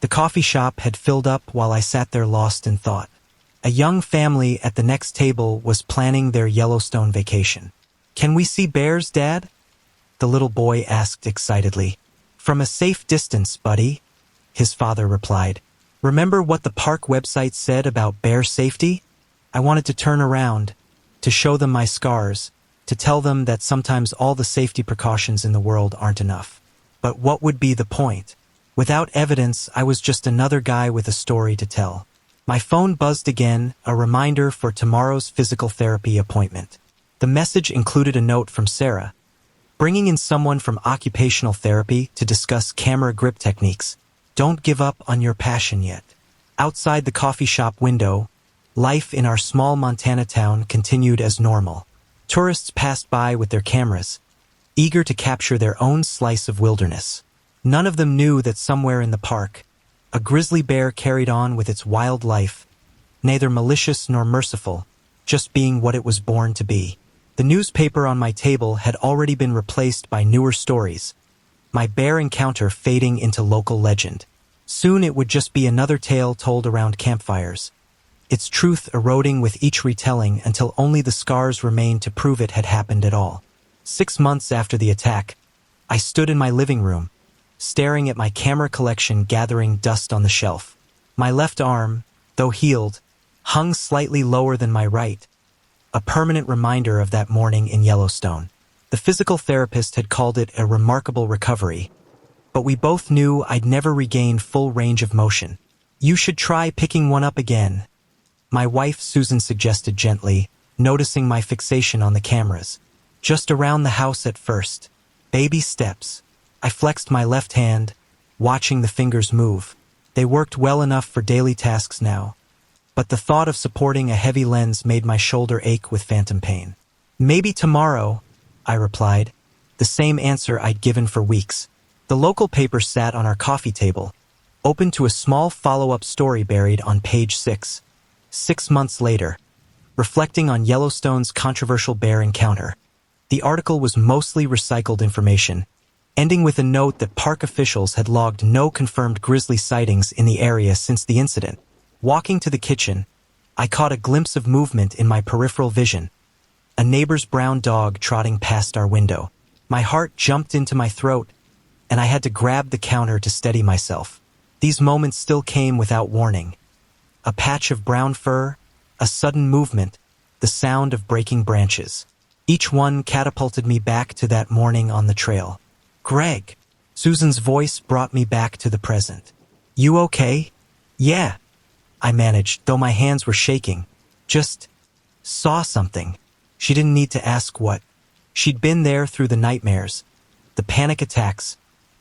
Speaker 1: The coffee shop had filled up while I sat there lost in thought. A young family at the next table was planning their Yellowstone vacation. Can we see bears, Dad? The little boy asked excitedly. From a safe distance, buddy, his father replied. Remember what the park website said about bear safety? I wanted to turn around, to show them my scars, to tell them that sometimes all the safety precautions in the world aren't enough. But what would be the point? Without evidence, I was just another guy with a story to tell. My phone buzzed again, a reminder for tomorrow's physical therapy appointment. The message included a note from Sarah, bringing in someone from occupational therapy to discuss camera grip techniques. Don't give up on your passion yet. Outside the coffee shop window, life in our small Montana town continued as normal. Tourists passed by with their cameras, eager to capture their own slice of wilderness. None of them knew that somewhere in the park, a grizzly bear carried on with its wild life, neither malicious nor merciful, just being what it was born to be. The newspaper on my table had already been replaced by newer stories, my bear encounter fading into local legend. Soon it would just be another tale told around campfires, its truth eroding with each retelling until only the scars remained to prove it had happened at all. 6 months after the attack, I stood in my living room, staring at my camera collection gathering dust on the shelf. My left arm, though healed, hung slightly lower than my right, a permanent reminder of that morning in Yellowstone. The physical therapist had called it a remarkable recovery, but we both knew I'd never regain full range of motion. You should try picking one up again, my wife Susan suggested gently, noticing my fixation on the cameras. Just around the house at first. Baby steps. I flexed my left hand, watching the fingers move. They worked well enough for daily tasks now, but the thought of supporting a heavy lens made my shoulder ache with phantom pain. Maybe tomorrow, I replied, the same answer I'd given for weeks. The local paper sat on our coffee table, open to a small follow-up story buried on page 6. 6 months later, reflecting on Yellowstone's controversial bear encounter. The article was mostly recycled information, ending with a note that park officials had logged no confirmed grizzly sightings in the area since the incident. Walking to the kitchen, I caught a glimpse of movement in my peripheral vision. A neighbor's brown dog trotting past our window. My heart jumped into my throat, and I had to grab the counter to steady myself. These moments still came without warning. A patch of brown fur, a sudden movement, the sound of breaking branches. Each one catapulted me back to that morning on the trail. "Greg." Susan's voice brought me back to the present. "You okay?" "Yeah," I managed, though my hands were shaking. "Just saw something." She didn't need to ask what. She'd been there through the nightmares, the panic attacks,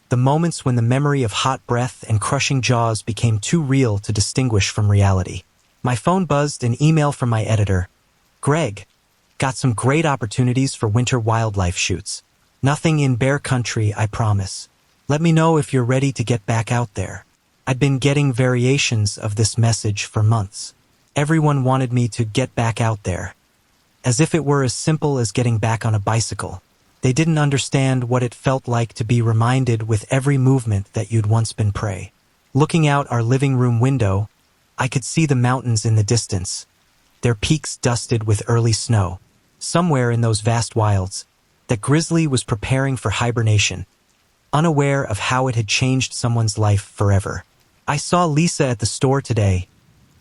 Speaker 1: the moments when the memory of hot breath and crushing jaws became too real to distinguish from reality. My phone buzzed, an email from my editor. "Greg, got some great opportunities for winter wildlife shoots. Nothing in bear country, I promise. Let me know if you're ready to get back out there." I'd been getting variations of this message for months. Everyone wanted me to get back out there, as if it were as simple as getting back on a bicycle. They didn't understand what it felt like to be reminded with every movement that you'd once been prey. Looking out our living room window, I could see the mountains in the distance, their peaks dusted with early snow. Somewhere in those vast wilds, that grizzly was preparing for hibernation, unaware of how it had changed someone's life forever. "I saw Lisa at the store today,"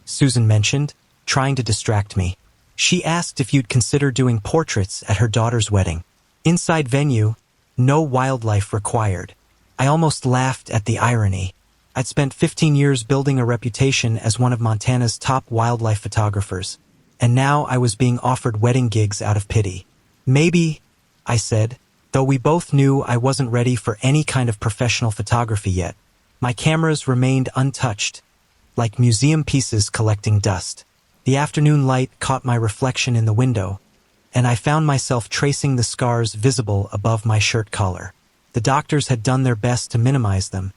Speaker 1: Susan mentioned, trying to distract me. "She asked if you'd consider doing portraits at her daughter's wedding. Inside venue, no wildlife required." I almost laughed at the irony. I'd spent 15 years building a reputation as one of Montana's top wildlife photographers, and now I was being offered wedding gigs out of pity. "Maybe," I said, though we both knew I wasn't ready for any kind of professional photography yet. My cameras remained untouched, like museum pieces collecting dust. The afternoon light caught my reflection in the window, and I found myself tracing the scars visible above my shirt collar. The doctors had done their best to minimize them,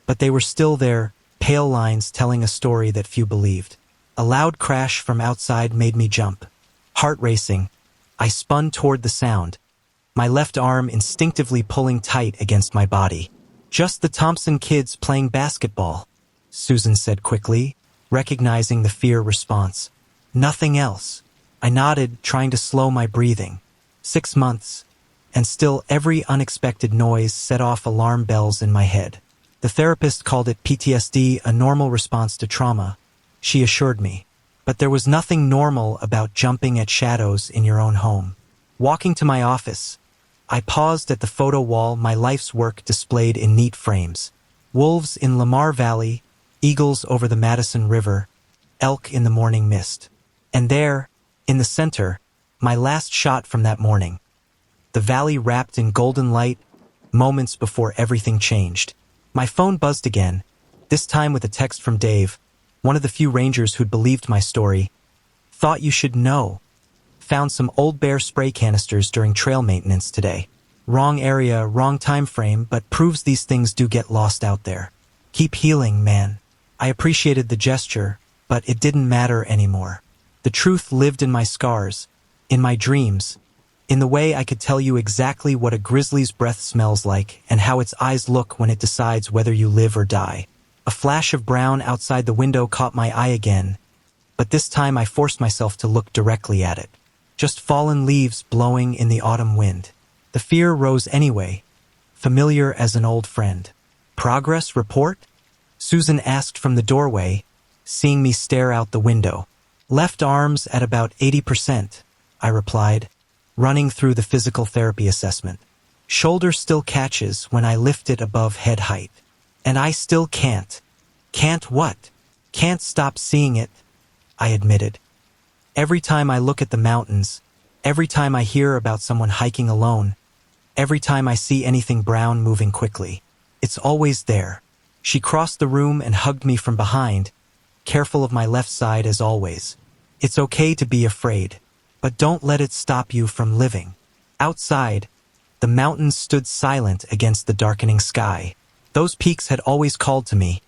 Speaker 1: but they were still there, pale lines telling a story that few believed. A loud crash from outside made me jump. Heart racing, I spun toward the sound, my left arm instinctively pulling tight against my body. "Just the Thompson kids playing basketball," Susan said quickly, recognizing the fear response. "Nothing else." I nodded, trying to slow my breathing. 6 months, and still every unexpected noise set off alarm bells in my head. The therapist called it PTSD, a normal response to trauma, she assured me. But there was nothing normal about jumping at shadows in your own home. Walking to my office, I paused at the photo wall, my life's work displayed in neat frames. Wolves in Lamar Valley, eagles over the Madison River, elk in the morning mist. And there, in the center, my last shot from that morning. The valley wrapped in golden light, moments before everything changed. My phone buzzed again, this time with a text from Dave, one of the few rangers who'd believed my story. "Thought you should know. Found some old bear spray canisters during trail maintenance today. Wrong area, wrong time frame, but proves these things do get lost out there. Keep healing, man." I appreciated the gesture, but it didn't matter anymore. The truth lived in my scars, in my dreams, in the way I could tell you exactly what a grizzly's breath smells like and how its eyes look when it decides whether you live or die. A flash of brown outside the window caught my eye again, but this time I forced myself to look directly at it. Just fallen leaves blowing in the autumn wind. The fear rose anyway, familiar as an old friend. "Progress report?" Susan asked from the doorway, seeing me stare out the window. "Left arms at about 80%, I replied, running through the physical therapy assessment. "Shoulder still catches when I lift it above head height. And I still can't." "Can't what?" "Can't stop seeing it," I admitted. "Every time I look at the mountains, every time I hear about someone hiking alone, every time I see anything brown moving quickly, it's always there." She crossed the room and hugged me from behind, careful of my left side as always. "It's okay to be afraid, but don't let it stop you from living." Outside, The mountains stood silent against the darkening sky. Those peaks had always called to me,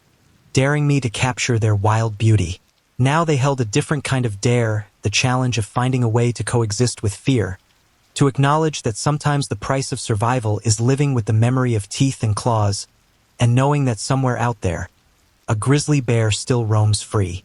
Speaker 1: daring me to capture their wild beauty. Now they held a different kind of dare, the challenge of finding a way to coexist with fear, to acknowledge that sometimes the price of survival is living with the memory of teeth and claws, and knowing that somewhere out there, a grizzly bear still roams free.